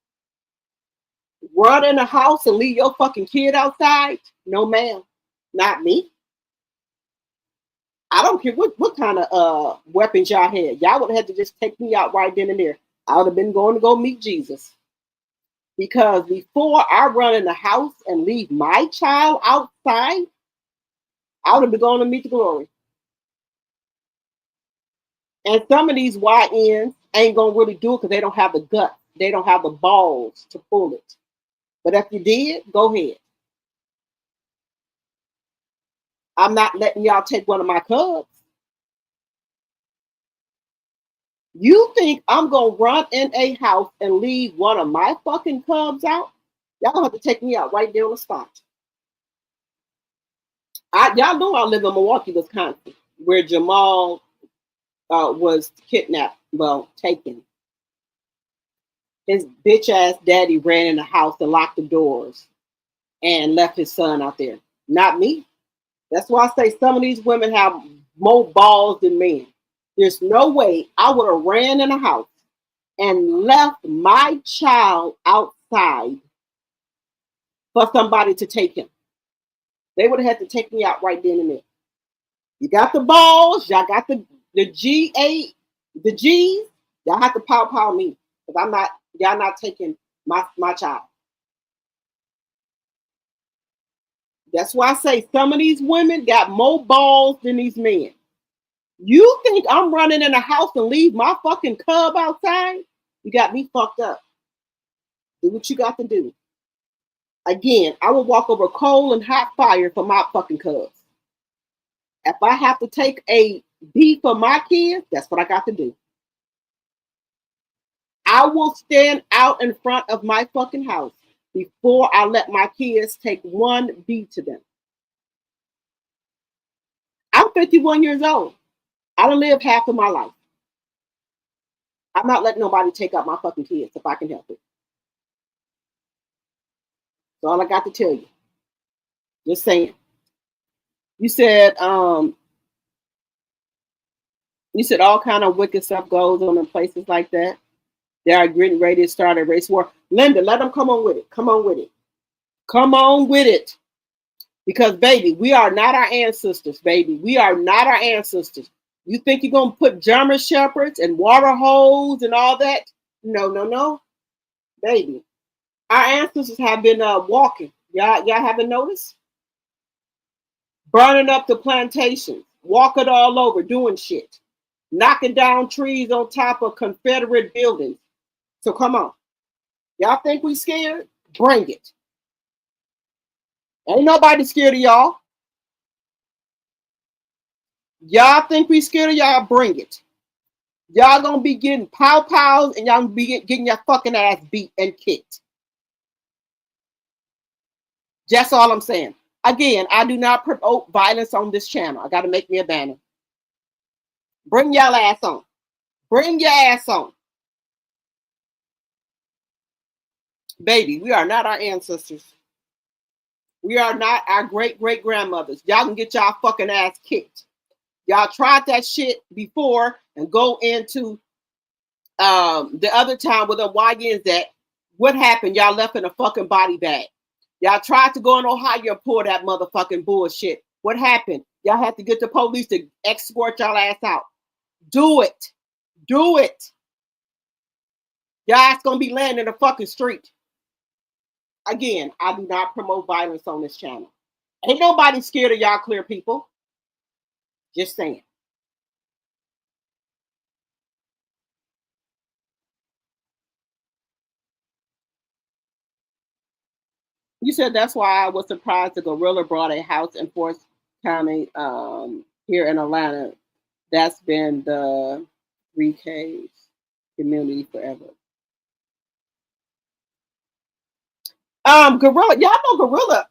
Run in a house and leave your fucking kid outside? No, ma'am. Not me. I don't care what kind of weapons y'all had. Y'all would have had to just take me out right then and there. I would have been going to go meet Jesus. Because before I run in the house and leave my child outside, I would have been going to meet the glory. And some of these YNs ain't going to really do it because they don't have the guts. They don't have the balls to pull it. But if you did, go ahead. I'm not letting y'all take one of my cubs. You think I'm going to run in a house and leave one of my fucking cubs out? Y'all going to have to take me out right there on the spot. Y'all know I live in Milwaukee, Wisconsin, where Jamal was kidnapped, taken. His bitch ass daddy ran in the house and locked the doors and left his son out there. Not me. That's why I say some of these women have more balls than men. There's no way I would have ran in a house and left my child outside for somebody to take him. They would have had to take me out right then and there. You got the balls, y'all got the G8, the G's, y'all have to pow me. Because y'all not taking my child. That's why I say some of these women got more balls than these men. You think I'm running in a house and leave my fucking cub outside? You got me fucked up. Do what you got to do. Again, I will walk over coal and hot fire for my fucking cubs. If I have to take a beat for my kids, that's what I got to do. I will stand out in front of my fucking house before I let my kids take one beat to them. I'm 51 years old. I done lived half of my life. I'm not letting nobody take out my fucking kids if I can help it. That's all I got to tell you. Just saying. You said all kind of wicked stuff goes on in places like that. They are getting ready to start a race war. Linda, let them come on with it. Come on with it. Come on with it. Because, baby, we are not our ancestors, baby. We are not our ancestors. You think you're going to put German shepherds and water holes and all that? No. Baby, our ancestors have been walking. Y'all haven't noticed? Burning up the plantations, walking all over, doing shit. Knocking down trees on top of Confederate buildings. So come on. Y'all think we scared? Bring it. Ain't nobody scared of y'all. Y'all think we scared of y'all? Bring it. Y'all gonna be getting pow-pows and y'all gonna be getting your fucking ass beat and kicked. That's all I'm saying. Again, I do not promote violence on this channel. I gotta make me a banner. Bring y'all ass on. Bring your ass on. Baby, we are not our ancestors. We are not our great-great-grandmothers. Y'all can get y'all fucking ass kicked. Y'all tried that shit before and go into the other time with the YNs that what happened? Y'all left in a fucking body bag. Y'all tried to go in Ohio and pull that motherfucking bullshit. What happened? Y'all had to get the police to escort y'all ass out. Do it. Do it. Y'all ass gonna be laying in the fucking street. Again, I do not promote violence on this channel. Ain't nobody scared of y'all clear people. Just saying. You said that's why I was surprised the gorilla brought a house in Forest County here in Atlanta. That's been the 3K's community forever. Gorilla, y'all know Gorilla.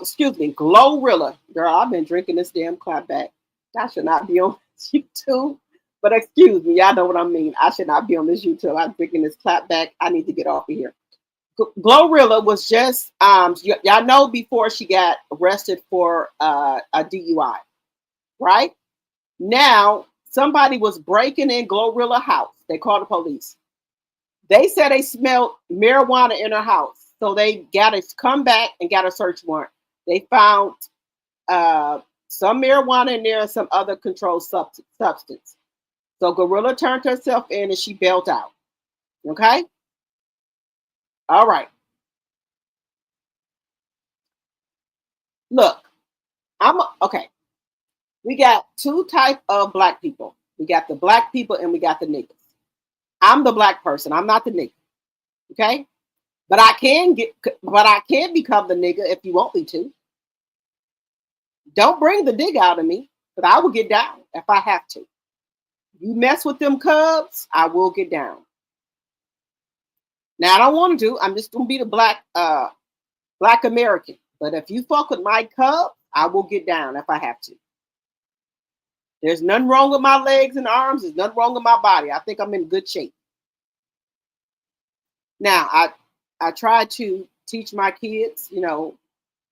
Excuse me, Glorilla. Girl, I've been drinking this damn clapback. I should not be on YouTube. But excuse me, y'all know what I mean. I should not be on this YouTube. I'm drinking this clapback. I need to get off of here. Glorilla was just, y'all know before she got arrested for a DUI, right? Now, somebody was breaking in Glorilla house. They called the police. They said they smelled marijuana in her house. So they got to come back and got a search warrant. They found some marijuana in there and some other controlled substance. So Gorilla turned herself in and she bailed out. Okay? All right. Look, okay. We got two types of black people. We got the black people and we got the niggas. I'm the black person. I'm not the nigga. Okay? But I can become the nigga if you want me to. Don't bring the dig out of me, but I will get down if I have to. You mess with them cubs, I will get down. Now I don't want to do. I'm just gonna be the black American. But if you fuck with my cub, I will get down if I have to. There's nothing wrong with my legs and arms. There's nothing wrong with my body. I think I'm in good shape. Now I try to teach my kids,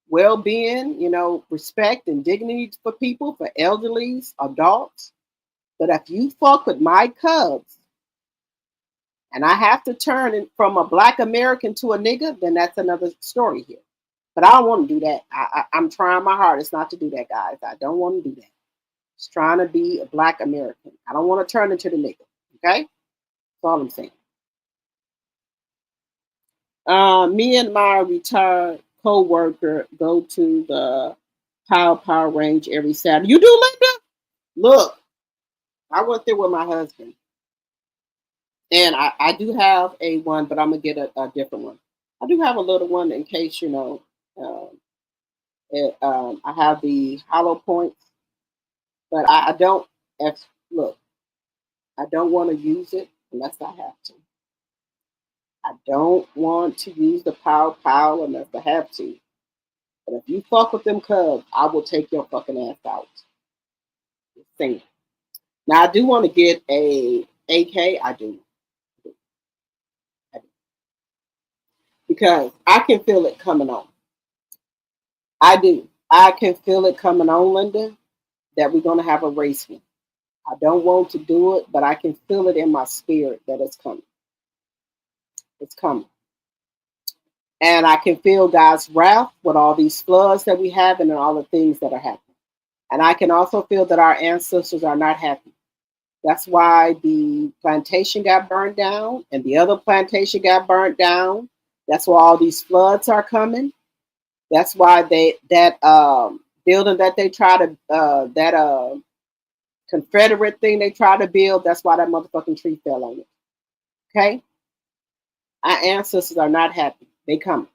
well-being, respect and dignity for people, for elderlies, adults. But if you fuck with my cubs and I have to turn from a black American to a nigga, then that's another story here. But I don't want to do that. I'm trying my hardest not to do that, guys. I don't want to do that. Just trying to be a black American. I don't want to turn into the nigga. Okay? That's all I'm saying. Me and my retired co-worker go to the Power Range every Saturday. You do, Linda? Look, I went there with my husband. And I do have a one, but I'm going to get a different one. I do have a little one in case, I have the hollow points. But I don't want to use it unless I have to. I don't want to use the pow unless I have to. But if you fuck with them cubs, I will take your fucking ass out. Just saying. Now I do want to get a AK. I do. Because I can feel it coming on. I do. I can feel it coming on, Linda, that we're going to have a race one. I don't want to do it, but I can feel it in my spirit that it's coming. It's coming. And I can feel God's wrath with all these floods that we have and all the things that are happening. And I can also feel that our ancestors are not happy. That's why the plantation got burned down and the other plantation got burned down. That's why all these floods are coming. That's why that building that they try to, that Confederate thing they try to build, that's why that motherfucking tree fell on it. Okay? Our ancestors are not happy. They coming.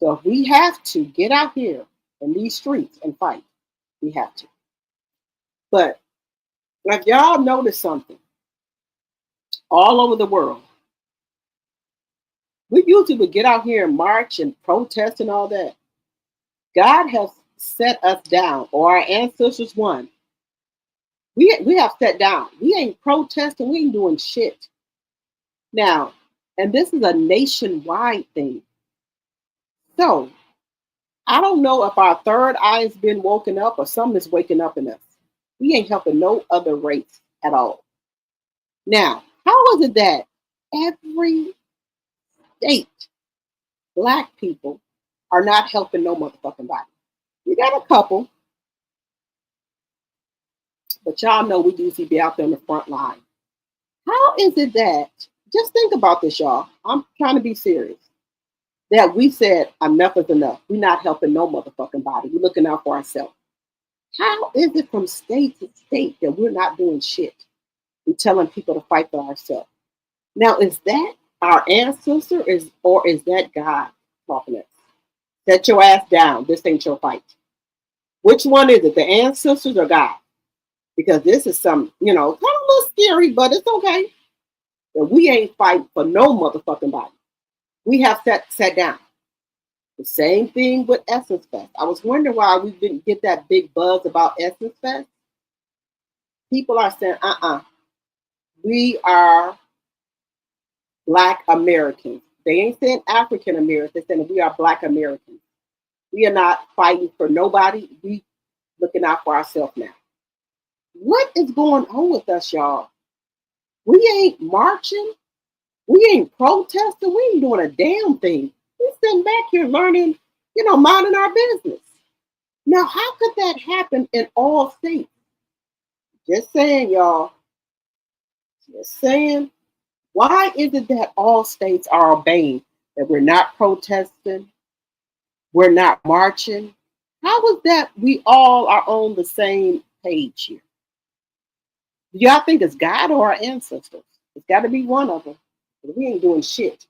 So if we have to get out here in these streets and fight, we have to. But if y'all notice something, all over the world, we usually would get out here and march and protest and all that. God has set us down, or our ancestors won. We have set down. We ain't protesting. We ain't doing shit. Now, and this is a nationwide thing. So, I don't know if our third eye has been woken up or something is waking up in us. We ain't helping no other race at all. Now, how is it that every state, black people are not helping no motherfucking body? We got a couple. But y'all know we usually be out there in the front line. How is it that, just think about this, y'all. I'm trying to be serious. That we said enough is enough. We're not helping no motherfucking body. We're looking out for ourselves. How is it from state to state that we're not doing shit? We're telling people to fight for ourselves. Now, is that our ancestor or is that God talking to us? Set your ass down. This ain't your fight. Which one is it? The ancestors or God? Because this is some, kind of a little scary, but it's okay. That we ain't fighting for no motherfucking body. We have sat down. The same thing with Essence Fest. I was wondering why we didn't get that big buzz about Essence Fest. People are saying, we are Black Americans. They ain't saying African Americans. They're saying we are Black Americans. We are not fighting for nobody. We looking out for ourselves now. What is going on with us, y'all? We ain't marching. We ain't protesting. We ain't doing a damn thing. We sitting back here learning, minding our business. Now, how could that happen in all states? Just saying, y'all. Just saying. Why is it that all states are obeying? That we're not protesting, we're not marching? How is that we all are on the same page here? Do y'all think it's God or our ancestors? It's got to be one of them. We ain't doing shit.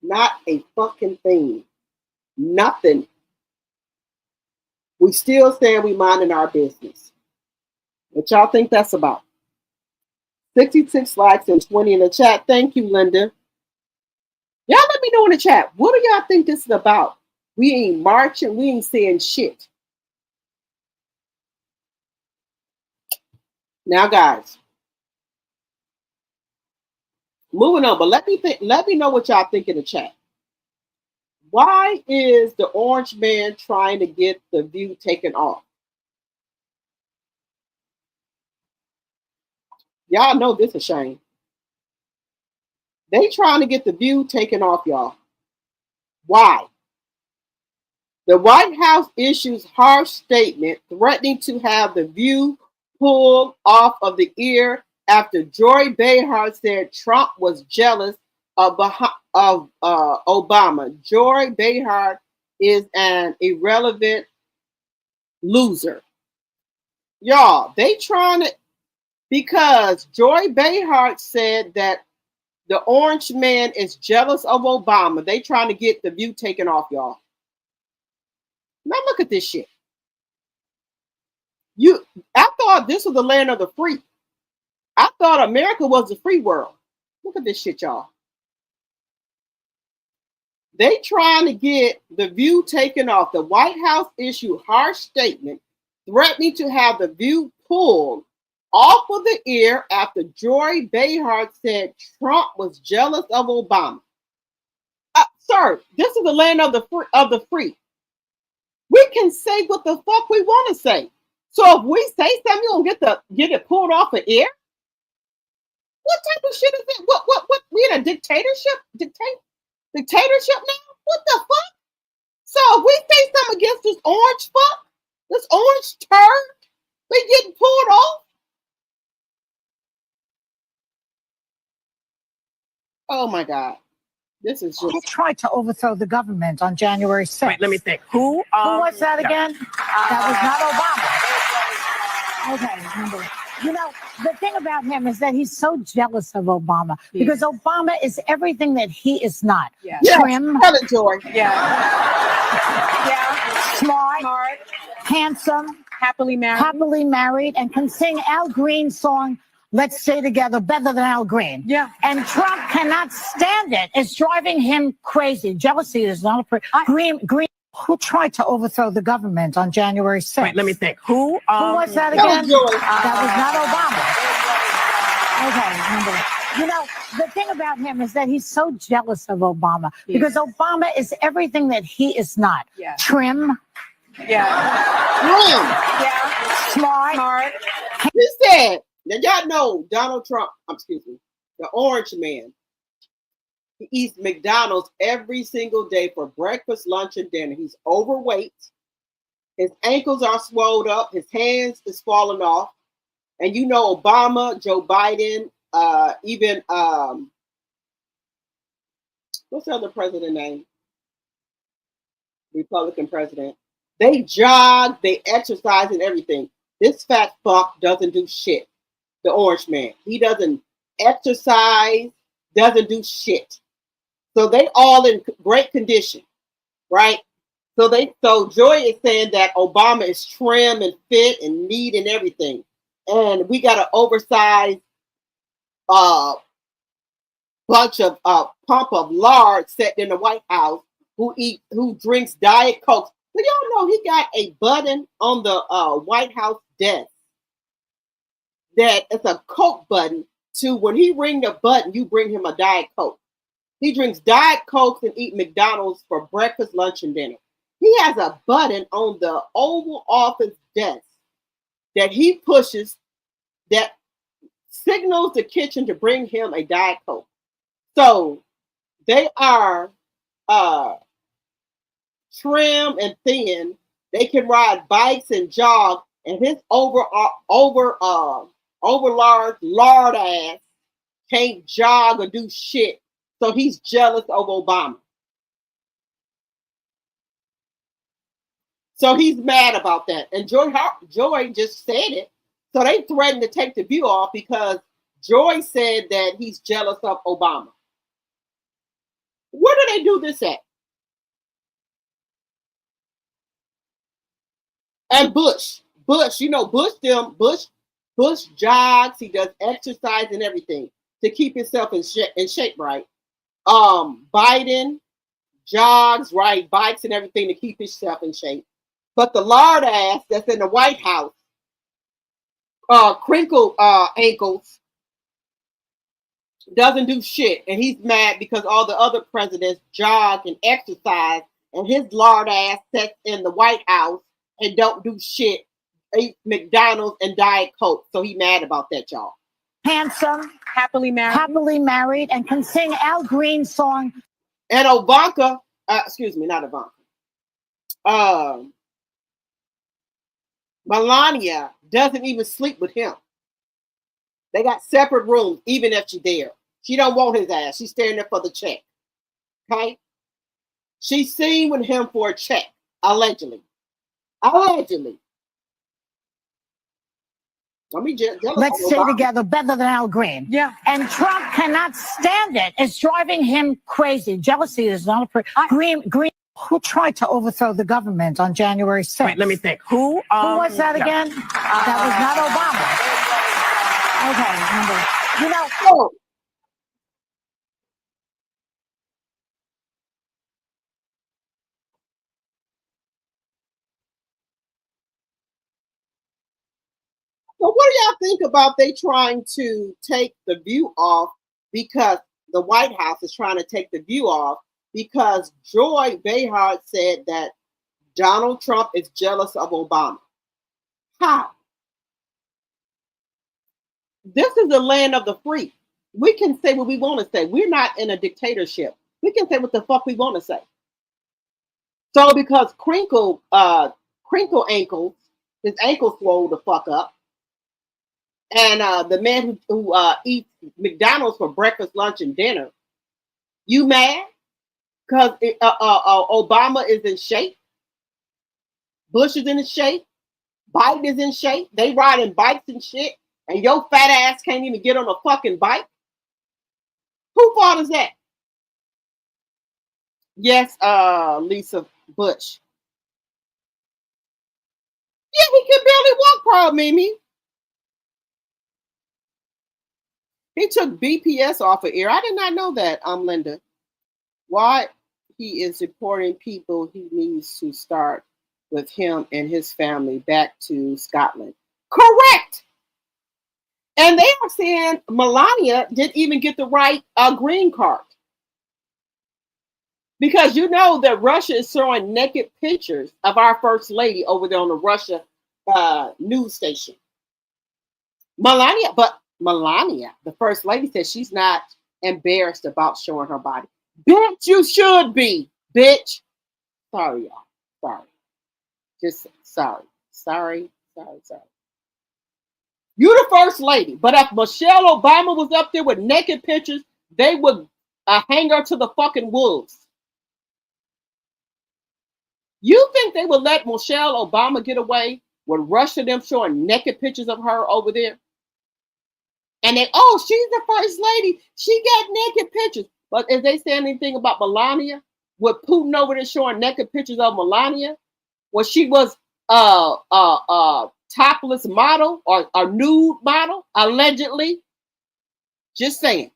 Not a fucking thing. Nothing. We still saying we minding our business. What y'all think that's about? 66 likes and 20 in the chat. Thank you, Linda. Y'all let me know in the chat. What do y'all think this is about? We ain't marching. We ain't saying shit. Now, guys, moving on. But let me know what y'all think in the chat. Why is the orange man trying to get the view taken off? Y'all know this is a shame. They trying to get the view taken off, y'all. Why? The White House issues harsh statement threatening to have the view pulled off of the air after Joy Behar said Trump was jealous of Obama. Joy Behar is an irrelevant loser. Y'all, they trying to, because Joy Behar said that the orange man is jealous of Obama. They trying to get the view taken off, y'all. Now look at this shit. I thought this was the land of the free. I thought America was the free world. Look at this shit, y'all. They trying to get the view taken off. The White House issued harsh statement threatening to have the view pulled off of the air after Joy Behar said Trump was jealous of Obama. Sir, this is the land of the free. We can say what the fuck we want to say. So if we say something, you don't get it pulled off of air? What type of shit is it? What we in a dictatorship? Dictatorship now? What the fuck? So if we say something against this orange fuck, this orange turd, we getting pulled off? Oh my God. This is just... Who tried to overthrow the government on January 6th? Wait, let me think. Who was that again? That was not Obama. Okay, remember. You know, the thing about him is that he's so jealous of Obama because Obama is everything that he is not. Yeah. Trim. Tell it, Joy. Smart. Handsome. Happily married, and can sing Al Green's song, Let's Stay Together, better than Al Green. Yeah. And Trump cannot stand it. It's driving him crazy. Jealousy is not a Green. Who tried to overthrow the government on January 6th? Wait, let me think. Who was that again? That was not Obama. Okay, remember. You know, the thing about him is that he's so jealous of Obama because Obama is everything that he is not. Trim. Smart. He said, now y'all know Donald Trump, the orange man, he eats McDonald's every single day for breakfast, lunch, and dinner. He's overweight. His ankles are swelled up. His hands is falling off. And you know Obama, Joe Biden, even, what's the other president name? Republican president. They jog, they exercise and everything. This fat fuck doesn't do shit. The orange man. He doesn't exercise, doesn't do shit. So they all in great condition, right? So Joy is saying that Obama is trim and fit and neat and everything. And we got an oversized bunch of pump of lard sitting in the White House who drinks Diet Coke. But y'all know he got a button on the White House desk that it's a Coke button to when he ring the button, you bring him a Diet Coke. He drinks Diet Coke and eat McDonald's for breakfast, lunch, and dinner. He has a button on the Oval Office desk that he pushes that signals the kitchen to bring him a Diet Coke. So they are trim and thin They can ride bikes and jog, and his overlarge lard ass can't jog or do shit. So he's jealous of Obama. So he's mad about that. And Joy just said it. So they threatened to take the view off because Joy said that he's jealous of Obama. Where do they do this at? And Bush, you know, Bush jogs, he does exercise and everything to keep himself in shape, right? Biden jogs, ride bikes and everything to keep himself in shape. But the lard ass that's in the White House, crinkle ankles, doesn't do shit. And he's mad because all the other presidents jog and exercise, and his lard ass sits in the White House and don't do shit, eat McDonald's and Diet Coke. So he mad about that, y'all. Handsome, happily married, and can sing Al Green's song. And Ivanka, not Ivanka. Melania doesn't even sleep with him. They got separate rooms, even if she's there. She don't want his ass. She's staying there for the check. Okay? She's seen with him for a check, allegedly. Allegedly. Let's stay together better than Al Green. Yeah. And Trump cannot stand it. It's driving him crazy. Jealousy is not a Green. Who tried to overthrow the government on January 6th? Wait, let me think. Who was that again? That was not Obama. Okay, you know. So what do y'all think about they trying to take the view off because the White House is trying to take the view off because Joy Behar said that Donald Trump is jealous of Obama. How? This is the land of the free. We can say what we want to say. We're not in a dictatorship. We can say what the fuck we want to say. So because crinkle ankles, his ankle swole the fuck up, and the man who eats McDonald's for breakfast, lunch, and dinner, you mad? Because Obama is in shape. Bush is in shape. Biden is in shape. They riding bikes and shit. And your fat ass can't even get on a fucking bike. Who fault is that? Yes, Lisa Bush. Yeah, he can barely walk, proud Mimi. He took BPS off of air. I did not know that, Linda. Why he is deporting people, he needs to start with him and his family back to Scotland. Correct. And they are saying Melania didn't even get the right green card. Because you know that Russia is showing naked pictures of our first lady over there on the Russia news station. Melania, the first lady, says she's not embarrassed about showing her body. Bitch, you should be, bitch. Sorry, y'all. Sorry. Just sorry. Sorry. You the first lady. But if Michelle Obama was up there with naked pictures, they would hang her to the fucking wolves. You think they would let Michelle Obama get away with Russia them showing naked pictures of her over there? And they, oh, she's the first lady. She got naked pictures. But if they say anything about Melania, with Putin over there showing naked pictures of Melania, when she was topless model or nude model, allegedly. Just saying.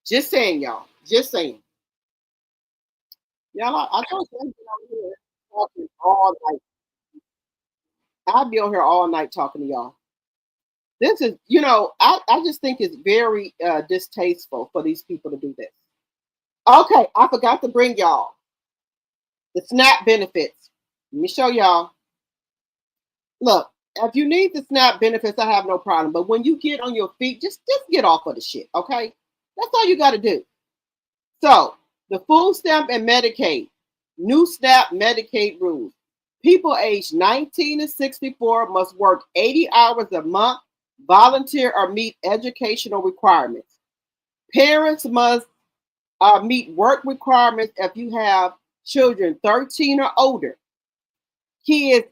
Just saying, y'all. Just saying. Y'all, I told you I'd be on here talking all night. I'd be on here all night talking to y'all. This is, you know, I just think it's very distasteful for these people to do this. Okay, I forgot to bring y'all the SNAP benefits. Let me show y'all. Look, if you need the SNAP benefits, I have no problem. But when you get on your feet, just get off of the shit, okay? That's all you got to do. So the food stamp and Medicaid, new SNAP Medicaid rules. People aged 19 to 64 must work 80 hours a month, volunteer, or meet educational requirements. Parents must meet work requirements if you have children 13 or older. Kids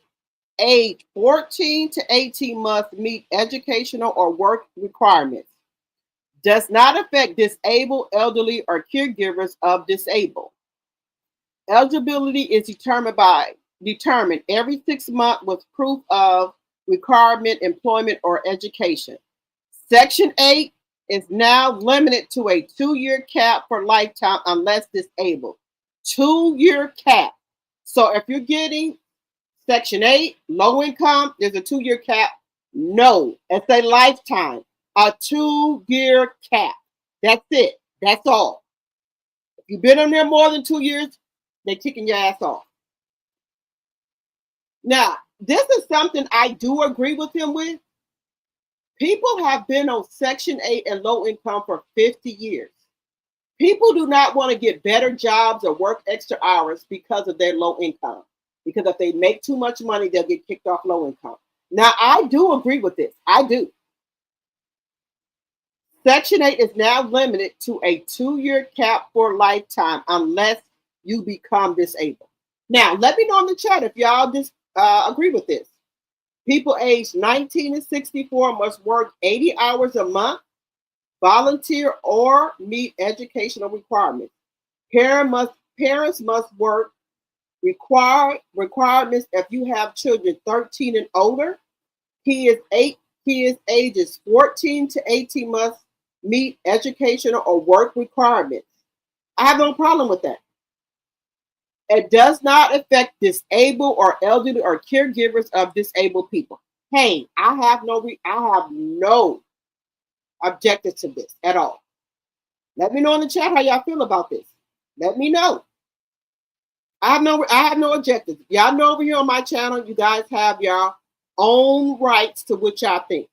aged 14 to 18 must meet educational or work requirements. Does not affect disabled, elderly, or caregivers of disabled. Eligibility is determined every 6 months with proof of requirement, employment, or education. Section 8 is now limited to a 2-year cap for lifetime unless disabled. 2-year cap. So if you're getting Section 8, low income, there's a 2-year cap. No, it's a lifetime. A 2-year cap. That's it. That's all. If you've been on there more than 2 years, they're kicking your ass off. Now, this is something I do agree with him with. People have been on Section 8 and low income for 50 years. People do not want to get better jobs or work extra hours because of their low income. Because if they make too much money, they'll get kicked off low income. Now, I do agree with this. I do. Section 8 is now limited to a 2-year cap for lifetime unless you become disabled. Now, let me know in the chat if y'all agree with this. People aged 19 to 64 must work 80 hours a month, volunteer, or meet educational requirements. Parents must work requirements if you have children 13 and older. Kids ages 14 to 18 must meet educational or work requirements. I have no problem with that. It does not affect disabled or elderly or caregivers of disabled people. Hey, I have no objective to this at all. Let me know in the chat how y'all feel about this. Let me know. I have no objectives. Y'all know over here on my channel, you guys have your own rights to what y'all think.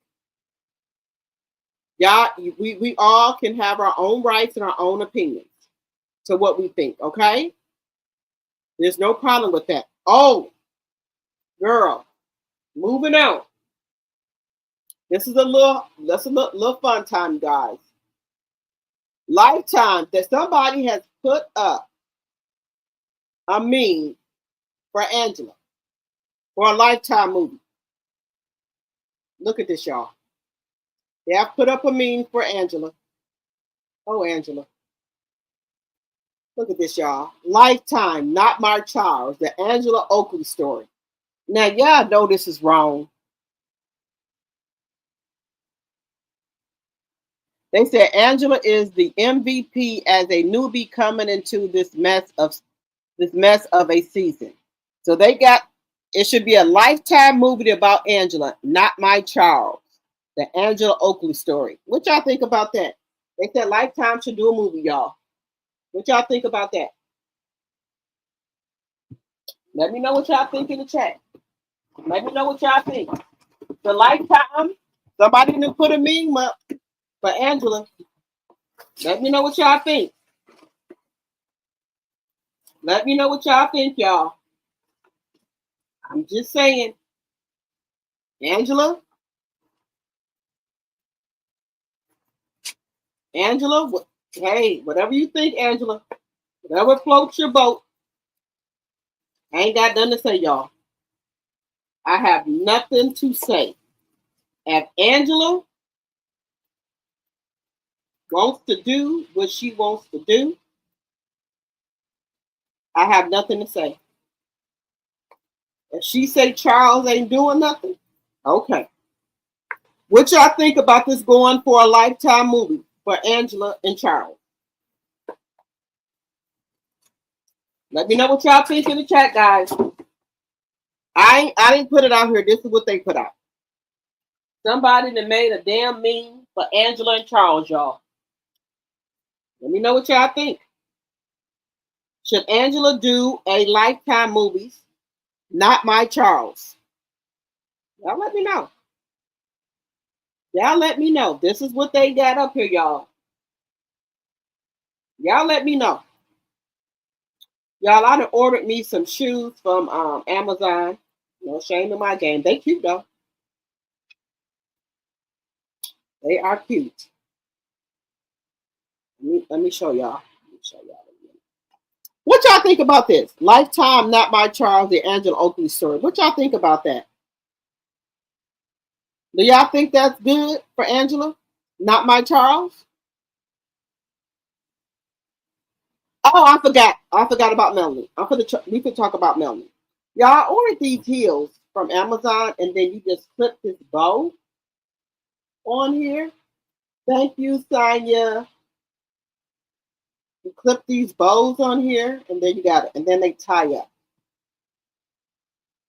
Y'all, we all can have our own rights and our own opinions to what we think, okay? There's no problem with that. Oh, girl, moving on. This is a little fun time, guys. Lifetime that somebody has put up a meme for Angela for a Lifetime movie. Look at this, y'all. They have put up a meme for Angela. Oh, Angela. Look at this, y'all. Lifetime, Not My Child, the Angela Oakley story. Now, y'all know this is wrong. They said Angela is the MVP as a newbie coming into this mess of a season. So it should be a Lifetime movie about Angela, Not My Child, the Angela Oakley story. What y'all think about that? They said Lifetime should do a movie, y'all. What y'all think about that? Let me know what y'all think in the chat. Let me know what y'all think. The Lifetime, somebody didn't put a meme up for Angela. Let me know what y'all think. Let me know what y'all think, y'all. I'm just saying. Angela, hey, whatever you think, Angela. Whatever floats your boat. I ain't got nothing to say, y'all. I have nothing to say. If Angela wants to do what she wants to do, I have nothing to say. If she say Charles ain't doing nothing, okay. What y'all think about this going for a Lifetime movie for Angela and Charles? Let me know what y'all think in the chat, guys. I didn't put it out here. This is what they put out. Somebody that made a damn meme for Angela and Charles, y'all. Let me know what y'all think. Should Angela do a Lifetime movies, Not My Charles? Y'all let me know. Y'all let me know. This is what they got up here, y'all. Y'all let me know. Y'all, I done ordered me some shoes from Amazon. No shame in my game. They cute though. They are cute. Let me show y'all. What y'all think about this? Lifetime, Not by Charles, the Angela Oakley story. What y'all think about that? Do y'all think that's good for Angela? Not my Charles? Oh, I forgot. I forgot about Melanie. We could talk about Melanie. Y'all ordered these heels from Amazon, and then you just clip this bow on here. Thank you, Sonia. You clip these bows on here, and then you got it. And then they tie up.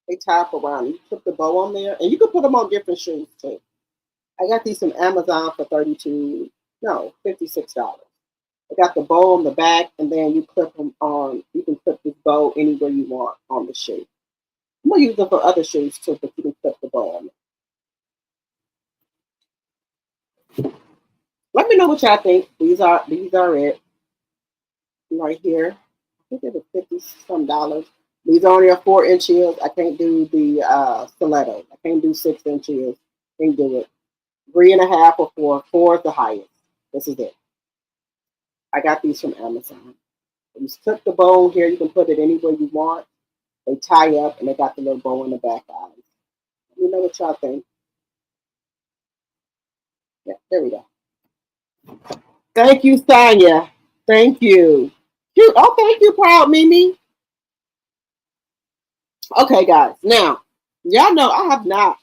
They tie up around. You put the bow on there, and you can put them on different shoes too. I got these from Amazon for $56. I got the bow on the back, and then you clip them on. You can clip this bow anywhere you want on the shoe. I'm gonna use them for other shoes too, but you can clip the bow on it. Let me know what y'all think. These are it right here. I think they were $50-some. These are only a 4-inch heels. I can't do the stiletto. I can't do 6-inch heels. Can't do it. 3.5 or 4. 4 is the highest. This is it. I got these from Amazon. You just clip the bow here. You can put it anywhere you want. They tie up, and they got the little bow in the back eyes. Let me know what y'all think. Yeah, there we go. Thank you, Sonia. Thank you. Oh, thank you, Proud Mimi. Okay, guys. Now, y'all know I have not,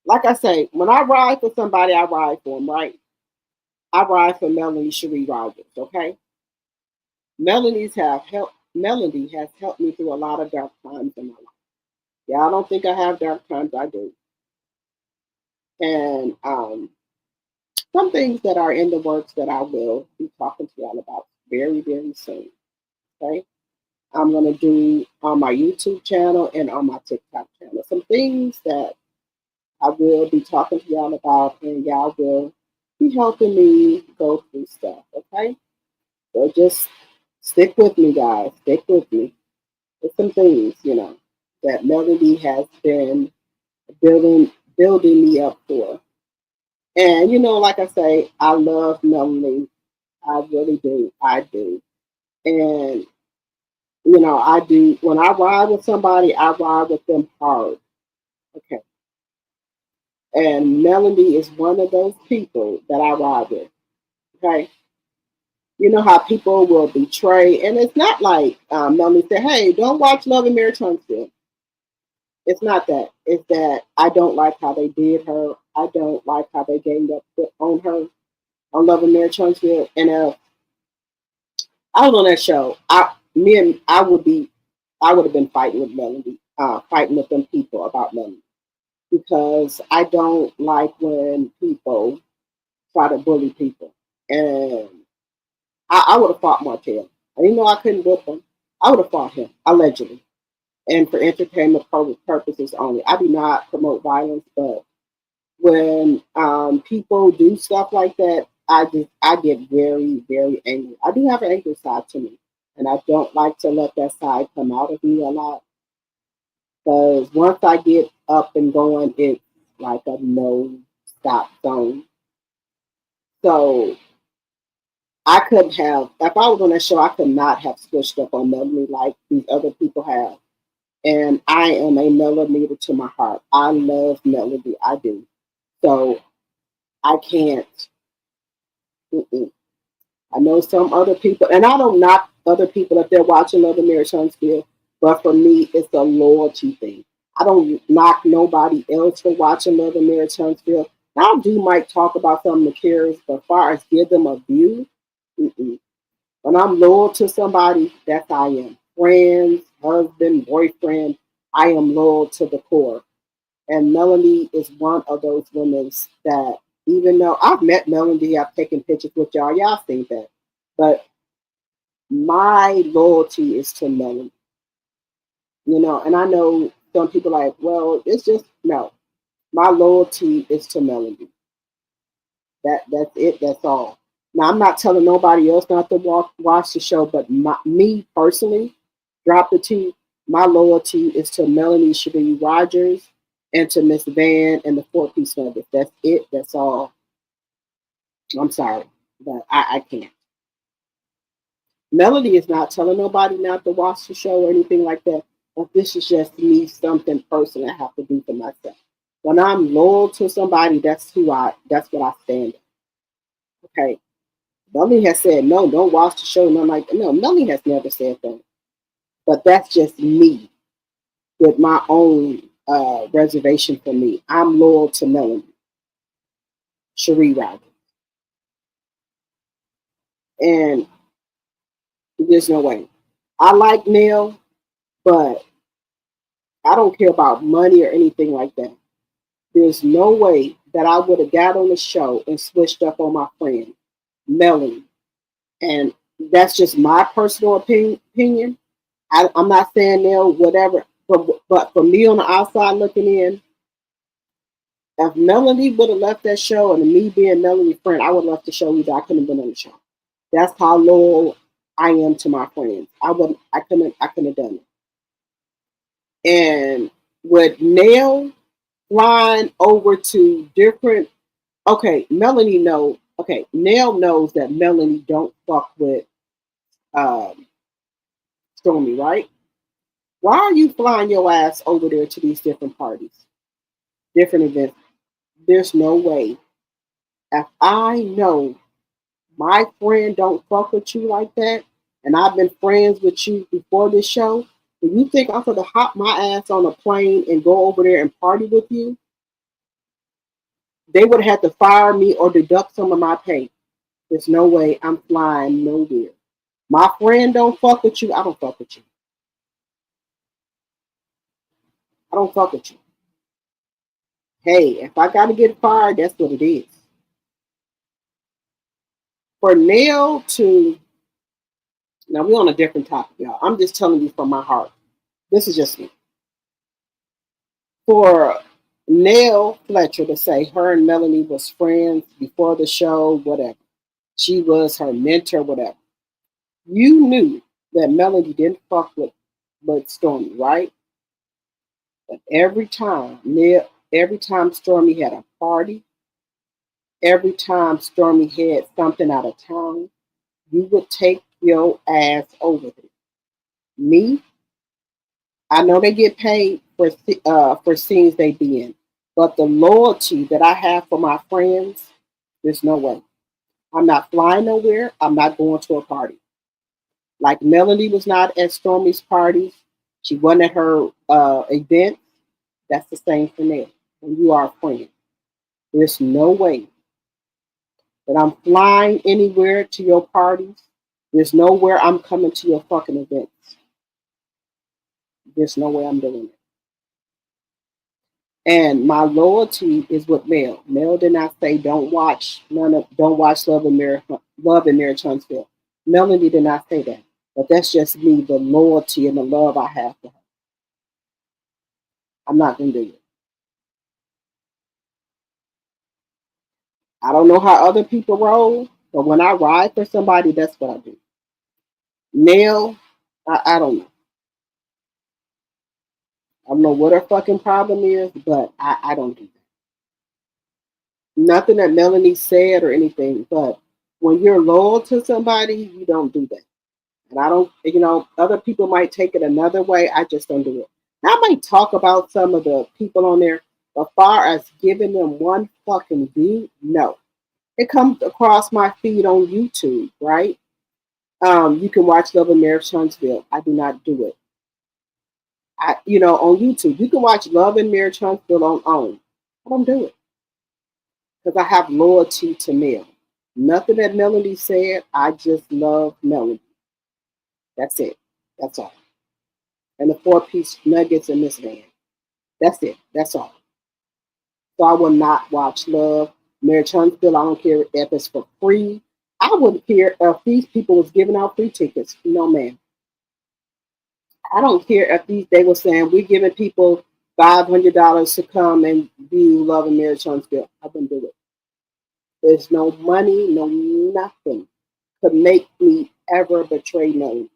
like I say, when I ride for somebody, I ride for them, right? I ride for Melanie Cherie Rogers, okay? Melanie has helped me through a lot of dark times in my life. Y'all don't think I have dark times, I do. And some things that are in the works that I will be talking to y'all about very, very soon, okay? I'm going to do on my YouTube channel and on my TikTok channel some things that I will be talking to y'all about, and y'all will be helping me go through stuff, okay? So just stick with me, guys. Stick with me. There's some things, that Melody has been building me up for. And, like I say, I love Melody. I really do. I do. And, I do. When I ride with somebody, I ride with them hard. Okay. And Melody is one of those people that I ride with. Okay. You know how people will betray, and it's not like Melanie said, "Hey, don't watch Love and Marriage Huntsville." It's not that. It's that I don't like how they did her. I don't like how they ganged up on her on Love and Marriage Huntsville. And I was on that show. I would have been fighting with Melanie, fighting with them people about Melanie, because I don't like when people try to bully people. And I would have fought Martell. I didn't know I couldn't whip him. I would have fought him, allegedly, and for entertainment purposes only. I do not promote violence, but when people do stuff like that, I get very, very angry. I do have an angry side to me, and I don't like to let that side come out of me a lot, because once I get up and going, it's like a no stop zone. So I couldn't have, if I was on that show, I could not have switched up on Melanie like these other people have. And I am a millimeter to my heart. I love Melody. I do. So I can't. I know some other people, and I don't knock other people if they're watching Love and Marriage Huntsville, but for me, it's a loyalty thing. I don't knock nobody else for watching Love and Marriage Huntsville. I might talk about some of the characters, but as far as give them a view, when I'm loyal to somebody, that's I am. Friends, husband, boyfriend, I am loyal to the core. And Melanie is one of those women that, even though I've met Melanie, I've taken pictures with y'all think that, but my loyalty is to Melanie. And I know some people like, well, it's just, no. My loyalty is to Melanie. That's it, that's all. Now, I'm not telling nobody else not to watch the show, but me personally, drop the T. My loyalty is to Melanie Cherie Rogers and to Miss Van and the 4-piece nuggets. That's it. That's all. I'm sorry, but I can't. Melody is not telling nobody not to watch the show or anything like that. But this is just me, something personal I have to do for myself. When I'm loyal to somebody, that's what I stand on. Okay. Melanie has said, no, don't watch the show. And I'm like, no, Melanie has never said that. But that's just me with my own reservation for me. I'm loyal to Melanie Cherie Rogers. And there's no way. I like Neil, but I don't care about money or anything like that. There's no way that I would have got on the show and switched up on my friend, Melanie. And that's just my personal opinion. I'm not saying Neil, whatever, but for me on the outside looking in, if Melanie would have left that show and me being Melanie's friend, I would have left the show either. I couldn't have been on the show. That's how loyal I am to my friends. I couldn't have done it. And with Neil flying over to different, Melanie knows. Okay, Neil knows that Melanie don't fuck with Stormy, right? Why are you flying your ass over there to these different parties, different events? There's no way. If I know my friend don't fuck with you like that, and I've been friends with you before this show, do you think I'm going to hop my ass on a plane and go over there and party with you? They would have had to fire me or deduct some of my pay. There's no way I'm flying nowhere. My friend don't fuck with you, I don't fuck with you. I don't fuck with you. Hey, if I got to get fired, that's what it is. For Neil to, now we're on a different topic, y'all. I'm just telling you from my heart. This is just me. For Neil Fletcher to say her and Melanie was friends before the show, whatever. She was her mentor, whatever. You knew that Melanie didn't fuck with Stormy, right? But every time Stormy had a party, every time Stormy had something out of town, you would take your ass over there. Me, I know they get paid for scenes they be in, but the loyalty that I have for my friends, there's no way. I'm not flying nowhere. I'm not going to a party. Like Melanie was not at Stormy's parties. She wasn't at her event. That's the same for me. When you are a friend, there's no way that I'm flying anywhere to your parties. There's nowhere I'm coming to your fucking events. There's no way I'm doing it. And my loyalty is with Mel. Mel did not say don't watch Love and Marriage Huntsville. Melanie did not say that. But that's just me, the loyalty and the love I have for her. I'm not going to do it. I don't know how other people roll, but when I ride for somebody, that's what I do. Nell, I don't know. I don't know what her fucking problem is, but I don't do that. Nothing that Melanie said or anything, but when you're loyal to somebody, you don't do that. And I don't, other people might take it another way. I just don't do it. I might talk about some of the people on there, but as far as giving them one fucking view, no. It comes across my feed on YouTube, right? You can watch Love and Marriage Huntsville. I do not do it. On YouTube, you can watch Love and Marriage Huntsville on. I don't do it because I have loyalty to Mel. Nothing that Melody said. I just love Melody. That's it. That's all. And the 4-piece nuggets and Miss Van. That's it. That's all. So I will not watch Love, Marriage Huntsville. I don't care if it's for free. I wouldn't care if these people was giving out free tickets. No, ma'am. I don't care if they were saying we're giving people $500 to come and view Love and Marriage Huntsville. I wouldn't do it. There's no money, no nothing could make me ever betray Melody.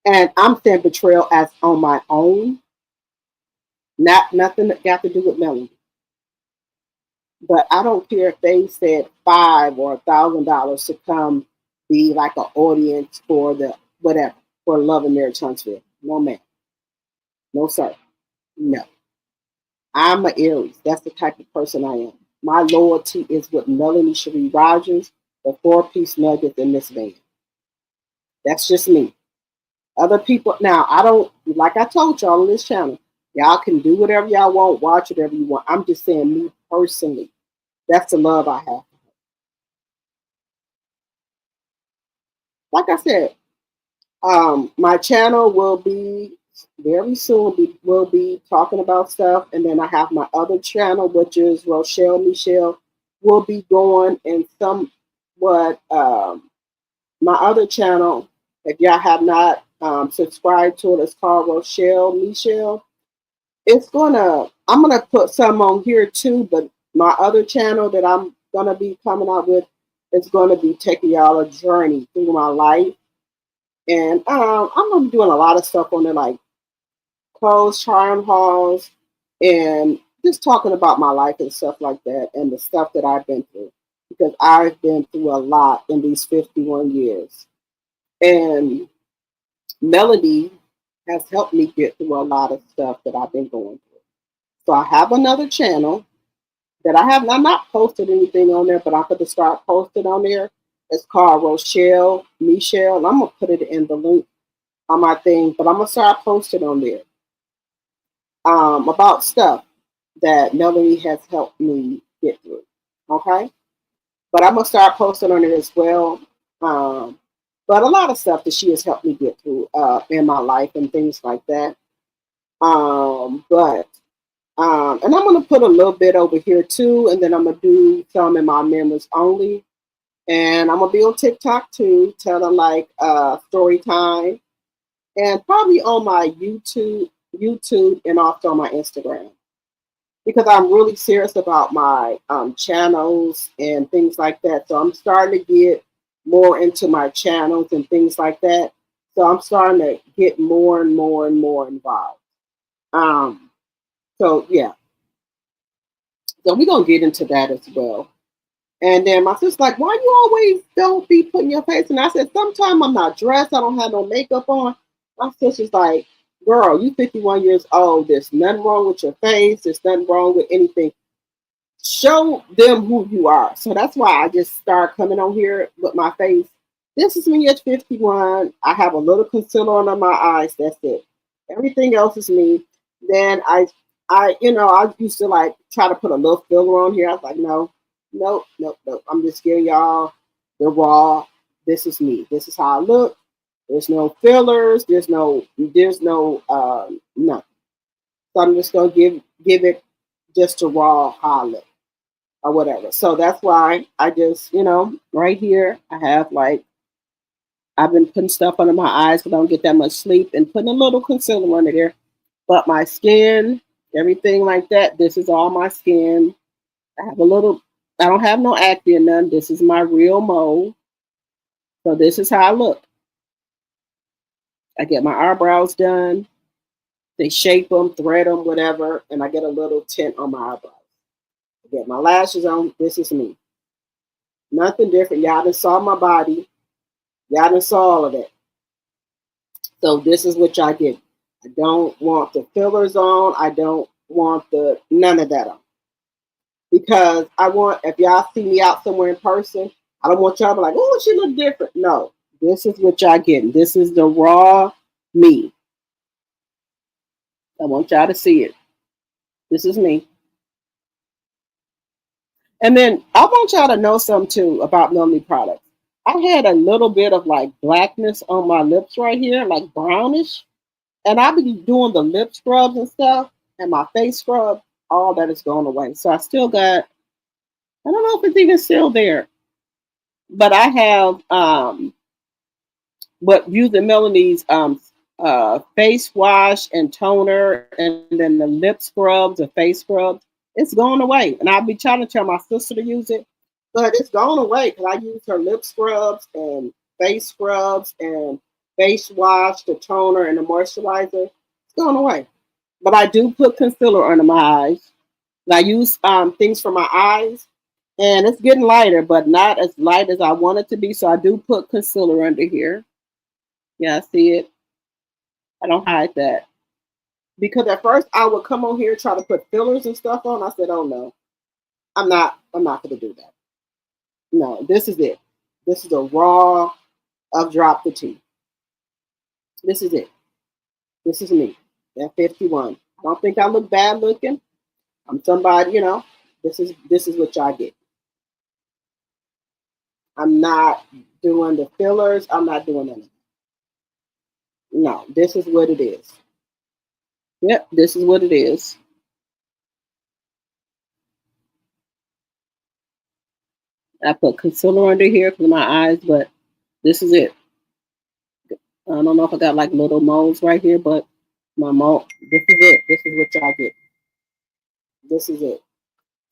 And I'm saying betrayal as on my own, nothing that got to do with Melody. But I don't care if they said $500 or $1,000 to come be like an audience for the whatever, for Love and Marriage Huntsville. No, ma'am. No, sir. No. I'm an Aries. That's the type of person I am. My loyalty is with Melanie Cherie Rogers, the 4-piece nuggets in this van. That's just me. Other people, now, I don't, like I told y'all on this channel, y'all can do whatever y'all want, watch whatever you want. I'm just saying, me personally, that's the love I have. Like I said, my channel will be very soon. We'll be talking about stuff, and then I have my other channel, which is Rochelle Michelle. Will be going in somewhat my other channel. If y'all have not subscribed to it, it's called Rochelle Michelle. I'm gonna put some on here too, but my other channel that I'm gonna be coming out with is gonna be taking y'all a journey through my life. And I'm gonna be doing a lot of stuff on there, like clothes, charm hauls, and just talking about my life and stuff like that, and the stuff that I've been through, because I've been through a lot in these 51 years. And Melody has helped me get through a lot of stuff that I've been going through. So I have another channel that I'm not posted anything on there, but I could start posting on there. It's called Rochelle Michelle, and I'm gonna put it in the link on my thing, but I'm gonna start posting on there about stuff that Melody has helped me get through. Okay, but I'm gonna start posting on it as well. But a lot of stuff that she has helped me get through in my life and things like that. And I'm gonna put a little bit over here too, and then I'm gonna do some in my members only. And I'm gonna be on TikTok too, telling like story time, and probably on my YouTube, and also on my Instagram, because I'm really serious about my channels and things like that. So I'm starting to get more into my channels and things like that. So I'm starting to get more and more and more involved. So yeah. So we're gonna get into that as well. And then my sister's like, why you always don't be putting your face? And I said, sometimes I'm not dressed, I don't have no makeup on. My sister's like, girl, you 51 years old. There's nothing wrong with your face. There's nothing wrong with anything. Show them who you are. So that's why I just start coming on here with my face. This is me at 51. I have a little concealer under my eyes. That's it. Everything else is me. Then I used to like try to put a little filler on here. I was like, no. I'm just giving y'all the raw. This is me. This is how I look. There's no fillers. There's no nothing. So I'm just gonna give it just a raw how I look or whatever. So that's why I just, right here I have like, I've been putting stuff under my eyes because I don't get that much sleep, and putting a little concealer under there. But my skin, everything like that, this is all my skin. I don't have no acne or none. This is my real mole. So this is how I look. I get my eyebrows done. They shape them, thread them, whatever, and I get a little tint on my eyebrows. I get my lashes on. This is me. Nothing different. Y'all done saw my body. Y'all done saw all of that. So this is what y'all get. I don't want the fillers on. I don't want none of that on. Because if y'all see me out somewhere in person, I don't want y'all to be like, oh, she look different. No, this is what y'all getting. This is the raw me. I want y'all to see it. This is me. And then I want y'all to know something too about Melanie products. I had a little bit of like blackness on my lips right here, like brownish. And I've been doing the lip scrubs and stuff, and my face scrub. All that is going away. So I still got, I don't know if it's even still there, but I have using Melanie's face wash and toner, and then the lip scrubs, the face scrubs, it's going away. And I'll be trying to tell my sister to use it, But it's gone away because I use her lip scrubs and face scrubs and face wash, the toner and the moisturizer. It's gone away. But I do put concealer under my eyes. And I use things for my eyes, and it's getting lighter, but not as light as I want it to be. So I do put concealer under here. Yeah, I see it. I don't hide that. Because at first I would come on here, try to put fillers and stuff on. I said, oh no, I'm not gonna do that. No, this is it. This is a raw of Drop the Tea. This is it. This is me at 51. I don't think I look bad looking. I'm somebody, this is what y'all get. I'm not doing the fillers. I'm not doing anything. No, this is what it is. Yep, this is what it is. I put concealer under here for my eyes, but this is it. I don't know if I got like little moles right here, but my mole, this is it. This is what y'all get. This is it.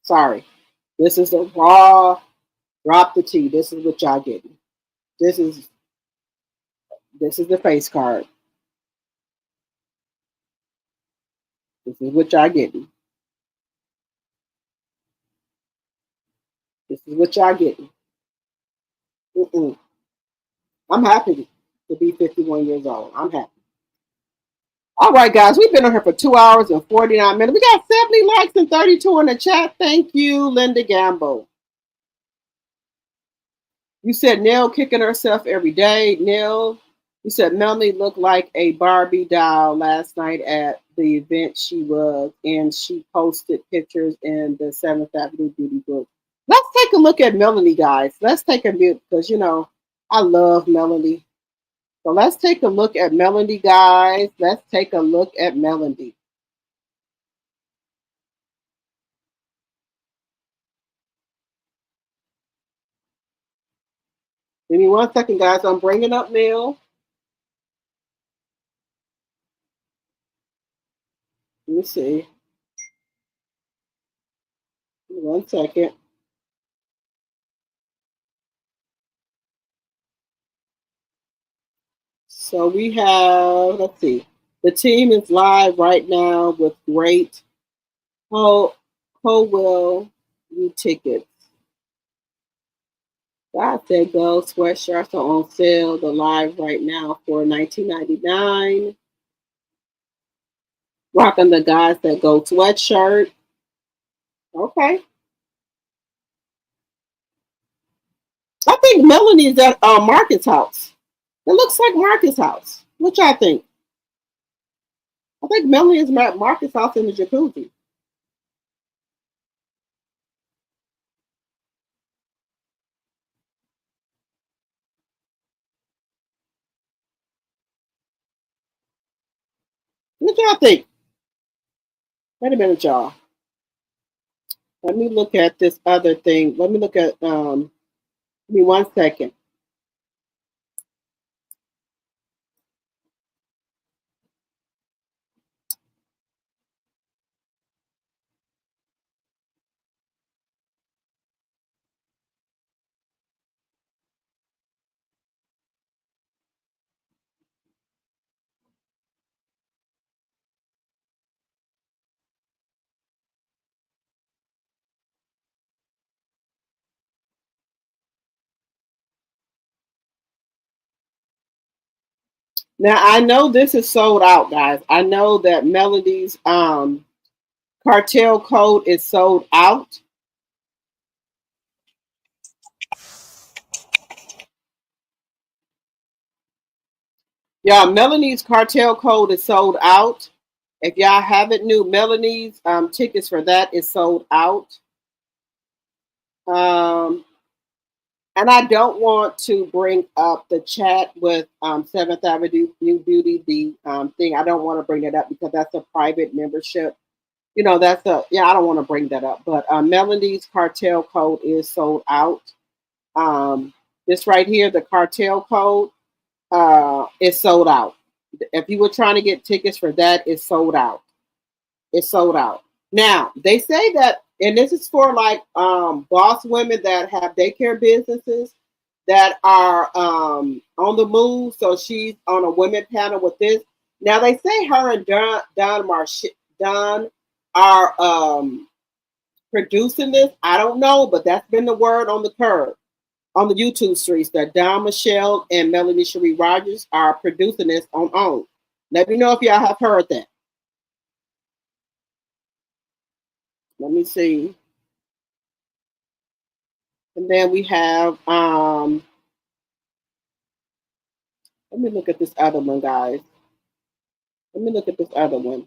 Sorry. This is the raw Drop the Tea. This is what y'all getting. This is the face card. This is what y'all getting. This is what y'all getting. I'm happy to be 51 years old. I'm happy. All right, guys, we've been on here for 2 hours and 49 minutes. We got 70 likes and 32 in the chat. Thank you, Linda Gamble. You said Nell kicking herself every day. Nell, you said Melanie looked like a Barbie doll last night at the event she was, and she posted pictures in the 7th Avenue Beauty book. Let's take a look at Melanie, guys. Let's take a look because, I love Melanie. So let's take a look at Melanie, guys. Let's take a look at Melanie. Give me 1 second, guys. I'm bringing up Nell. Let me see. 1 second. So we have, let's see. The team is live right now with great Howell new tickets. God said go. Sweatshirts are on sale. They're live right now for $19.99. Rocking the Guys That Go sweatshirt. Okay. I think Melanie is at Marcus' house. It looks like Marcus' house. What y'all think? I think Melanie is at Marcus' house in the jacuzzi. What y'all think? Wait a minute, y'all. Let me look at this other thing. Let me look at, give me 1 second. Now, I know this is sold out, guys. I know that Melody's cartel code is sold out. Yeah, Melanie's cartel code is sold out. If y'all haven't knew, Melanie's tickets for that is sold out. And I don't want to bring up the chat with 7th Avenue New Beauty, the thing. I don't want to bring it up because that's a private membership. I don't want to bring that up. But Melanie's cartel code is sold out. This right here, the cartel code, is sold out. If you were trying to get tickets for that, it's sold out. It's sold out. Now, they say that And this is for like boss women that have daycare businesses that are on the move. So she's on a women panel with this. Now they say her and Don are producing this. I don't know, but that's been the word on the curb, on the YouTube streets, that Don Michelle and Melanie Cherie Rogers are producing this on OWN. Let me know if y'all have heard that. Let me see. And then we have, let me look at this other one, guys. Let me look at this other one.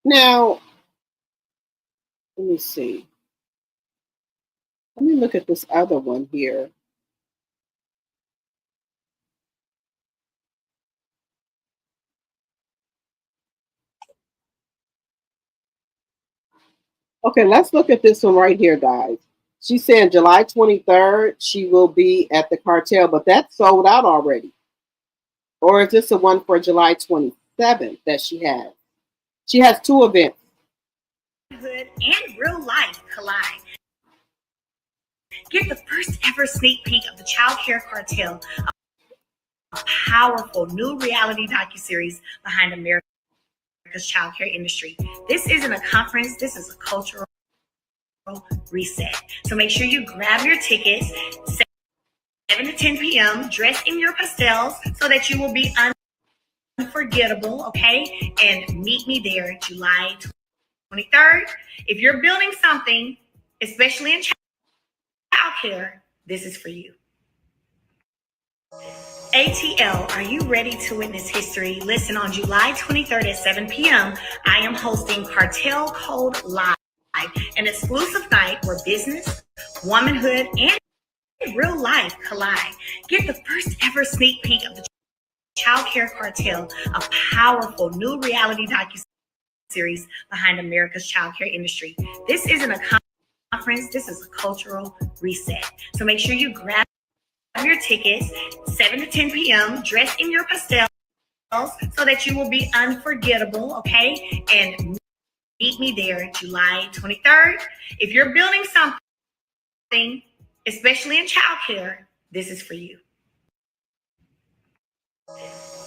Now, let me see. Let me look at this other one here. Okay, let's look at this one right here, guys. She's saying July 23rd, she will be at the cartel, but that's sold out already. Or is this the one for July 27th that she has? She has two events. Motherhood and real life collide. Get the first ever sneak peek of the Child Care Cartel, a powerful new reality docuseries behind America's child care industry. This isn't a conference, this is a cultural reset. So make sure you grab your tickets 7 to 10 p.m. Dress in your pastels so that you will be unforgettable, okay? And meet me there July 23rd. If you're building something, especially in child care, this is for you. ATL, are you ready to witness history? Listen, on July 23rd at 7 p.m., I am hosting Cartel Code Live, an exclusive night where business, womanhood, and real life collide. Get the first ever sneak peek of the Child Care Cartel, a powerful new reality docuseries behind America's child care industry. This isn't a conference, this is a cultural reset. So make sure you grab your tickets 7 to 10 p.m. Dress in your pastels so that you will be unforgettable, okay? And meet me there July 23rd. If you're building something, especially in childcare, this is for you.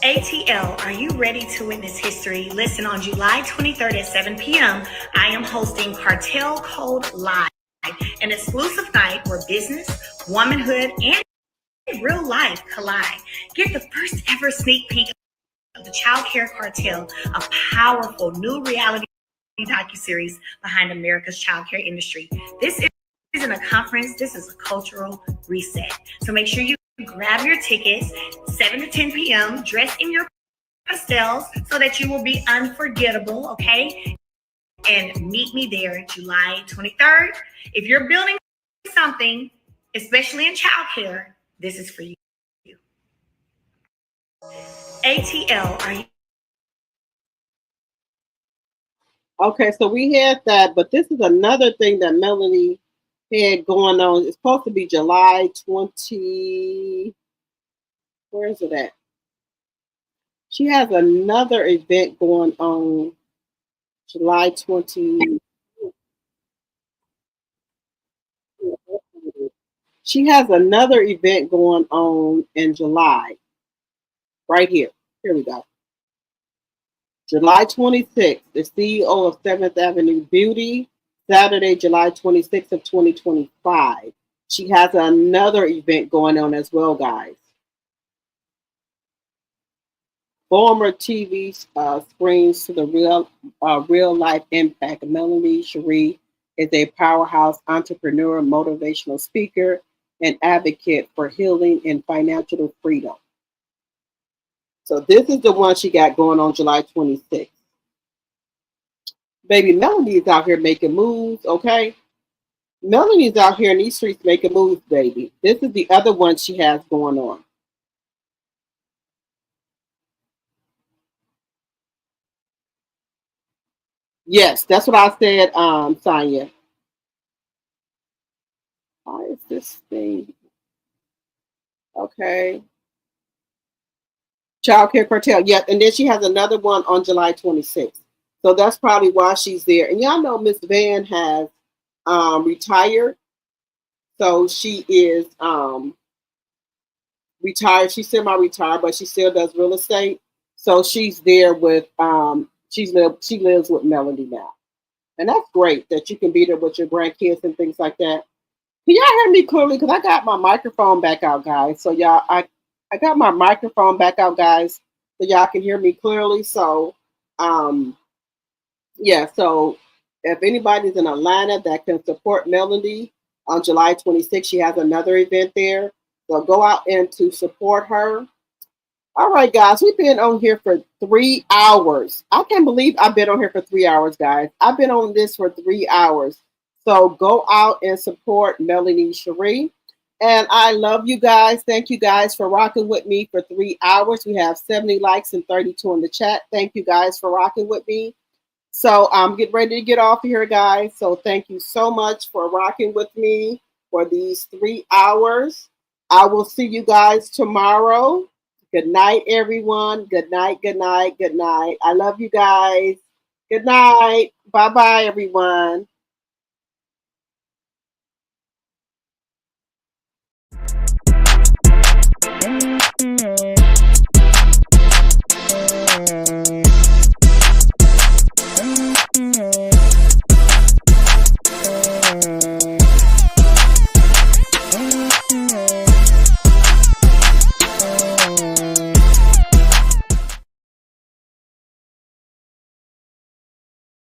ATL, are you ready to witness history? Listen, on July 23rd at 7 p.m., I am hosting Cartel Code Live, an exclusive night where business, womanhood, and real life collide. Get the first ever sneak peek of the Child Care Cartel, a powerful new reality docuseries behind America's child care industry. This isn't a conference, this is a cultural reset. So make sure you grab your tickets 7 to 10 p.m. Dress in your pastels so that you will be unforgettable, okay? And meet me there July 23rd. If you're building something, especially in childcare, this is for you. ATL, are you? Okay, so we had that, but this is another thing that Melanie had going on. It's supposed to be July 20. Where is it at? She has another event going on July 20. She has another event going on in July. Right here. Here we go. July 26th, the CEO of 7th Avenue Beauty, Saturday, July 26th of 2025. She has another event going on as well, guys. Former TV screens to the real life impact. Melanie Cherie is a powerhouse entrepreneur, motivational speaker, and advocate for healing and financial freedom. So this is the one she got going on July 26th. Baby, Melanie is out here making moves, okay? Melanie's out here in these streets making moves, baby. This is the other one she has going on. Yes, that's what I said, Sonia. Why is this thing? Okay. Child Care Cartel. Yeah, and then she has another one on July 26th. So that's probably why she's there. And y'all know Miss Van has retired. So she is retired. She's semi-retired, but she still does real estate. So she's there with she lives with Melody now. And that's great that you can be there with your grandkids and things like that. Can y'all hear me clearly? Because I got my microphone back out, guys. So y'all, I got my microphone back out, guys, so y'all can hear me clearly. So yeah, so if anybody's in Atlanta that can support Melody on July 26th, she has another event there. So go out and to support her. All right, guys, we've been on here for 3 hours. I can't believe I've been on here for 3 hours, guys. I've been on this for 3 hours. So go out and support Melanie Cherie. And I love you guys. Thank you guys for rocking with me for 3 hours. We have 70 likes and 32 in the chat. Thank you guys for rocking with me. So I'm getting ready to get off here, guys. So thank you so much for rocking with me for these 3 hours. I will see you guys tomorrow. Good night, everyone. Good night, good night, good night. I love you guys. Good night. Bye-bye, everyone.